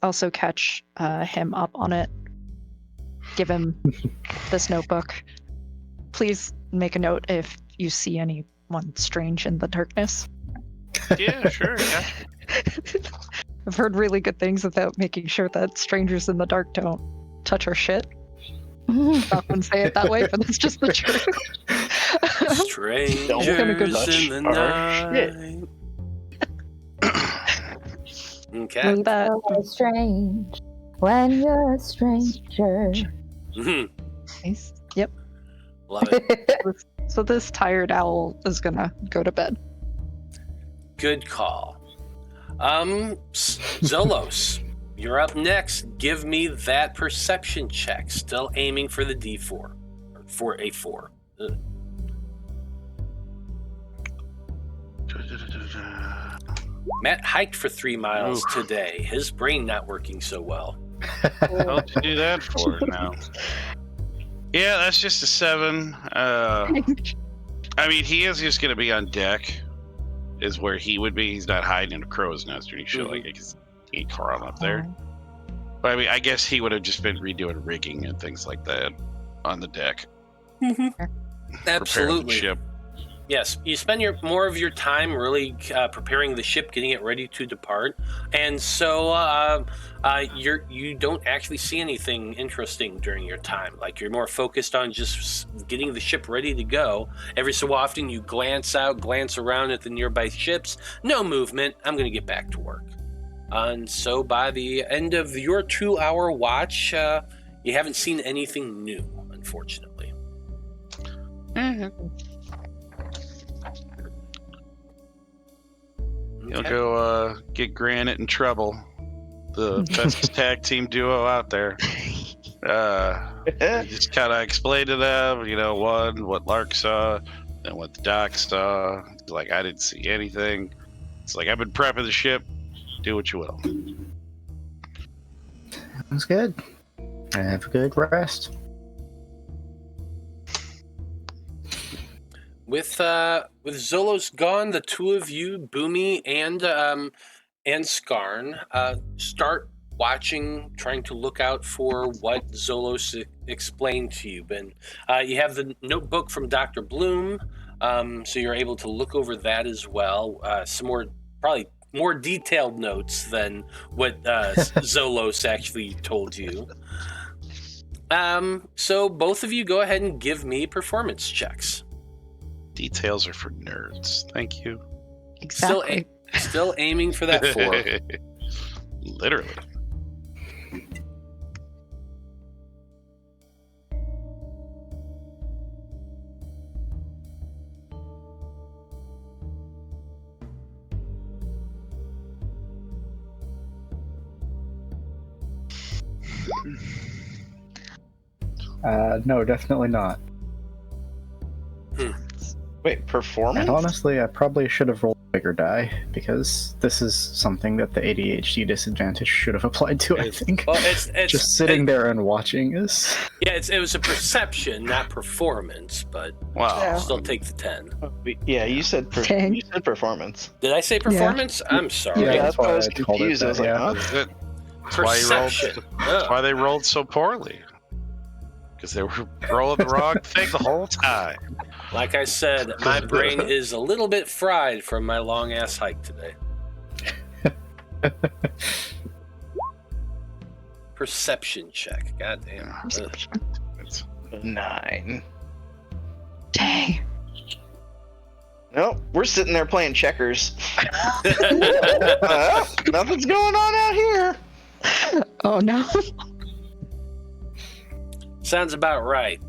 Also catch him up on it. Give him this notebook. Please make a note if you see anyone strange in the darkness. Yeah, sure. Yeah. I've heard really good things about making sure that strangers in the dark don't touch our shit. I often say it that way, but that's just the truth. Strangers in the night. Okay. We feel strange when you're a stranger. Nice. Yep. Love it. So this tired owl is gonna go to bed. Good call. Zolos, you're up next. Give me that perception check. Still aiming for the D4. Or for a 4. Ugh. Matt hiked for 3 miles today. His brain not working so well. What'd you do that for now? Yeah, that's just a 7. I mean, he is just going to be on deck, is where he would be. He's not hiding in a crow's nest or any shit like it, because he ain't crawling up there. But I mean, I guess he would have just been redoing rigging and things like that on the deck. Absolutely. Preparing the ship. Yes, you spend more of your time really preparing the ship, getting it ready to depart, and so you don't actually see anything interesting during your time. Like, you're more focused on just getting the ship ready to go. Every so often, you glance around at the nearby ships. No movement. I'm going to get back to work. And so by the end of your 2-hour watch, you haven't seen anything new, unfortunately. He'll go get Granite in trouble. The best tag team duo out there. Just kind of explain to them, what Lark saw and what the doc saw. It's like, I didn't see anything. It's like, I've been prepping the ship. Do what you will. Sounds good. Have a good rest. With Zolos gone, the two of you, Boomy and Skarn, start watching, trying to look out for what Zolos explained to you. And you have the notebook from Dr. Bloom, so you're able to look over that as well. Some more, probably more detailed notes than what Zolos actually told you. So both of you go ahead and give me performance checks. Details are for nerds. Thank you. Exactly. Still aiming for that 4. Literally. No, definitely not. Wait, performance? And honestly, I probably should have rolled a bigger die, because this is something that the ADHD disadvantage should have applied to, I think. Well, it's Just sitting there and watching is... Yeah, it was a perception, not performance, but Wow. Yeah. still take the 10. Yeah, you said Dang. you said performance. Did I say performance? I'm sorry. Yeah, that's why I was called it confused. I was that, like, yeah. That's it. That's why, Perception. that's why they rolled so poorly. Because they were rolling the wrong thing the whole time. Like I said, my brain is a little bit fried from my long ass hike today. Perception check. God damn. Ugh. It's 9. Dang. Nope, we're sitting there playing checkers. Nothing's going on out here. Oh no. Sounds about right.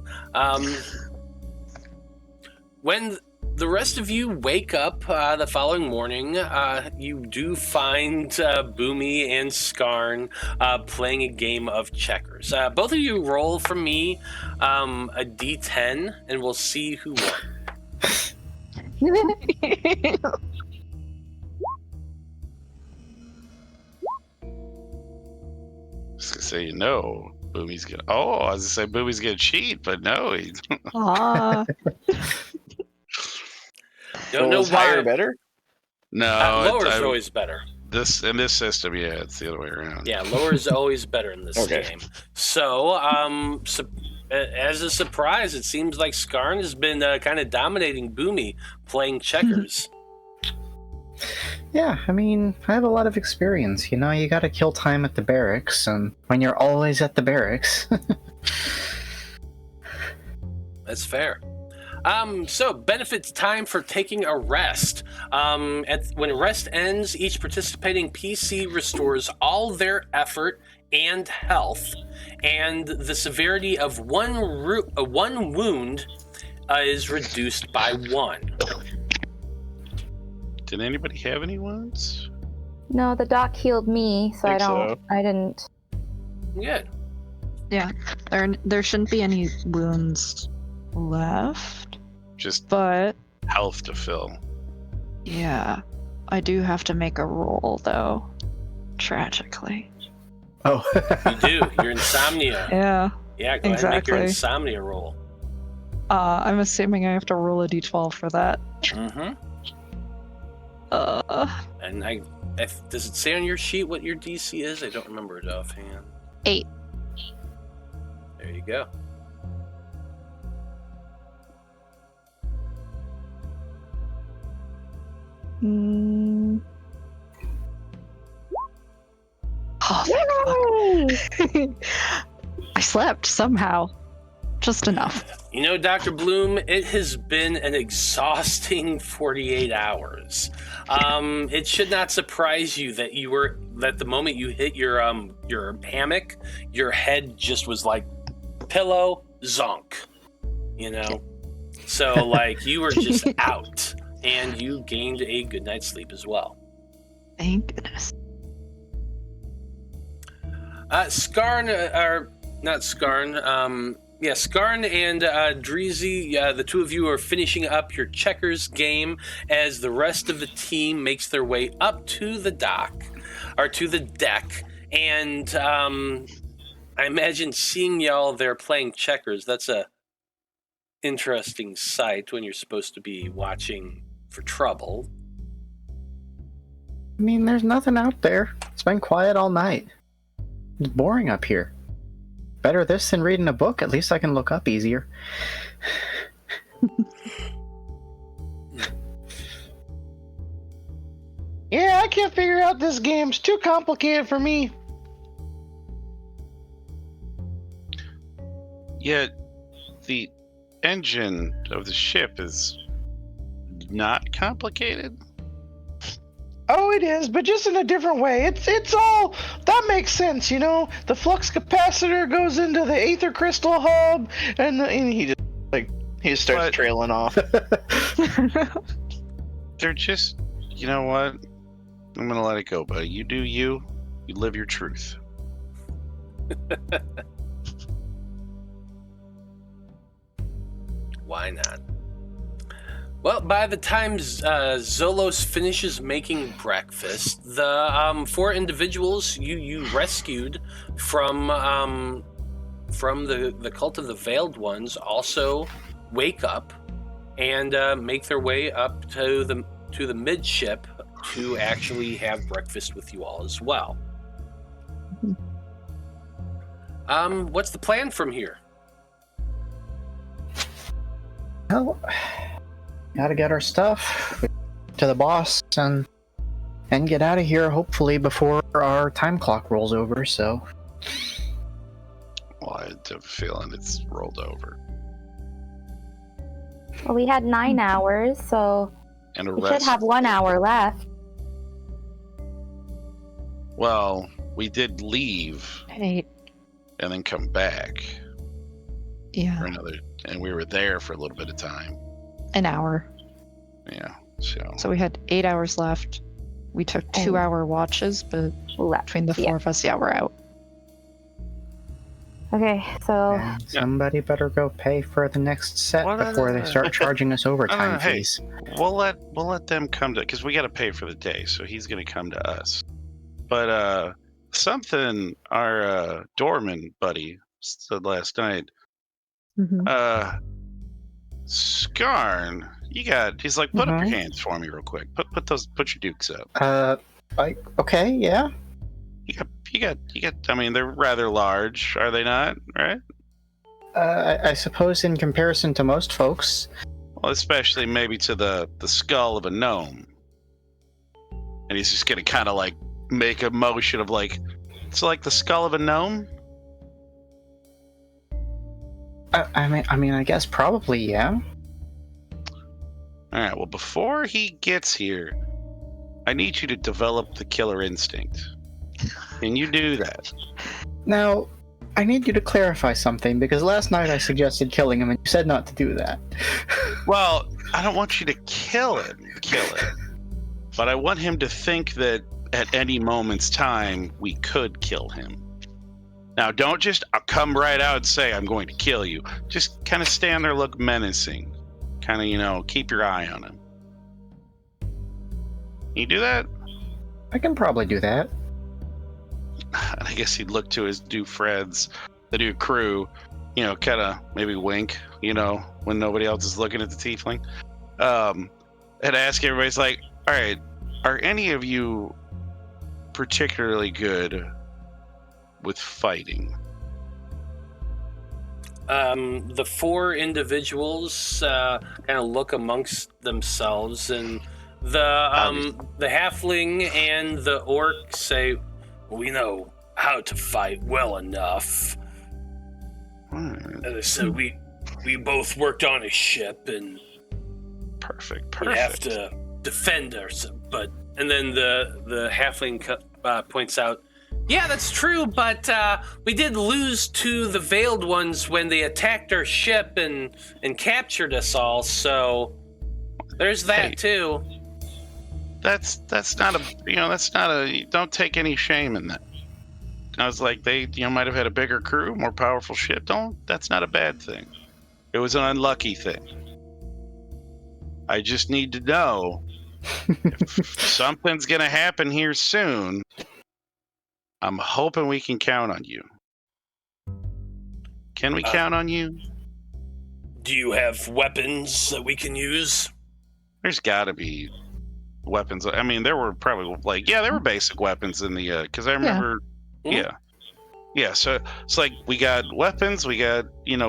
When the rest of you wake up the following morning, you do find Boomy and Skarn playing a game of checkers. Both of you roll for me a d10, and we'll see who won. So you know, Boomy's gonna. Oh, I was gonna say Boomy's gonna cheat, but no, he's. Ah. Don't know Was higher why. better? No, Lower is always better. in this system, yeah, it's the other way around. Yeah, lower is always better in this Okay. game. So, as a surprise, it seems like Skarn has been kind of dominating Boomy playing checkers. Yeah, I mean, I have a lot of experience. You know, you gotta kill time at the barracks, and when you're always at the barracks... That's fair. So, benefits time for taking a rest. When rest ends, each participating PC restores all their effort and health, and the severity of one wound is reduced by 1. Did anybody have any wounds? No, the doc healed me, so Think I didn't. Good. There shouldn't be any wounds left, Just but health to fill. yeah, I do have to make a roll though. Tragically. Oh. You do. Your insomnia. Yeah. Yeah, go ahead and make your Exactly. insomnia roll. I'm assuming I have to roll a d12 for that. Mm-hmm. And does it say on your sheet what your DC is? I don't remember it offhand. 8. There you go. Mm. Oh, thank fuck. I slept somehow. Just enough. You know, Dr. Bloom, it has been an exhausting 48 hours. It should not surprise you that that the moment you hit your hammock, your head just was like pillow zonk. You know? So like you were just out, and you gained a good night's sleep as well. Thank goodness. Skarn, or not Skarn, Skarn and Dreezy, the two of you are finishing up your checkers game as the rest of the team makes their way up to the dock, or to the deck, and I imagine seeing y'all there playing checkers, that's a interesting sight when you're supposed to be watching for trouble. I mean, there's nothing out there. It's been quiet all night. It's boring up here. Better this than reading a book. At least I can look up easier. Yeah, I can't figure out this game. It's too complicated for me. Yet, the engine of the ship is not complicated. Oh, it is, but just in a different way. It's all that makes sense, you know. The flux capacitor goes into the Aether crystal hub, and he just starts trailing off. They're just, you know what? I'm gonna let it go, buddy. You do you. You live your truth. Why not? Well, by the time Zolos finishes making breakfast, the 4 individuals you rescued from the cult of the Veiled Ones also wake up and make their way up to the midship to actually have breakfast with you all as well. What's the plan from here? Well, gotta get our stuff to the boss and get out of here, hopefully before our time clock rolls over, so... Well, I have a feeling it's rolled over. Well, we had 9 hours, so And a we rest. should have 1 hour left. Well, we did leave 8. and then come back Yeah. for another, and we were there for a little bit of time. An hour. Yeah, So we had 8 hours left. We took 2-hour watches, but Left. between the 4 of us, yeah, we're out. Okay, so And somebody better go pay for the next set Well, before they start charging us overtime hey. fees. We'll let them come to, because we got to pay for the day, so he's gonna come to us. But something our doorman buddy said last night. Mm-hmm. Skarn, he's like, put up your Mhm. hands for me real quick. Put your dukes up. Okay, yeah. You got. I mean, they're rather large, are they not? Right? I suppose in comparison to most folks. Well, especially maybe to the skull of a gnome. And he's just gonna kind of like make a motion of like, it's like the skull of a gnome. I mean, I guess probably, yeah. All right. Well, before he gets here, I need you to develop the killer instinct. Can you do that? Now, I need you to clarify something, because last night I suggested killing him and you said not to do that. Well, I don't want you to kill it, but I want him to think that at any moment's time we could kill him. Now, don't just come right out and say I'm going to kill you. Just kind of stand there, look menacing, kind of keep your eye on him. Can you do that? I can probably do that. I guess he'd look to his new friends, the new crew, kind of maybe wink, when nobody else is looking at the tiefling, and ask everybody's like, all right, are any of you particularly good with fighting? The 4 individuals kind of look amongst themselves, and the halfling and the orc say, "We know how to fight well enough." So we both worked on a ship, and Perfect. we have to defend ourselves. And then the halfling points out, "Yeah, that's true, but we did lose to the Veiled Ones when they attacked our ship and captured us all. So there's that too." That's not a, don't take any shame in that. I was like, they might have had a bigger crew, more powerful ship. That's not a bad thing. It was an unlucky thing. I just need to know if something's gonna happen here soon. I'm hoping we can count on you. Can we count on you? Do you have weapons that we can use? There's gotta be weapons. I mean, there were probably there were basic weapons in the, because I remember, Yeah, so it's like we got weapons, we got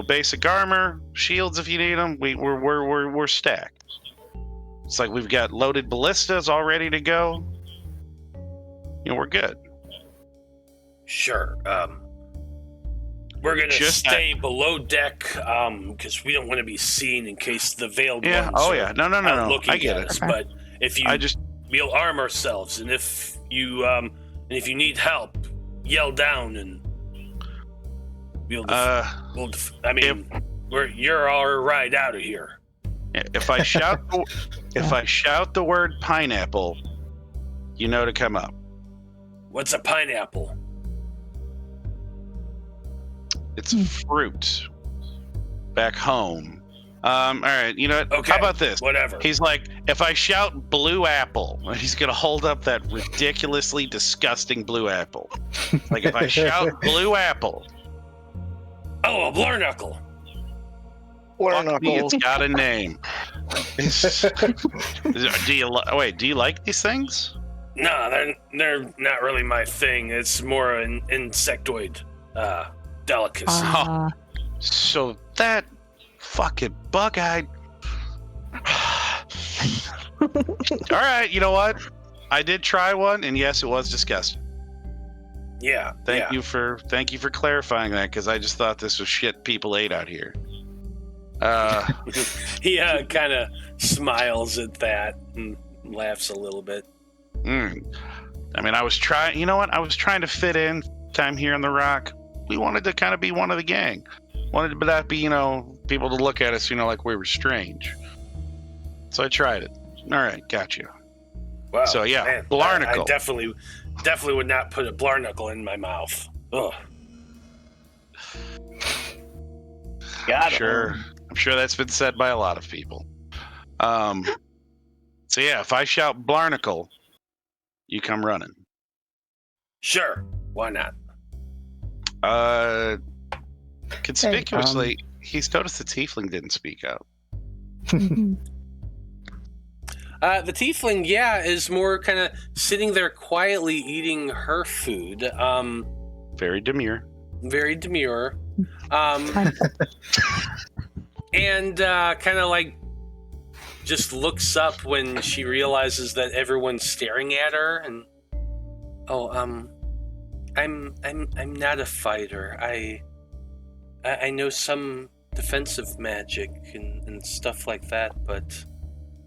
basic armor, shields if you need them. We're stacked. It's like we've got loaded ballistas all ready to go. We're good. Sure. We're gonna stay below deck because we don't want to be seen in case the veiled ones are no. looking I get at it. us. But if you, we'll arm ourselves, and if you need help, yell down, and you're all right out of here. If I shout, I shout the word pineapple, to come up. What's a pineapple? It's a fruit. Back home. All right, you know what? Okay, how about this? Whatever. He's like, if I shout blue apple, he's going to hold up that ridiculously disgusting blue apple. Like, if I shout blue apple. Oh, a blarknuckle. It's got a name. Do you like these things? No, they're not really my thing. It's more an insectoid delicacy. So that fucking bug-eyed. All right, you know what? I did try one, and yes, it was disgusting. Yeah. Thank you for clarifying that, because I just thought this was shit people ate out here. He kind of smiles at that and laughs a little bit. I mean, I was trying. You know what? I was trying to fit in time here in the Rock. We wanted to kind of be one of the gang. Wanted to not be, people to look at us, like we were strange. So I tried it. All right, got you. Wow. So yeah, man, blarknuckle. I definitely would not put a blarknuckle in my mouth. Ugh. I'm sure that's been said by a lot of people. So yeah, if I shout blarknuckle, you come running. Sure, why not? Conspicuously, he's noticed the tiefling didn't speak out. The tiefling, is more kind of sitting there quietly eating her food. Very demure. Very demure. And kind of like just looks up when she realizes that everyone's staring at her, and I'm not a fighter. I know some defensive magic and stuff like that, but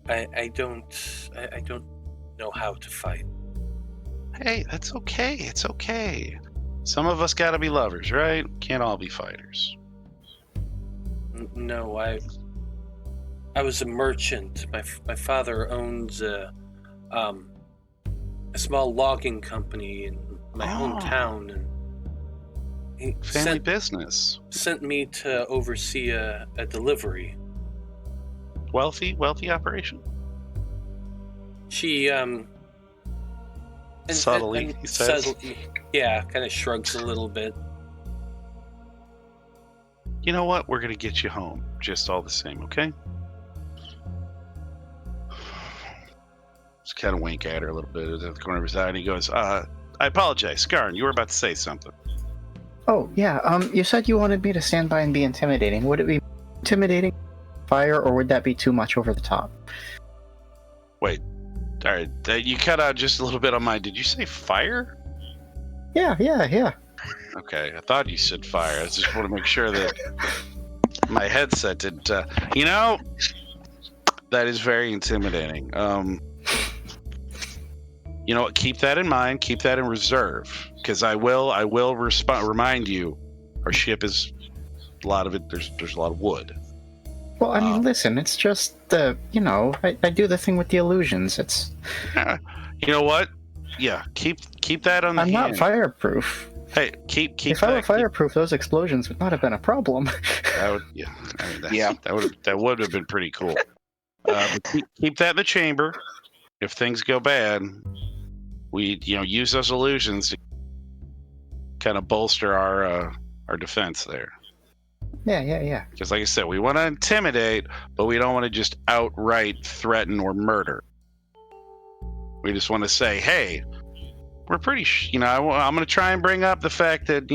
I don't know how to fight. Hey, that's okay. It's okay. Some of us gotta be lovers, right? Can't all be fighters. No, I was a merchant. My father owns a small logging company in my hometown, and he family business. Sent me to oversee a delivery. Wealthy operation. She subtly, he says. Subtly, kind of shrugs a little bit. You know what? We're gonna get you home, just all the same, okay? Just kind of wink at her a little bit at the corner of his eye, and he goes, I apologize, Skarn, you were about to say something. Oh, yeah, you said you wanted me to stand by and be intimidating. Would it be intimidating fire, or would that be too much over the top? Wait, all right, you cut out just a little bit on mine. Did you say fire? Yeah. Okay, I thought you said fire. I just want to make sure that my headset didn't. That is very intimidating. You know what? Keep that in mind. Keep that in reserve, because I will remind you, our ship is a lot of it. There's a lot of wood. Well, I mean, listen. It's just I do the thing with the illusions. It's. You know what? Yeah, keep that on the hand. I'm not fireproof. Hey, keep. If I were fireproof, those explosions would not have been a problem. That would, yeah. I mean, that would have been pretty cool. But keep that in the chamber. If things go bad, we use those illusions to kind of bolster our defense there. Yeah. Because like I said, we want to intimidate, but we don't want to just outright threaten or murder. We just want to say, hey, we're pretty, I'm going to try and bring up the fact that,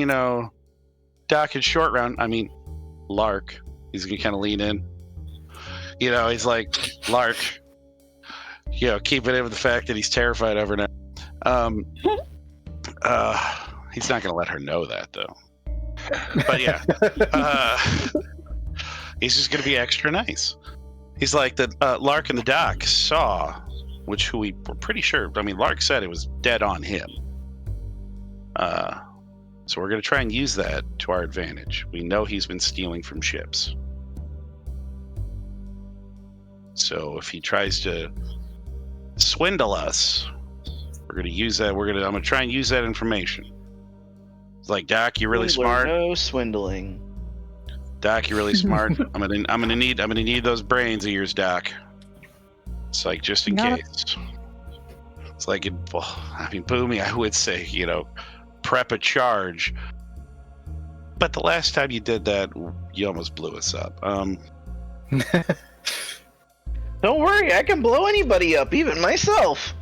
Doc is short round. I mean, Lark. He's going to kind of lean in. He's like, Lark, keep it in with the fact that he's terrified of her now. He's not going to let her know that, though. But yeah, he's just going to be extra nice. He's like, the Lark and the Doc saw, who we were pretty sure, Lark said it was dead on him. So we're going to try and use that to our advantage. We know he's been stealing from ships. So if he tries to swindle us, we're going to use that. I'm going to try and use that information. It's like, Doc, you're really smart. No swindling. Doc, you're really smart. I'm gonna need those brains of yours, Doc. It's like, just in case. It's like, Boomy, I would say, prep a charge. But the last time you did that, you almost blew us up. Don't worry, I can blow anybody up, even myself.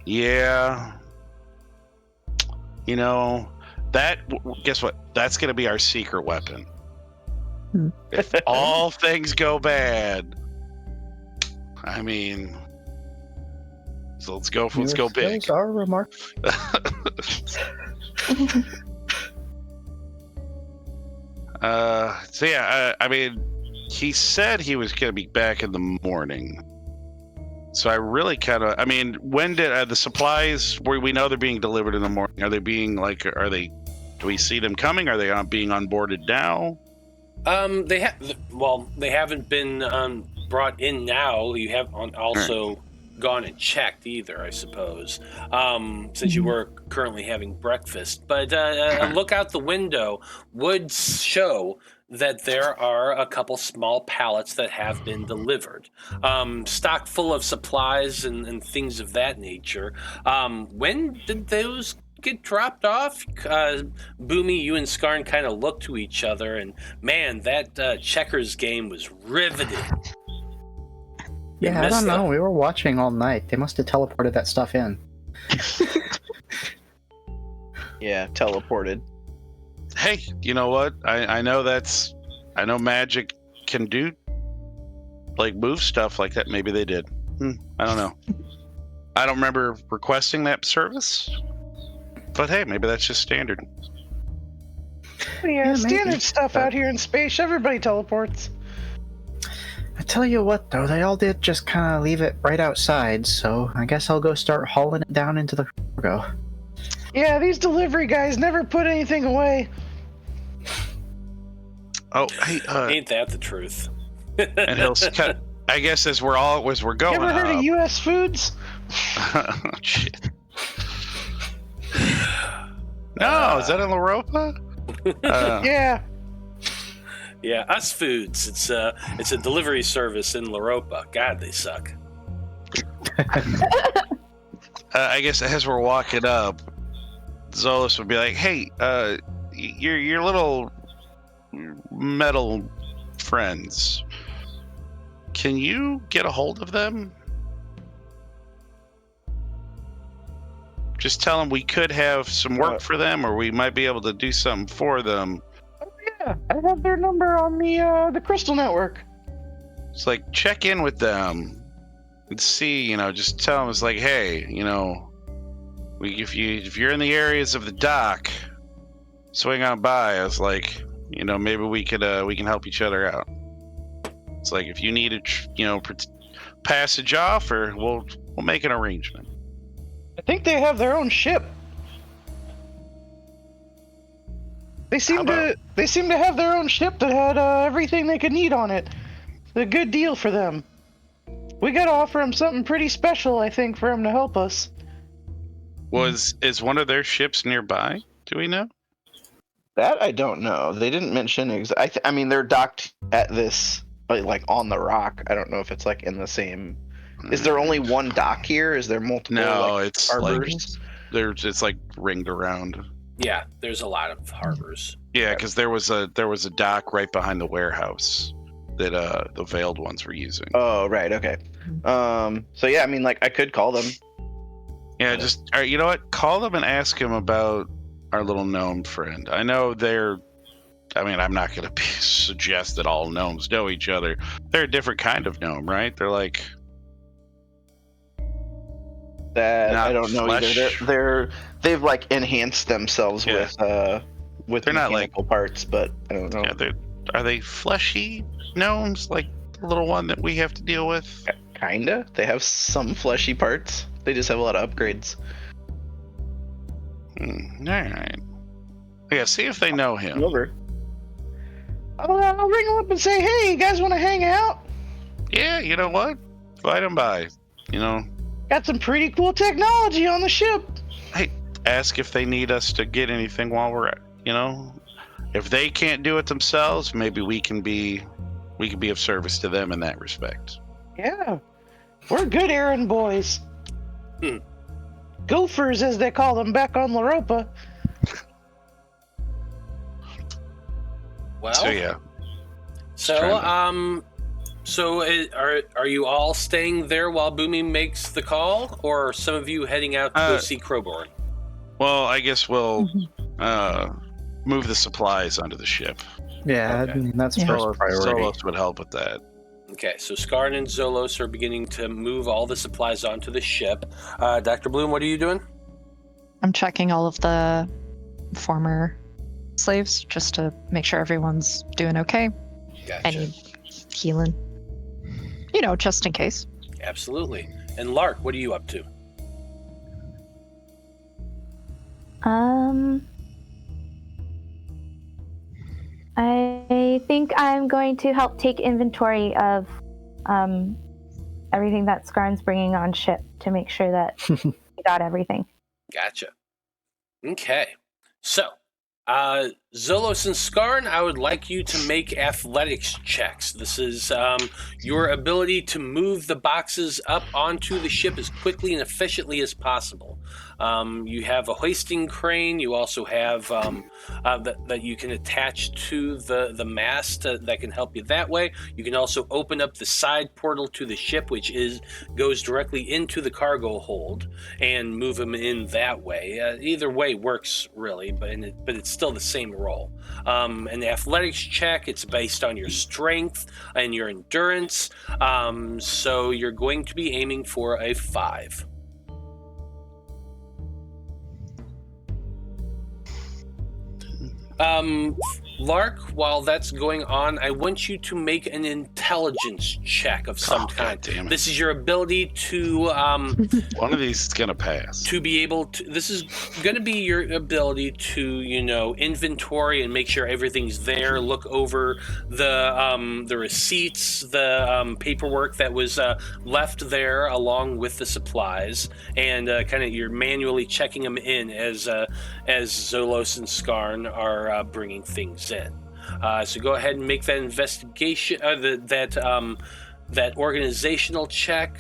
Yeah. Guess what? That's going to be our secret weapon. If all things go bad, so let's go big. Those are remarkable. He said he was going to be back in the morning. So I really when did the supplies, we know they're being delivered in the morning. Are they being do we see them coming? Are they being onboarded now? They haven't been brought in now. You haven't also gone and checked either, I suppose, since you were currently having breakfast. But a look out the window would show that there are a couple small pallets that have been delivered, stocked full of supplies and things of that nature. When did those get dropped off? Boomy, you and Skarn kind of looked to each other, and man, that checkers game was riveting. Yeah, I don't know. We were watching all night. They must have teleported that stuff in. Yeah, teleported. Hey, you know what? I know magic can do, move stuff like that. Maybe they did. I don't know. I don't remember requesting that service, but hey, maybe that's just standard. Yeah, standard stuff out here in space. Everybody teleports. I tell you what, though, they all did just kind of leave it right outside, so I guess I'll go start hauling it down into the cargo. Yeah, these delivery guys never put anything away. Oh, hey, ain't that the truth? And he'll cut. I guess as we're going. You ever heard of U.S. Foods? Oh, shit. No, is that in Loroupa? Yeah. Yeah, Us Foods. It's a delivery service in Loroupa. God, they suck. I guess as we're walking up, Zolos would be like, "Hey, your little metal friends, can you get a hold of them? Just tell them we could have some work for them, or we might be able to do something for them." Yeah, I have their number on the Crystal Network. It's like, check in with them and see, just tell them, it's like, hey, if you're in the areas of the dock, swing on by. I was like, maybe we can help each other out. It's like, if you need a passage off, or we'll make an arrangement. I think they have their own ship. They seem to have their own ship that had everything they could need on it. A good deal for them. We gotta offer them something pretty special, I think, for them to help us. Is one of their ships nearby? Do we know? That I don't know. They didn't mention they're docked at this, on the rock. I don't know if it's in the same. Is there only one dock here? Is there multiple? No, it's harbors? It's ringed around. Yeah, there's a lot of harbors. Yeah, because there was a dock right behind the warehouse that the veiled ones were using. Oh, right, okay. So yeah, I could call them. Yeah, just you know what? Call them and ask him about our little gnome friend. I know they're. I mean, I'm not going to suggest that all gnomes know each other. They're a different kind of gnome, right? They're like. That Not I don't know flesh. either. They've like enhanced themselves Yeah. with They're not mechanical parts, but I don't know. Yeah, are they fleshy gnomes like the little one that we have to deal with? Kinda. They have some fleshy parts. They just have a lot of upgrades. All right. Yeah, see if they know him. Over. I'll ring them up and say, hey, you guys want to hang out? Yeah, you know what? Invite them by. You know, Got some pretty cool technology on the ship. ask if they need us to get anything while we're at. You know, if they can't do it themselves, maybe we can be of service to them in that respect. Yeah, we're good errand boys. Gophers, as they call them back on Loroupa. Well, So yeah, are you all staying there while Boomy makes the call, or are some of you heading out to go see Crowborn? well, I guess we'll move the supplies onto the ship. Yeah, Okay. I mean, that's Yeah. first priority. Zolos would help with that. Okay, so Skarn and Zolos are beginning to move all the supplies onto the ship. Dr. Bloom, what are you doing? I'm checking all of the former slaves just to make sure everyone's doing okay. Gotcha. Any healing. You know, just in case. Absolutely. And Lark, what are you up to? I think I'm going to help take inventory of everything that Skarn's bringing on ship to make sure that we got everything. Gotcha. Okay. So, Zolos and Skarn, I would like you to make athletics checks. This is your ability to move the boxes up onto the ship as quickly and efficiently as possible. You have a hoisting crane. You also have that you can attach to the mast that can help you that way. You can also open up the side portal to the ship, which goes directly into the cargo hold, and move them in that way. Either way works really, but it's still the same roll. An athletics check, it's based on your strength and your endurance. So you're going to be aiming for a 5. Lark, while that's going on, I want you to make an intelligence check of some kind. Damn it. This is your ability to One of these is gonna pass. to be able to. This is going to be your ability to, inventory and make sure everything's there. Look over the receipts, the paperwork that was left there, along with the supplies, and kind of you're manually checking them in as Zolos and Skarn are bringing things in. So go ahead and make that investigation, that organizational check.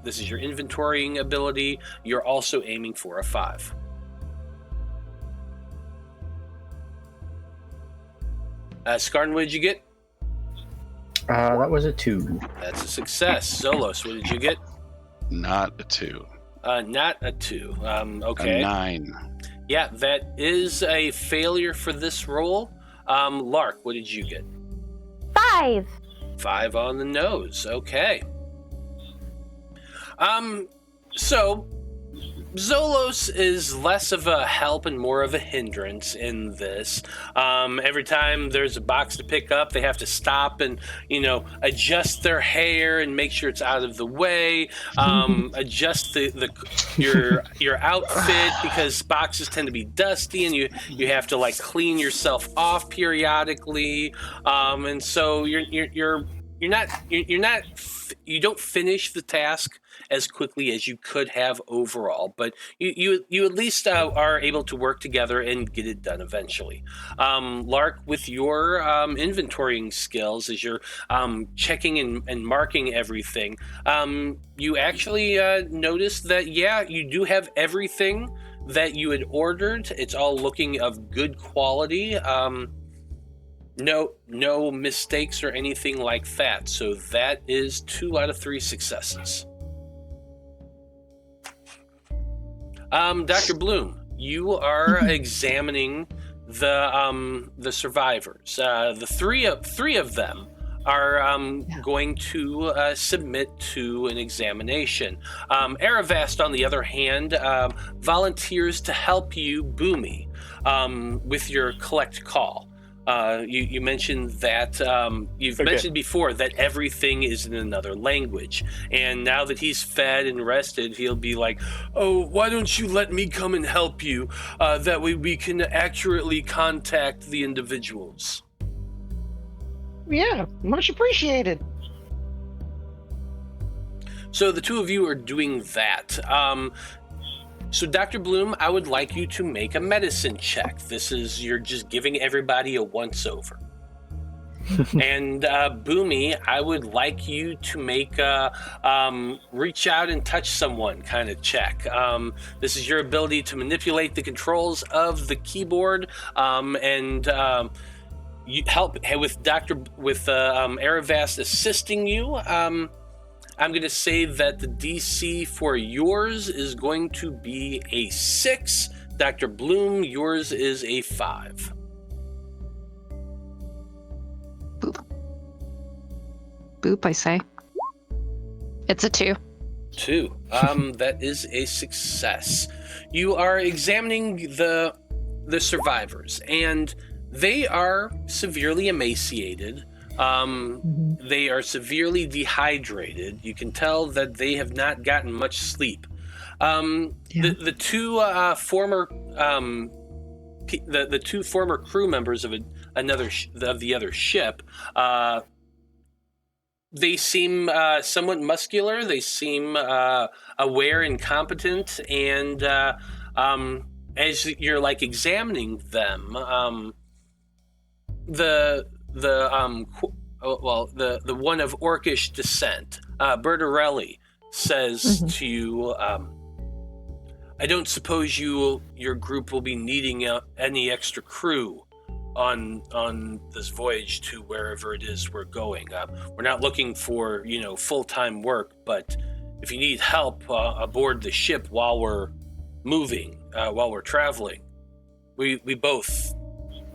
This is your inventorying ability. You're also aiming for a 5. Skarn, what did you get? That was a 2. That's a success. Zolos, what did you get? Not a 2. Not a 2. Okay. A 9. Yeah, that is a failure for this roll. Lark, what did you get? 5. 5 on the nose. Okay. So Zolos is less of a help and more of a hindrance in this. Every time there's a box to pick up, they have to stop and, adjust their hair and make sure it's out of the way. Adjust your outfit because boxes tend to be dusty and you have to clean yourself off periodically. And so you don't finish the task as quickly as you could have overall, but you at least are able to work together and get it done eventually. Lark, with your inventorying skills, as you're checking and marking everything, you actually notice that, you do have everything that you had ordered. It's all looking of good quality. No mistakes or anything like that. So that is 2 out of 3 successes. Dr. Bloom, you are examining the survivors. The three of them are going to submit to an examination. Aravast, on the other hand, volunteers to help you, Boomy, with your collect call. You mentioned that you've mentioned before that everything is in another language, and now that he's fed and rested, he'll be like, "Oh, why don't you let me come and help you? That way we can accurately contact the individuals." Yeah, much appreciated. So the two of you are doing that. So Dr. Bloom, I would like you to make a medicine check. You're just giving everybody a once-over. And Boomy, I would like you to make a reach out and touch someone kind of check. This is your ability to manipulate the controls of the keyboard and you help with Aravast assisting you. I'm going to say that the DC for yours is going to be a 6. Dr. Bloom, yours is a 5. Boop. Boop, I say. It's a 2. 2. That is a success. You are examining the survivors, and they are severely emaciated. They are severely dehydrated. You can tell that they have not gotten much sleep. The two former the two former crew members of the other ship, they seem somewhat muscular. They seem aware and competent, and as you're like examining them, the one of Orcish descent, Bertarelli, says to you, "I don't suppose your group will be needing any extra crew on this voyage to wherever it is we're going. We're not looking for full-time work, but if you need help aboard the ship while we're moving, while we're traveling, we both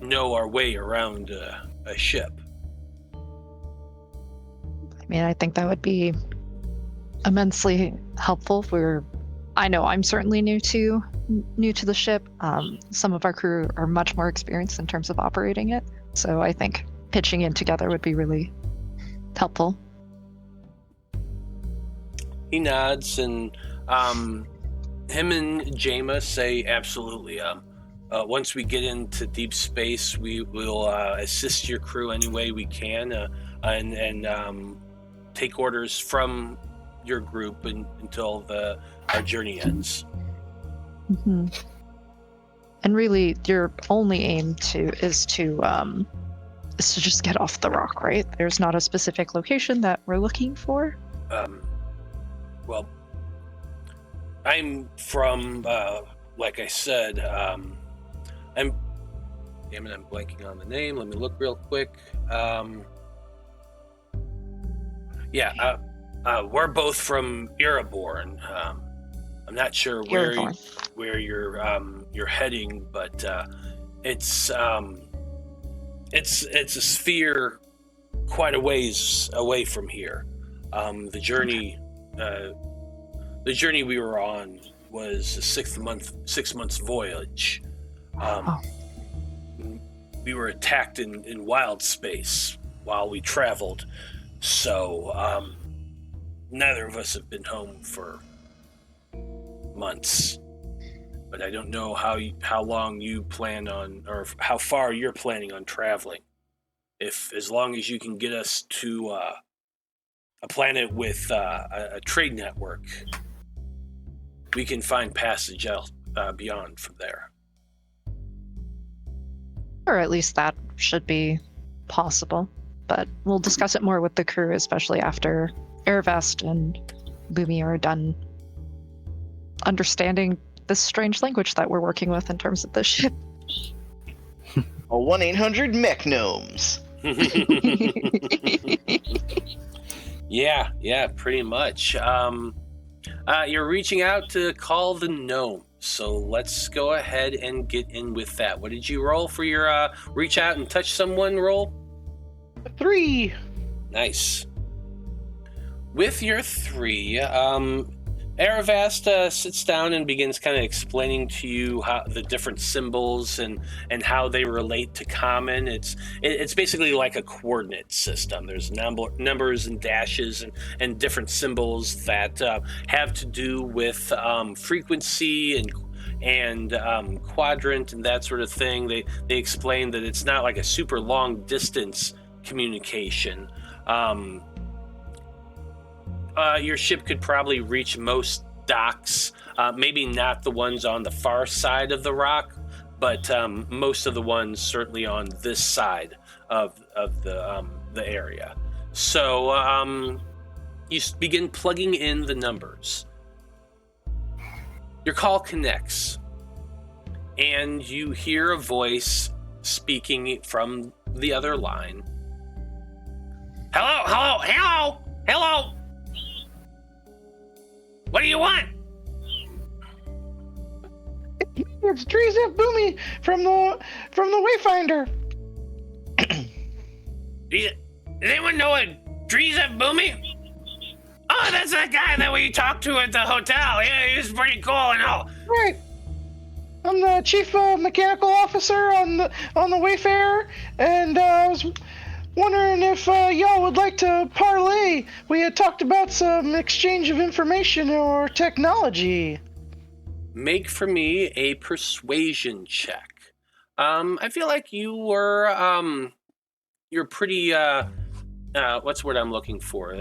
know our way around a ship." I mean, I think that would be immensely helpful. I know I'm certainly new to the ship. Some of our crew are much more experienced in terms of operating it, so I think pitching in together would be really helpful. He nods, and him and Jaima say, "Absolutely. Once we get into deep space, we will assist your crew any way we can, and take orders from your group until our journey ends." Mm-hmm. And really, your only aim is to just get off the rock, right? There's not a specific location that we're looking for. Well, I'm from, like I said, I'm blanking on the name. Let me look real quick. We're both from Ereborn. I'm not sure where you're heading, but it's a sphere quite a ways away from here. The journey we were on was a 6 months voyage. We were attacked in wild space while we traveled, so neither of us have been home for months. But I don't know how long you plan on, or how far you're planning on traveling. As long as you can get us to a planet with a trade network, we can find passage out beyond from there. Or at least that should be possible. But we'll discuss it more with the crew, especially after Aravast and Boomy are done understanding this strange language that we're working with in terms of the ship. 1-800 Mech-Gnomes. Yeah, pretty much. You're reaching out to call the gnomes. So let's go ahead and get in with that. What did you roll for your reach out and touch someone roll? 3. Nice. With your 3, Aravast sits down and begins kind of explaining to you how the different symbols and how they relate to common. It's basically like a coordinate system. There's numbers and dashes and different symbols that have to do with frequency and quadrant and that sort of thing. They explain that it's not like a super long distance communication. Your ship could probably reach most docks, maybe not the ones on the far side of the rock, but most of the ones certainly on this side of the area. So you begin plugging in the numbers. Your call connects, and you hear a voice speaking from the other line. Hello, hello, hello, hello. What do you want? It's Dreezy Boomy from the Wayfinder. Does anyone know a Dreezy Boomy? Oh, that's that guy that we talked to at the hotel. Yeah, he was pretty cool and all. Right. I'm the chief mechanical officer on the Wayfarer, and I was wondering if y'all would like to parlay. We had talked about some exchange of information or technology. Make for me a persuasion check. I feel like you were you're pretty what's the word I'm looking for?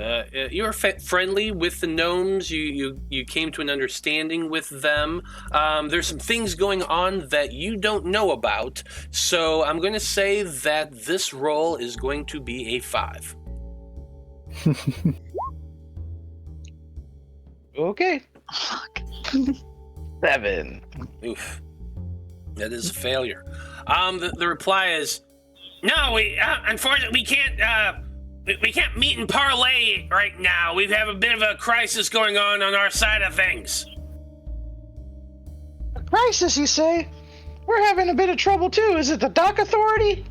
You were friendly with the gnomes. You came to an understanding with them. There's some things going on that you don't know about. So I'm going to say that this roll is going to be a 5. Okay. Fuck. 7. Oof. That is a failure. The reply is, no, we unfortunately we can't meet and parlay right now. We have a bit of a crisis going on our side of things. A crisis, you say? We're having a bit of trouble too. Is it the dock authority?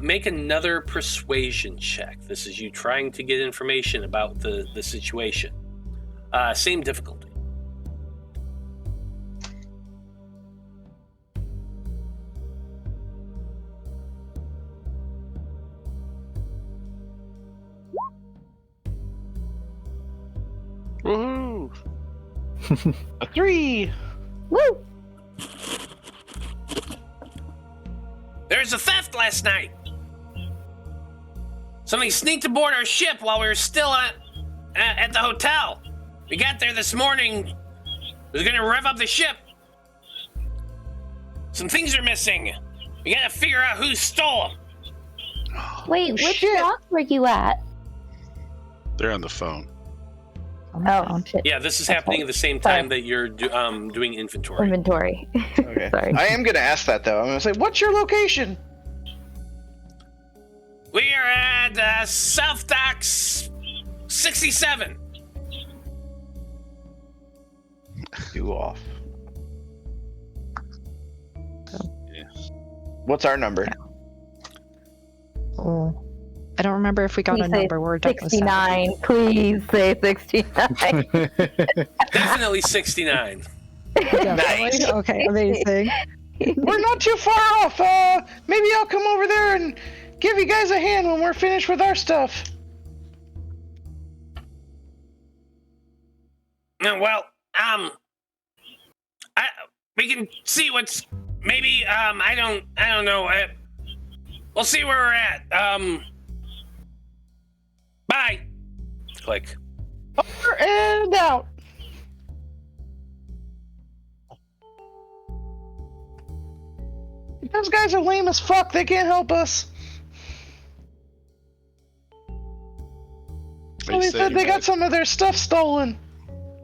Make another persuasion check. This is you trying to get information about the situation. Same difficulty. Woohoo! A 3. Woo! There was a theft last night. Somebody sneaked aboard our ship while we were still at the hotel. We got there this morning. We was gonna rev up the ship. Some things are missing. We gotta figure out who stole them. Wait, which shit. dock were you at? They're on the phone. Oh, shit. Yeah, this is That's happening right. at the same time that you're doing inventory. Inventory. Okay. Sorry. I am gonna ask that though. I'm gonna say, What's your location? We are at South Docks 67. you off. Yeah. What's our number? Oh. I don't remember if we got Please a say number. We're done with 69. Please say 69. Definitely 69. Nice. Okay, amazing. We're not too far off. Maybe I'll come over there and give you guys a hand when we're finished with our stuff. Well, we can see what's maybe. I don't know. We'll see where we're at. Bye. Click. Over and out. Those guys are lame as fuck. They can't help us. Are you They said saying they got that- some of their stuff stolen.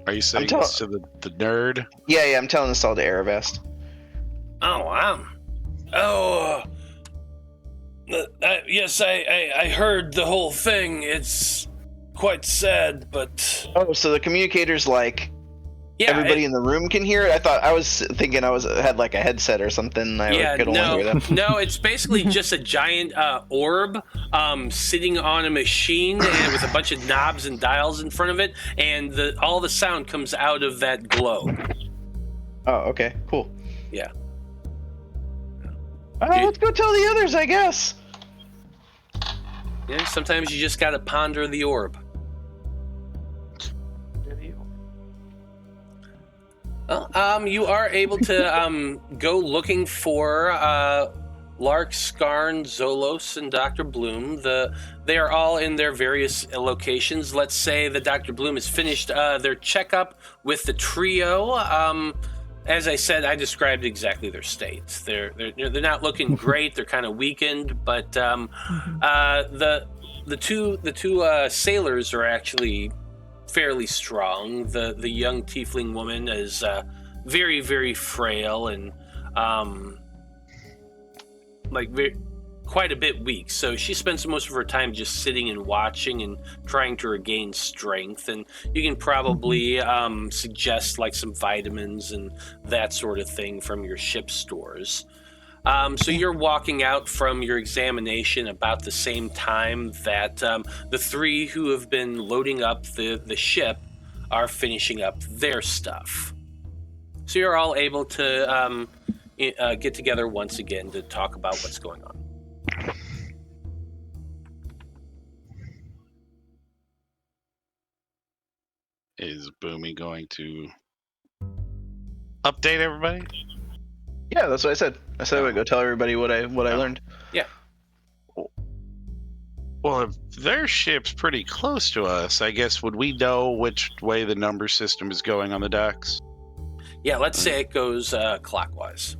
Are you saying tell- this to the nerd? Yeah, I'm telling this all to Aravast. Yes, I heard the whole thing. It's quite sad, but Oh, so the communicator's like, Yeah, everybody in the room can hear it? I was thinking had like a headset or something. And I could only hear them. No, it's basically just a giant orb sitting on a machine and with a bunch of knobs and dials in front of it, and all the sound comes out of that globe. Oh, okay, cool. Yeah. Let's go tell the others, I guess. Yeah, sometimes you just gotta ponder the orb. Well, you are able to go looking for Lark, Skarn, Zolos, and Dr. Bloom. They are all in their various locations. Let's say that Dr. Bloom has finished their checkup with the trio. As I said, I described exactly their state. They're not looking great. They're kind of weakened, but the two sailors are actually fairly strong. The young tiefling woman is very, very frail and quite a bit weak. So she spends most of her time just sitting and watching and trying to regain strength. And you can probably suggest like some vitamins and that sort of thing from your ship stores. So you're walking out from your examination about the same time that the three who have been loading up the ship are finishing up their stuff. So you're all able to get together once again to talk about what's going on. Is Boomy going to update everybody? Yeah, that's what I said. I said I would go tell everybody what I learned. Yeah. Well, if their ship's pretty close to us, I guess would we know which way the number system is going on the docks? Yeah, let's say it goes clockwise.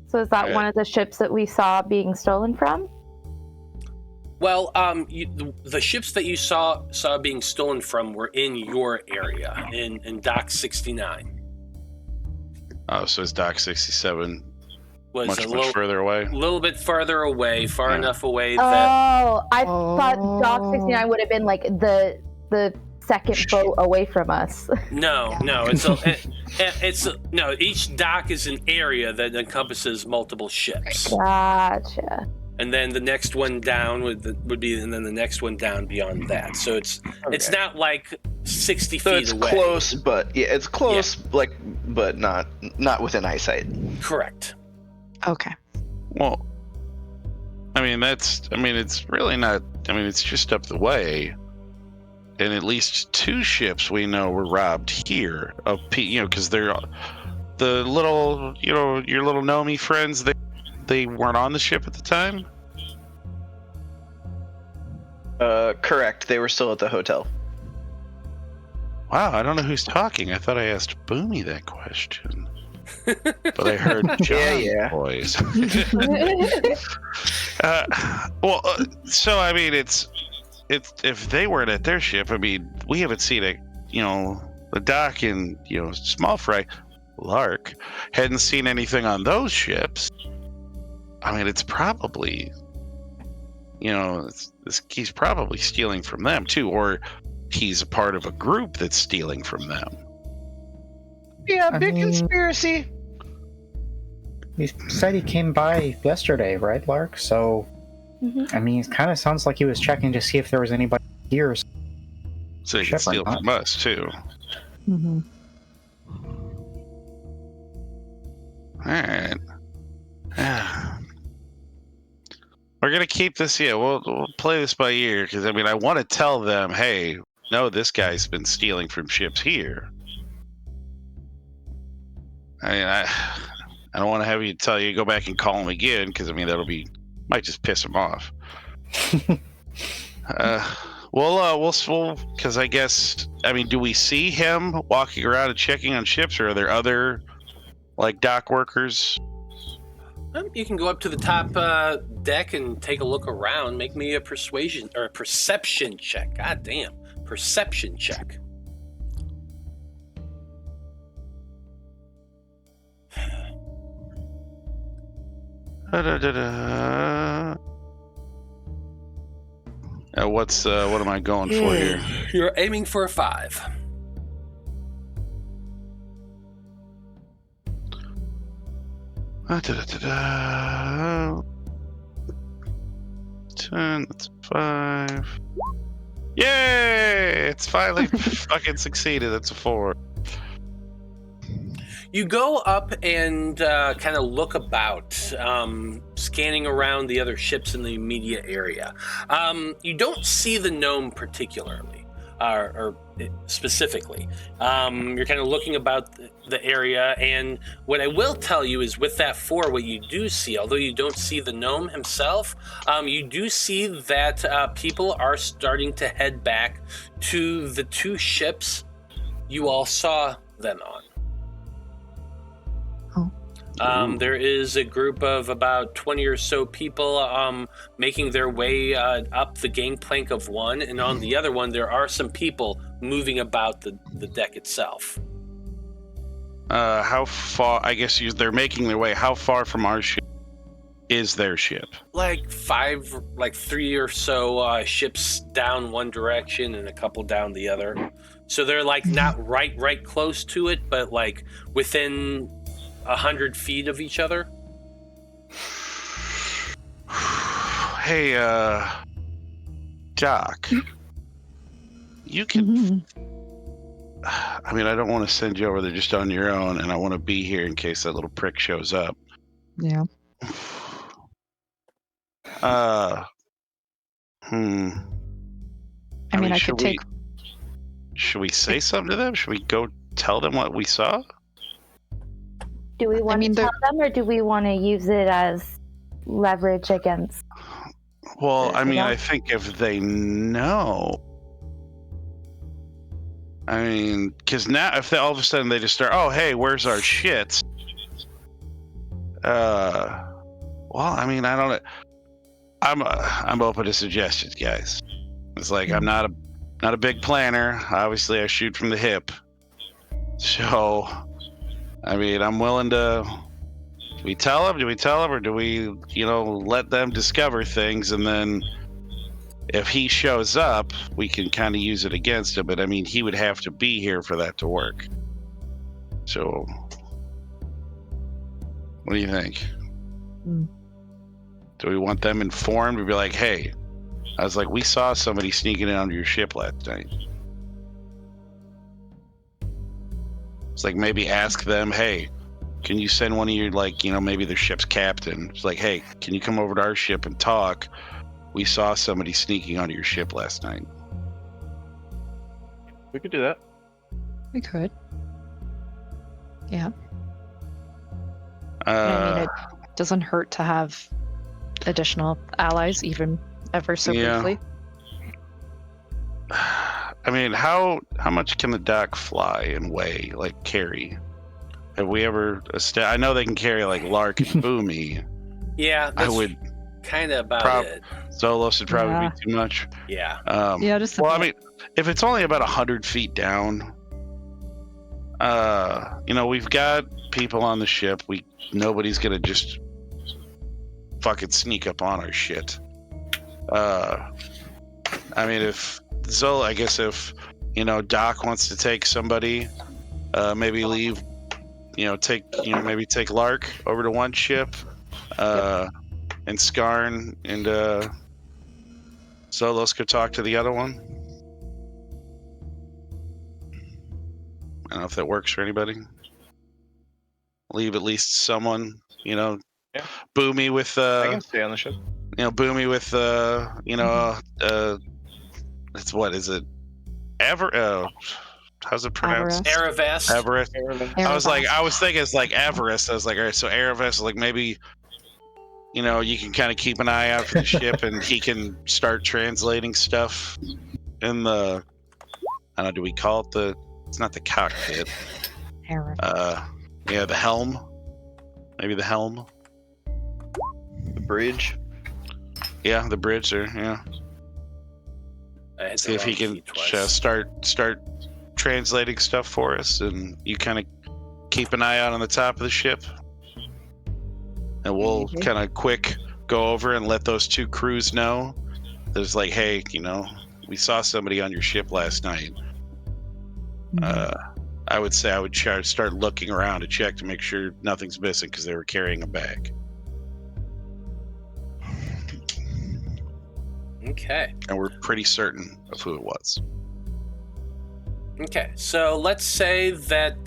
So is that one of the ships that we saw being stolen from? Well, the ships that you saw being stolen from were in your area, in Dock 69. Oh, so it's Dock 67 Was much much further away? A little bit farther away, far enough away that... I thought Dock 69 would have been like the second boat away from us. No, each dock is an area that encompasses multiple ships. Gotcha. And then the next one down would be, and then the next one down beyond that. So it's not like 60 feet away. So it's close, but it's close, but not within eyesight. Correct. Okay. Well, it's really not. It's just up the way, and at least two ships we know were robbed here of because they're the little, your little Nomi friends. They weren't on the ship at the time. Correct. They were still at the hotel. Wow, I don't know who's talking. I thought I asked Boomy that question. But I heard John's voice. So it's if they weren't at their ship, we haven't seen the dock in Small Fry, Lark hadn't seen anything on those ships. It's probably he's probably stealing from them too, or he's a part of a group that's stealing from them. Yeah, big conspiracy. He said he came by yesterday, right, Lark? So, it kind of sounds like he was checking to see if there was anybody here. So he can steal from us, too. Mm-hmm. Alright. We're going to keep this, we'll play this by ear, because, I want to tell them, hey, no, this guy's been stealing from ships here. I don't want to have you go back and call him again, because might just piss him off. We'll because I guess do we see him walking around and checking on ships, or are there other dock workers? You can go up to the top deck and take a look around. Make me a persuasion or a perception check. God damn, perception check. What am I going for here? You're aiming for a 5. Da-da-da-da. 10, that's 5. Yay! It's finally fucking succeeded. That's a 4. You go up and kind of look about, scanning around the other ships in the immediate area. You don't see the gnome particularly, or specifically. You're kind of looking about the area, and what I will tell you is with that 4, what you do see, although you don't see the gnome himself, you do see that people are starting to head back to the 2 ships you all saw them on. There is a group of about 20 or so people making their way up the gangplank of one, and on the other one there are some people moving about the deck itself. How far? I guess they're making their way. How far from our ship is their ship? Like 3 or so ships down one direction and a couple down the other. So they're like not right close to it, but like within 100 feet of each other. Hey, Doc, you can. I mean, I don't want to send you over there just on your own, and I want to be here in case that little prick shows up. Yeah. I mean, I could take. Should we say something to them? Should we go tell them what we saw? Do we want to tell them, or do we want to use it as leverage against? Well, I mean, I think if they know, I mean, because now if they all of a sudden they just start, oh hey, where's our shit? Well, I mean, I don't. I'm open to suggestions, guys. It's like I'm not a big planner. Obviously, I shoot from the hip. So, I mean, I'm willing to. Do we tell them? Or do we, let them discover things, and then if he shows up, we can kind of use it against him. But I mean, he would have to be here for that to work. So, what do you think? Do we want them informed? We'd be like, hey, I was like, we saw somebody sneaking in onto your ship last night. It's like maybe ask them, hey, can you send one of your, maybe their ship's captain? It's like, hey, can you come over to our ship and talk? We saw somebody sneaking onto your ship last night. We could do that. We could. Yeah. Uh, I mean, it doesn't hurt to have additional allies, even ever so briefly. I mean, how much can the dock fly and weigh, carry? Have we ever? I know they can carry Lark and Boomy. Yeah, that's I would kind of about it. Zolos would probably be too much. Yeah. Just. Well, I mean, if it's only about 100 feet down, we've got people on the ship. Nobody's gonna just fucking sneak up on our shit. I mean, if Doc wants to take somebody, maybe leave, maybe take Lark over to one ship, and Skarn and Zolos could talk to the other one. I don't know if that works for anybody. Leave at least someone, Boomy with I can stay on the ship. Boomy with it's what is it? How's it pronounced? Eravest. I was thinking it's like Avarice. I was like, all right, so Eravest, maybe, you can kind of keep an eye out for the ship, and he can start translating stuff in the. I don't know. Do we call it it's not the cockpit. Yeah, the helm. Maybe the helm. The bridge. Yeah, the bridge there. Yeah. See if he can start translating stuff for us, and you kind of keep an eye out on the top of the ship, and we'll kind of quick go over and let those 2 crews know. There's hey, we saw somebody on your ship last night. I would say I would start looking around to check to make sure nothing's missing because they were carrying a bag. Okay. And we're pretty certain of who it was. Okay, so let's say that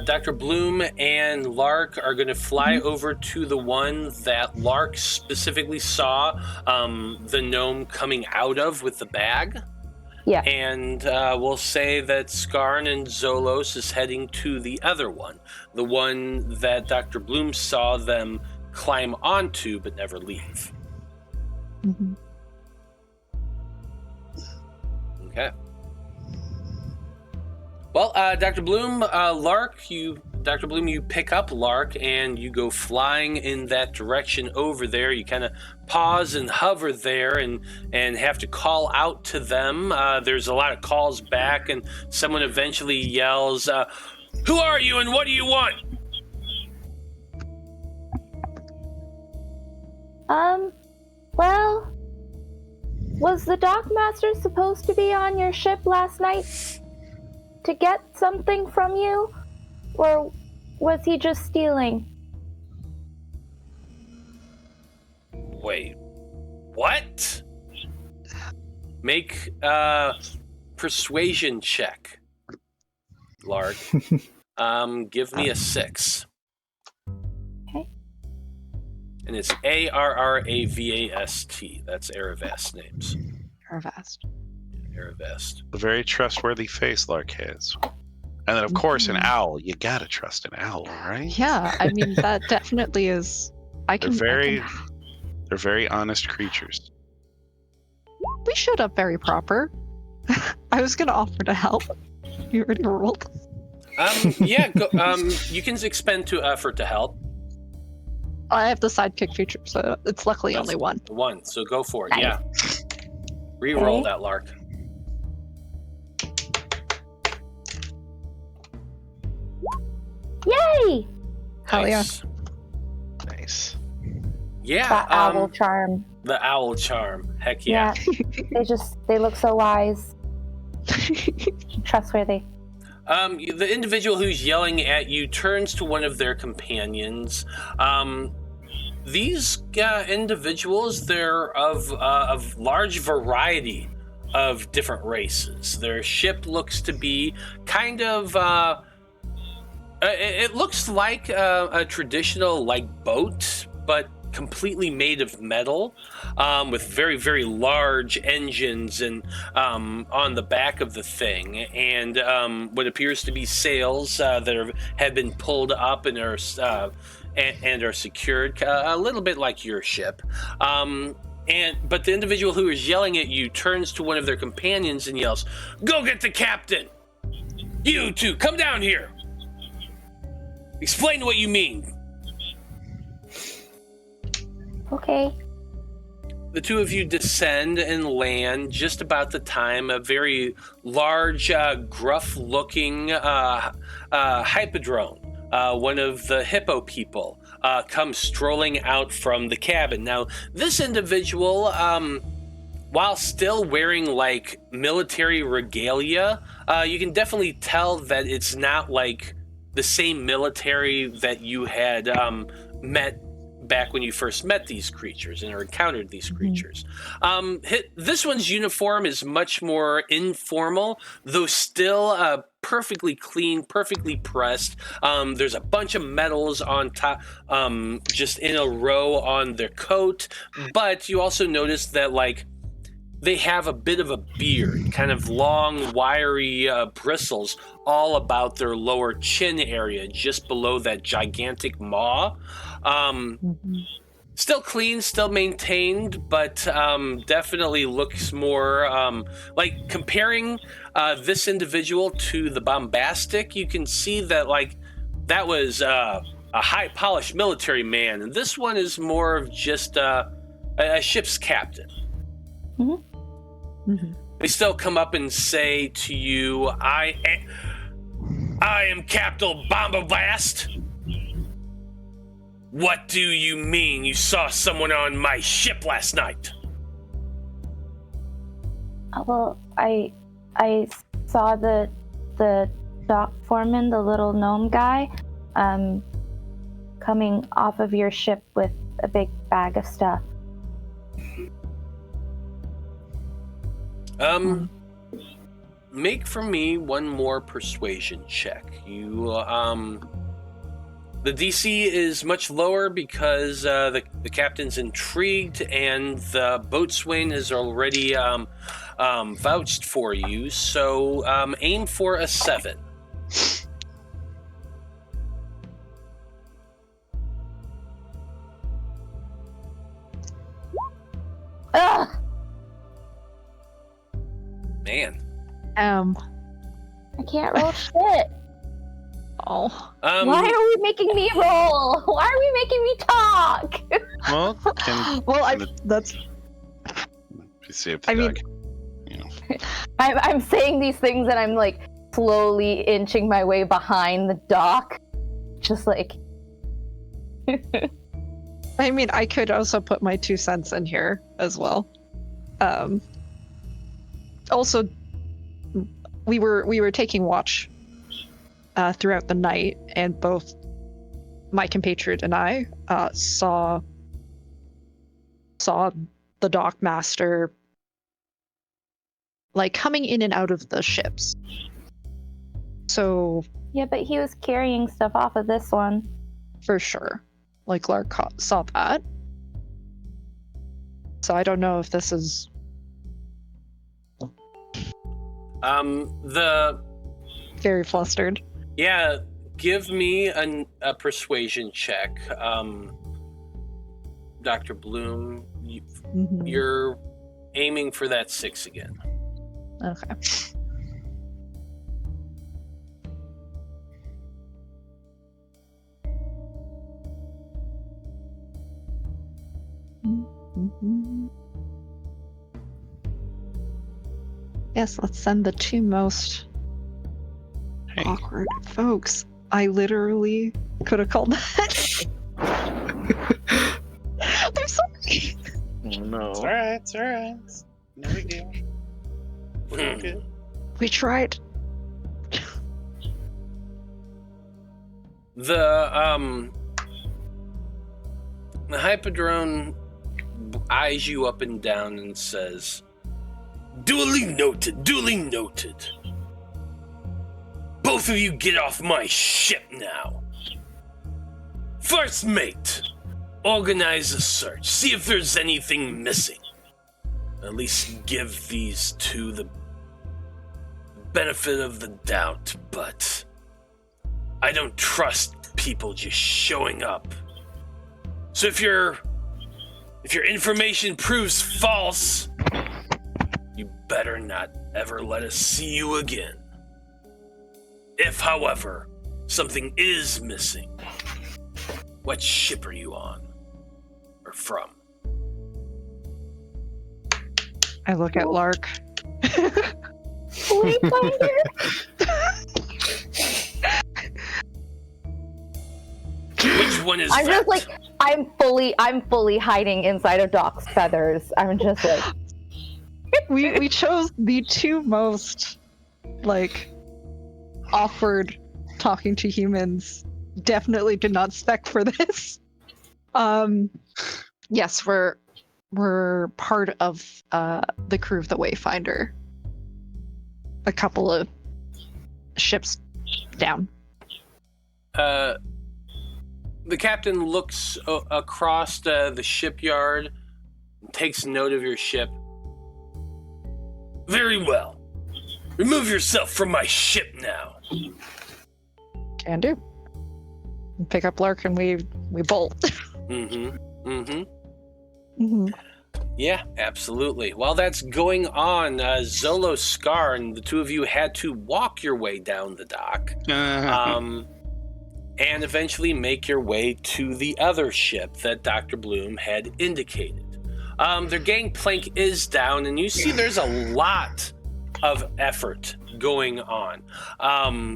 Dr. Bloom and Lark are going to fly over to the one that Lark specifically saw the gnome coming out of with the bag. Yeah. And we'll say that Skarn and Zolos is heading to the other one, the one that Dr. Bloom saw them climb onto but never leave. Mm-hmm. Okay. Well, Dr. Bloom, Dr. Bloom, you pick up Lark and you go flying in that direction over there. You kind of pause and hover there and have to call out to them. There's a lot of calls back, and someone eventually yells, "Who are you and what do you want?" Well, was the Dockmaster supposed to be on your ship last night to get something from you? Or was he just stealing? Wait, what? Make a persuasion check, Lark. Give me a 6. Okay. And it's Arravast. That's Aravast names. Arvast. Aravast. A very trustworthy face Lark has. And then, of course, an owl. You gotta trust an owl, right? Yeah, I mean, that definitely is. They're very honest creatures. We showed up very proper. I was gonna offer to help. You already rolled. Yeah, go, you can expend 2 effort to help. I have the sidekick feature, so it's luckily only one. 1, so go for it, Nice. yeah. Reroll Okay. that, Lark. Yay! Hell yeah. Nice. Yeah, That owl charm. the owl charm. Heck yeah. They look so wise. Trustworthy. The individual who's yelling at you turns to one of their companions. These individuals, they're of large variety of different races. Their ship looks to be kind of... it looks like a traditional boat, but completely made of metal, with very, very large engines and on the back of the thing, and what appears to be sails that have been pulled up and are secured, a little bit like your ship. But the individual who is yelling at you turns to one of their companions and yells, "Go get the captain! You two, come down here! Explain what you mean." Okay. The two of you descend and land just about the time a very large, gruff-looking hypodrome, one of the hippo people, comes strolling out from the cabin. Now, this individual, while still wearing military regalia, you can definitely tell that it's not the same military that you had met back when you first met these creatures and encountered these creatures. This one's uniform is much more informal, though still perfectly clean, perfectly pressed. There's a bunch of medals on top, just in a row on their coat, but you also notice that they have a bit of a beard, kind of long, wiry bristles all about their lower chin area, just below that gigantic maw. Still clean, still maintained, but definitely looks more comparing this individual to the bombastic. You can see that that was a high-polished military man, and this one is more of just a ship's captain. They still come up and say to you, I am Captain Bombast. What do you mean you saw someone on my ship last night? Well, I saw the dock foreman, the little gnome guy, coming off of your ship with a big bag of stuff. Make for me one more persuasion check. You, the DC is much lower because the captain's intrigued and the boatswain has already vouched for you. So aim for a 7. Ugh! Man. I can't roll shit. Oh. Why are we making me roll? Why are we making me talk? Well, can Well, that's. see if the I mean- doc, you know. I'm saying these things and I'm like slowly inching my way behind the dock. Just like I mean, I could also put my 2 cents in here as well. Also, we were taking watch throughout the night, and both my compatriot and I saw the dock master like coming in and out of the ships. So yeah, but he was carrying stuff off of this one. for sure, like Lark saw that. So I don't know if this is The very flustered. yeah, give me a persuasion check, Dr. Bloom. Mhm. You're aiming for that 6 again. Okay. Yes, let's send the 2 most Hey, awkward folks. I literally could have called that. I'm sorry. No. it's all right. It's all right. It's no big deal. We're all good. We tried. The Hyperdrone eyes you up and down and says, duly noted, duly noted. Both of you get off my ship now. First mate, organize a search. See if there's anything missing. At least give these 2 the benefit of the doubt, but I don't trust people just showing up. So if your information proves false, you better not ever let us see you again. If, however, something is missing, what ship are you on? Or from? I look at Lark. Wayfinder? Which one is I'm that? just like I'm fully hiding inside of Doc's feathers. I'm just like we chose the 2 most like awkward talking to humans. Definitely did not spec for this. Yes, we're part of the crew of the Wayfinder. A couple of ships down. The captain looks across the shipyard, takes note of your ship. Very well. Remove yourself from my ship now. Can do. We pick up Lark and we bolt. Yeah, absolutely. While that's going on, Zolos, Skarn, the 2 of you had to walk your way down the dock. And eventually make your way to the other ship that Dr. Bloom had indicated. Their gangplank is down, and you see there's a lot of effort going on.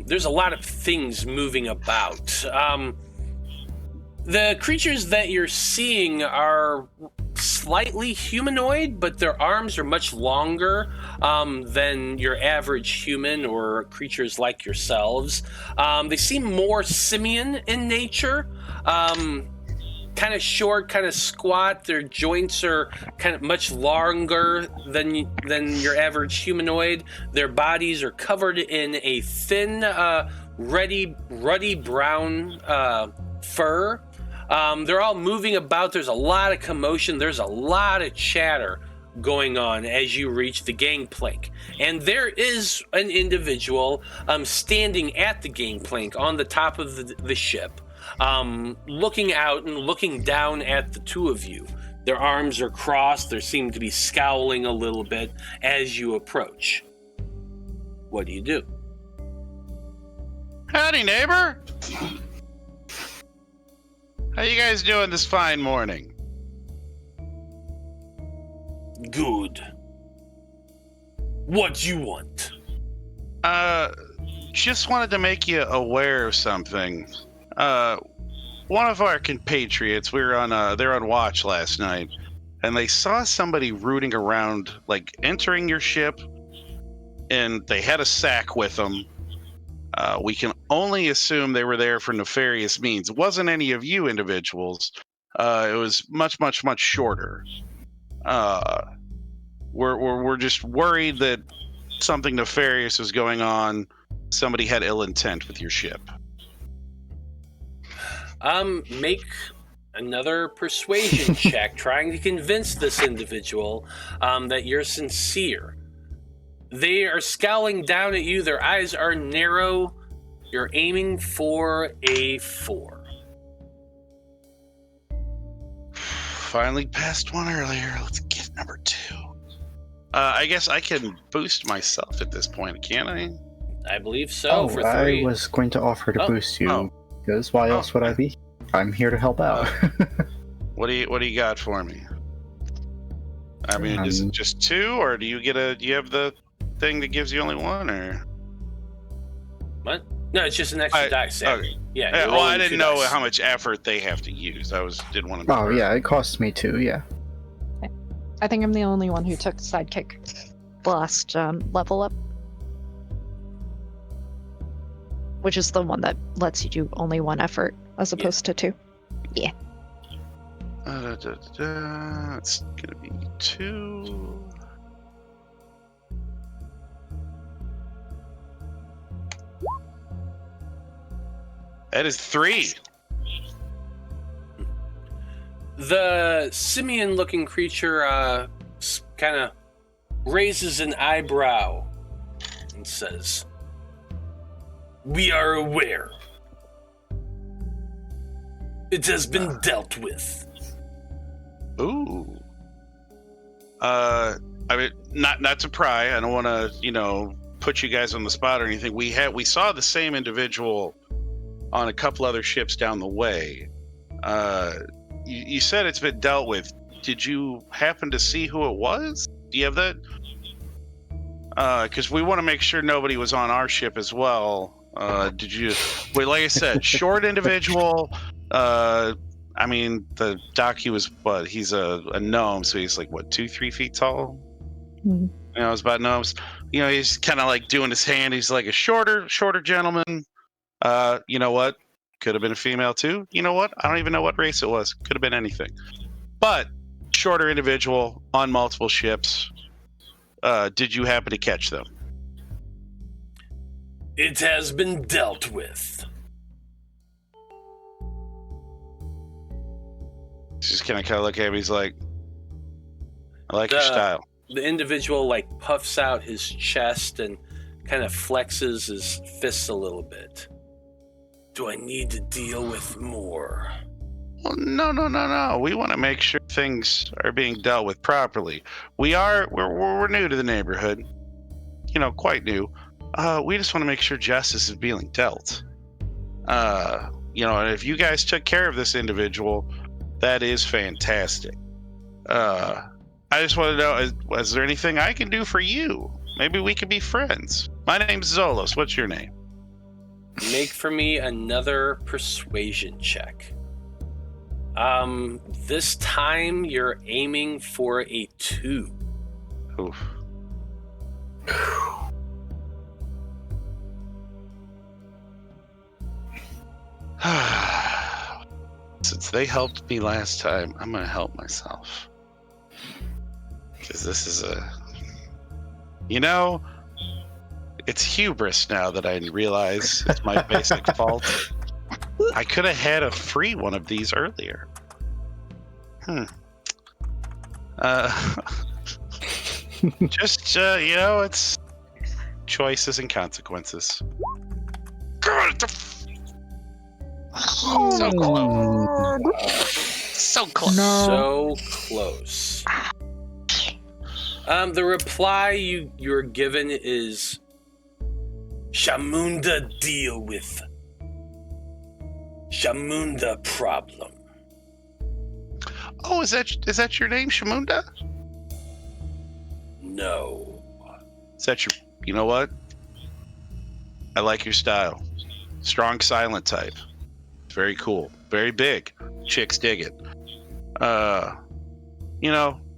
There's a lot of things moving about. The creatures that you're seeing are slightly humanoid, but their arms are much longer than your average human or creatures like yourselves. They seem more simian in nature. Kind of short, kind of squat. Their joints are kind of much longer than your average humanoid. Their bodies are covered in a thin, ruddy brown fur. They're all moving about. There's a lot of commotion. There's a lot of chatter going on as you reach the gangplank. And there is an individual standing at the gangplank on the top of the ship. Looking out and looking down at the two of you. Their arms are crossed. They seem to be scowling a little bit as you approach. What do you do? Howdy, neighbor. How you guys doing this fine morning? Good. What you want? Just wanted to make you aware of something. One of our compatriots, they're on watch last night, and they saw somebody rooting around, like entering your ship, and they had a sack with them. We can only assume they were there for nefarious means. It wasn't any of you individuals. It was much shorter. We're just worried that something nefarious was going on. Somebody had ill intent with your ship. Make another persuasion check, trying to convince this individual that you're sincere. They are scowling down at you. Their eyes are narrow. You're aiming for a 4. Finally passed one earlier. Let's get number 2. I guess I can boost myself at this point, can't I? I believe so. For 3. I was going to offer to boost you, because why else would I be? I'm here to help out. What do you got for me? I mean, is it just 2, or do you have the thing that gives you only 1, or what? No, it's just an extra dice. Okay. Yeah. Well, I didn't know how much effort they have to use. Didn't want to. Oh yeah, it costs me 2. Yeah. I think I'm the only one who took sidekick last level up, which is the one that lets you do only 1 effort as opposed to 2. Yeah. It's gonna be 2. That is 3. The simian-looking creature kind of raises an eyebrow and says, "We are aware. It has been dealt with." Ooh. I mean, not to pry. I don't want to, put you guys on the spot or anything. We saw the same individual on a couple other ships down the way. You said it's been dealt with. Did you happen to see who it was? Do you have that? Because we want to make sure nobody was on our ship as well. Did you? Well, like I said, short individual. I mean, the docu was what? He's a gnome, so he's like what, 2-3 feet tall. Mm-hmm. It's about gnomes. He's kind of like doing his hand. He's like a shorter gentleman. You know what? Could have been a female too. You know what? I don't even know what race it was. Could have been anything. But shorter individual on multiple ships. Did you happen to catch them? It has been dealt with. She's kind of look at him. He's like, "I like your style." The individual puffs out his chest and kind of flexes his fists a little bit. Do I need to deal with more? Well, no. We want to make sure things are being dealt with properly. We're new to the neighborhood. Quite new. We just want to make sure justice is being dealt. And if you guys took care of this individual, that is fantastic. I just want to know, is there anything I can do for you? Maybe we could be friends. My name's Zolos. What's your name? Make for me another persuasion check. This time you're aiming for a 2. Oof. Since they helped me last time, I'm gonna help myself. Because this is it's hubris now that I realize it's my basic fault. I could have had a free one of these earlier. Just, it's choices and consequences. So close. So close. So close. The reply you're given is Shamunda deal with Shamunda problem. Oh, is that your name, Shamunda? No. Is that your? You know what? I like your style. Strong, silent type. Very cool. Very big. Chicks dig it.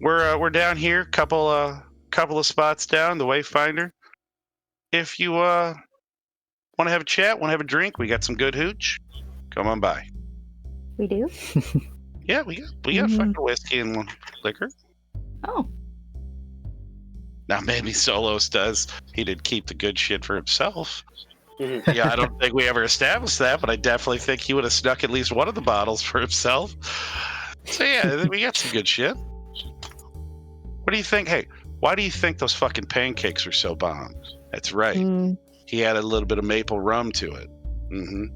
We're down here. Couple of spots down. The Wayfinder. If you want to have a chat, want to have a drink, we got some good hooch. Come on by. We do? Yeah, we got fucking whiskey and liquor. Oh. Now maybe Zolos does. He did keep the good shit for himself. Mhm. Yeah, I don't think we ever established that, but I definitely think he would have snuck at least one of the bottles for himself. So yeah, we got some good shit. What do you think? Hey, why do you think those fucking pancakes are so bomb? That's right. He added a little bit of maple rum to it. Mm-hmm.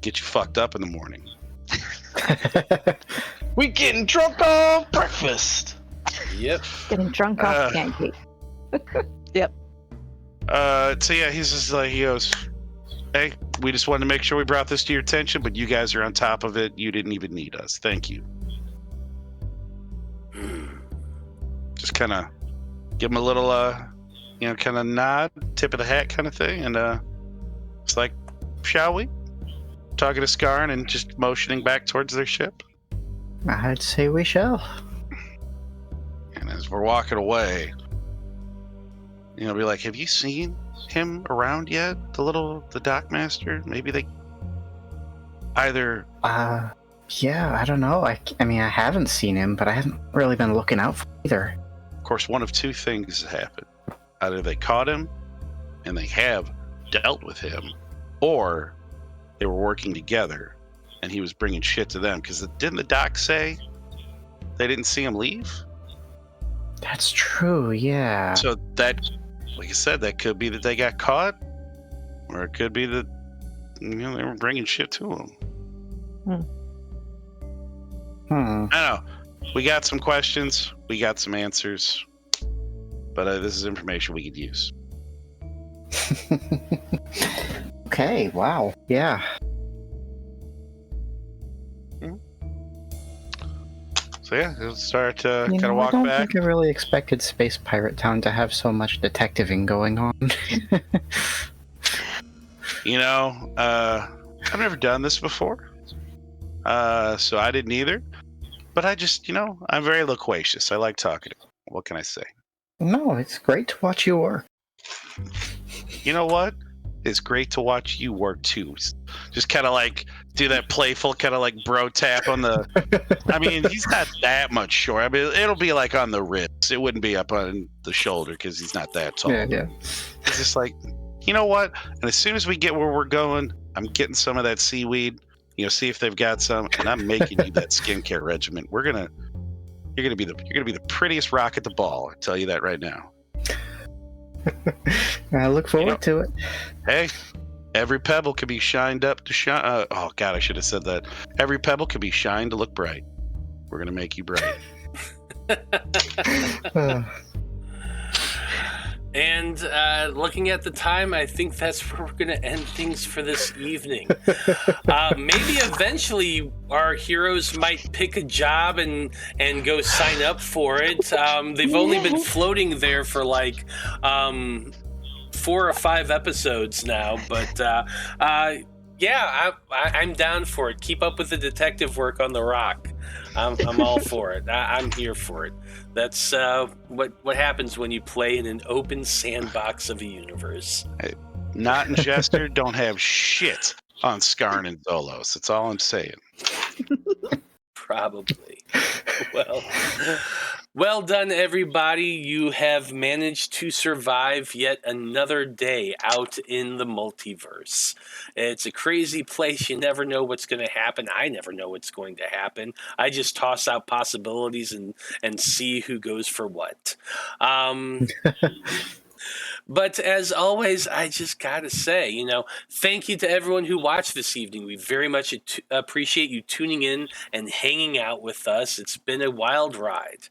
Get you fucked up in the morning. We getting drunk on breakfast. Yep. Getting drunk off pancakes. So yeah, he's just like, he goes, hey, we just wanted to make sure we brought this to your attention, but you guys are on top of it. You didn't even need us. Thank you. Just kind of give him a little, kind of nod, tip of the hat kind of thing. And it's like, shall we? Talking to Skarn and just motioning back towards their ship. I'd say we shall. And as we're walking away, be like, have you seen him around yet? The dockmaster? Maybe they either... Yeah, I don't know. I mean, I haven't seen him, but I haven't really been looking out for him either. Of course, one of two things has happened. Either they caught him, and they have dealt with him, or they were working together, and he was bringing shit to them. Because didn't the doc say they didn't see him leave? That's true, yeah. So that, like I said, that could be that they got caught, or it could be that they were bringing shit to him. I don't know. We got some questions, we got some answers, but this is information we could use. Okay, wow, yeah. So yeah, we'll start to kind of walk I don't back. think I really expected Space Pirate Town to have so much detectiving going on. I've never done this before, so I didn't either. But I just, I'm very loquacious. I like talking. What can I say? No, it's great to watch you work. You know what? It's great to watch you work too. Just kind of like do that playful kind of like bro tap on the... I mean, he's not that much short. I mean, it'll be like on the ribs. It wouldn't be up on the shoulder because he's not that tall. Yeah. It's just like, you know what? And as soon as we get where we're going, I'm getting some of that seaweed. See if they've got some, and I'm making you that skincare regimen. You're gonna be the prettiest rock at the ball. I tell you that right now. I look forward to it. Hey, every pebble can be shined up to shine. Oh God, I should have said that. Every pebble can be shined to look bright. We're gonna make you bright. And looking at the time, I think that's where we're going to end things for this evening. Maybe eventually our heroes might pick a job and go sign up for it. They've only been floating there for like 4 or 5 episodes now, but Yeah, I'm down for it. Keep up with the detective work on the Rock. I'm all for it. I'm here for it. That's what happens when you play in an open sandbox of a universe. Not and Jester don't have shit on Skarn and Zolos. That's all I'm saying. Probably. Well done, everybody. You have managed to survive yet another day out in the multiverse. It's a crazy place. You never know what's going to happen. I never know what's going to happen. I just toss out possibilities and see who goes for what. But as always, I just got to say, thank you to everyone who watched this evening. We very much appreciate you tuning in and hanging out with us. It's been a wild ride.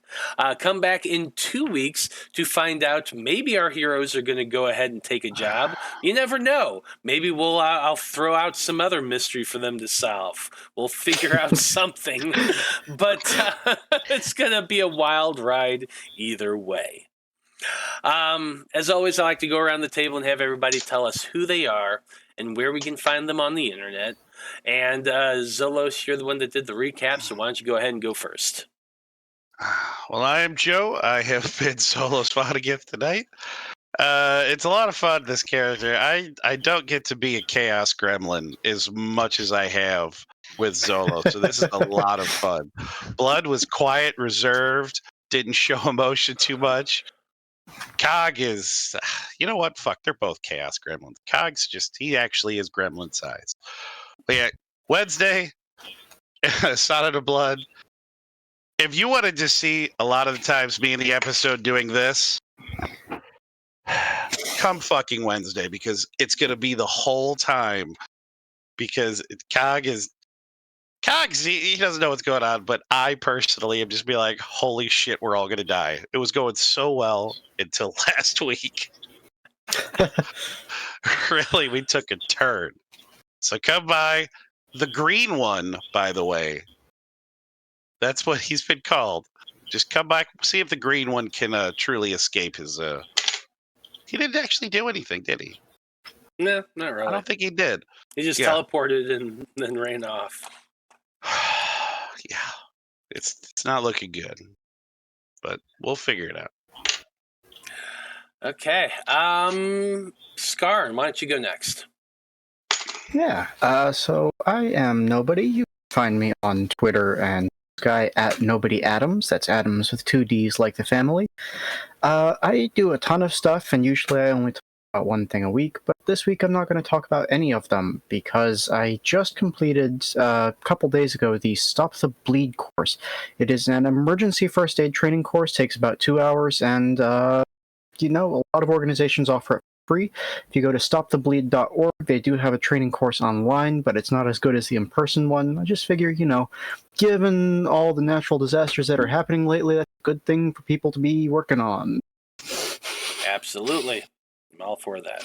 Come back in 2 weeks to find out maybe our heroes are going to go ahead and take a job. You never know. Maybe I'll throw out some other mystery for them to solve. We'll figure out something. But it's going to be a wild ride either way. As always, I like to go around the table and have everybody tell us who they are and where we can find them on the internet. And Zolos, you're the one that did the recap, so why don't you go ahead and go first? Well, I am Joe. I have been Zolos Vohnagath tonight. It's a lot of fun, this character. I don't get to be a chaos gremlin as much as I have with Zolos, so this is a lot of fun. Blood was quiet, reserved, didn't show emotion too much. Cog is, you know what? Fuck, they're both chaos gremlins. Cog's he actually is gremlin size. But yeah, Wednesday, Sonnet of Blood. If you wanted to see a lot of the times me in the episode doing this, come fucking Wednesday, because it's going to be the whole time. Because Cog's, he doesn't know what's going on, but I personally am just be like, holy shit, we're all going to die. It was going so well until last week. Really, we took a turn. So come by. The green one, by the way. That's what he's been called. Just come by, see if the green one can truly escape his... He didn't actually do anything, did he? No, not really. I don't think he did. He just teleported and then ran off. Yeah. It's not looking good. But we'll figure it out. Okay. Skarn, why don't you go next? Yeah, so I am Nobody. You can find me on Twitter and Sky at Nobody Adams. That's Adams with 2 Ds like the family. I do a ton of stuff, and usually I only talk about one thing a week, but this week I'm not going to talk about any of them because I just completed a couple days ago the Stop the Bleed course. It is an emergency first aid training course, takes about 2 hours, and a lot of organizations offer it free. If you go to stopthebleed.org, they do have a training course online, but it's not as good as the in-person one. I just figure, given all the natural disasters that are happening lately, that's a good thing for people to be working on. Absolutely. I'm all for that.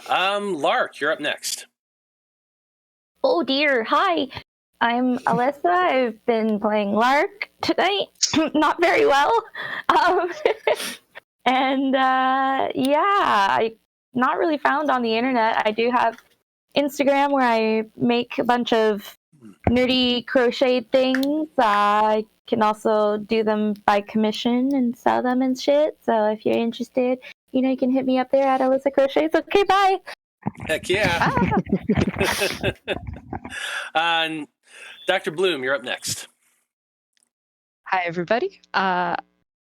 Lark, you're up next. Oh dear, hi. I'm Alyssa. I've been playing Lark tonight. Not very well. And I'm not really found on the internet. I do have Instagram where I make a bunch of nerdy crocheted things. I can also do them by commission and sell them and shit. So if you're interested, you can hit me up there at Alyssa Crochets. Okay, bye. Heck yeah. Dr. Bloom, you're up next. Hi, everybody.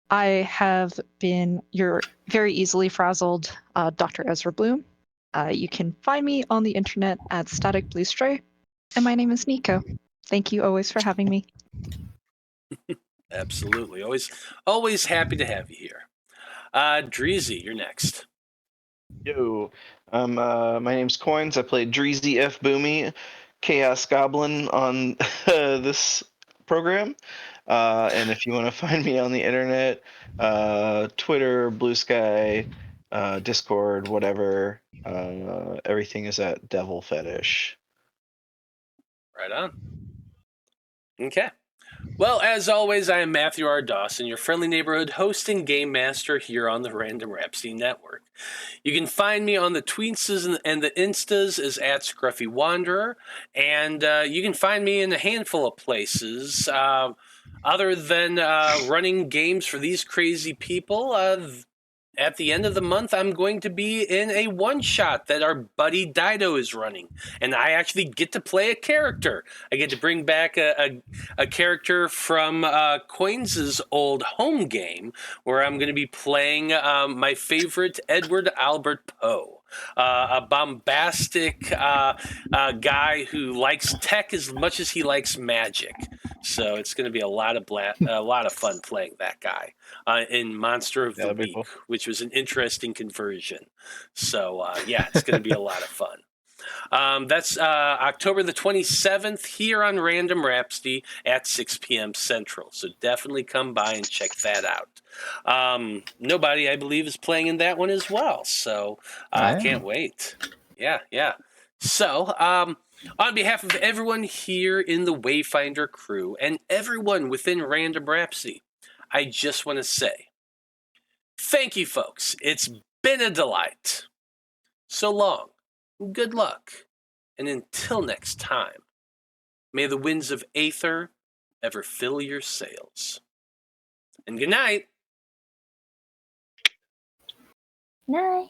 I have been your very easily frazzled Dr. Ezra Bloom. You can find me on the internet at Static Blue Stray, and my name is Nico. Thank you always for having me. Absolutely. Always happy to have you here. Dreezy, you're next. Yo, my name's KOINES. I play Dreezy F. Boomy, Chaos Goblin on this program. And if you want to find me on the internet, Twitter, Blue Sky, Discord, whatever, everything is at Devil Fetish. Right on. Okay. Well, as always, I am Matthew R. Dawson, your friendly neighborhood host and game master here on the Random Rhapsody Network. You can find me on the tweets and the instas as at Scruffy Wanderer, and you can find me in a handful of places. Other than running games for these crazy people, at the end of the month, I'm going to be in a one-shot that our buddy Dido is running, and I actually get to play a character. I get to bring back a character from KOINES' old home game, where I'm going to be playing my favorite Edward Albert Poe. A bombastic guy who likes tech as much as he likes magic. So it's going to be a lot of fun playing that guy in Monster of the That'd be Week, cool. which was an interesting conversion. So yeah, it's going to be a lot of fun. That's October the 27th here on Random Rhapsody at 6 p.m. Central. So definitely come by and check that out. Nobody, I believe, is playing in that one as well. So I can't wait. Yeah. So on behalf of everyone here in the Wayfinder crew and everyone within Random Rhapsody, I just want to say thank you, folks. It's been a delight. So long. Good luck. And until next time, may the winds of Æther ever fill your sails. And good night. Night.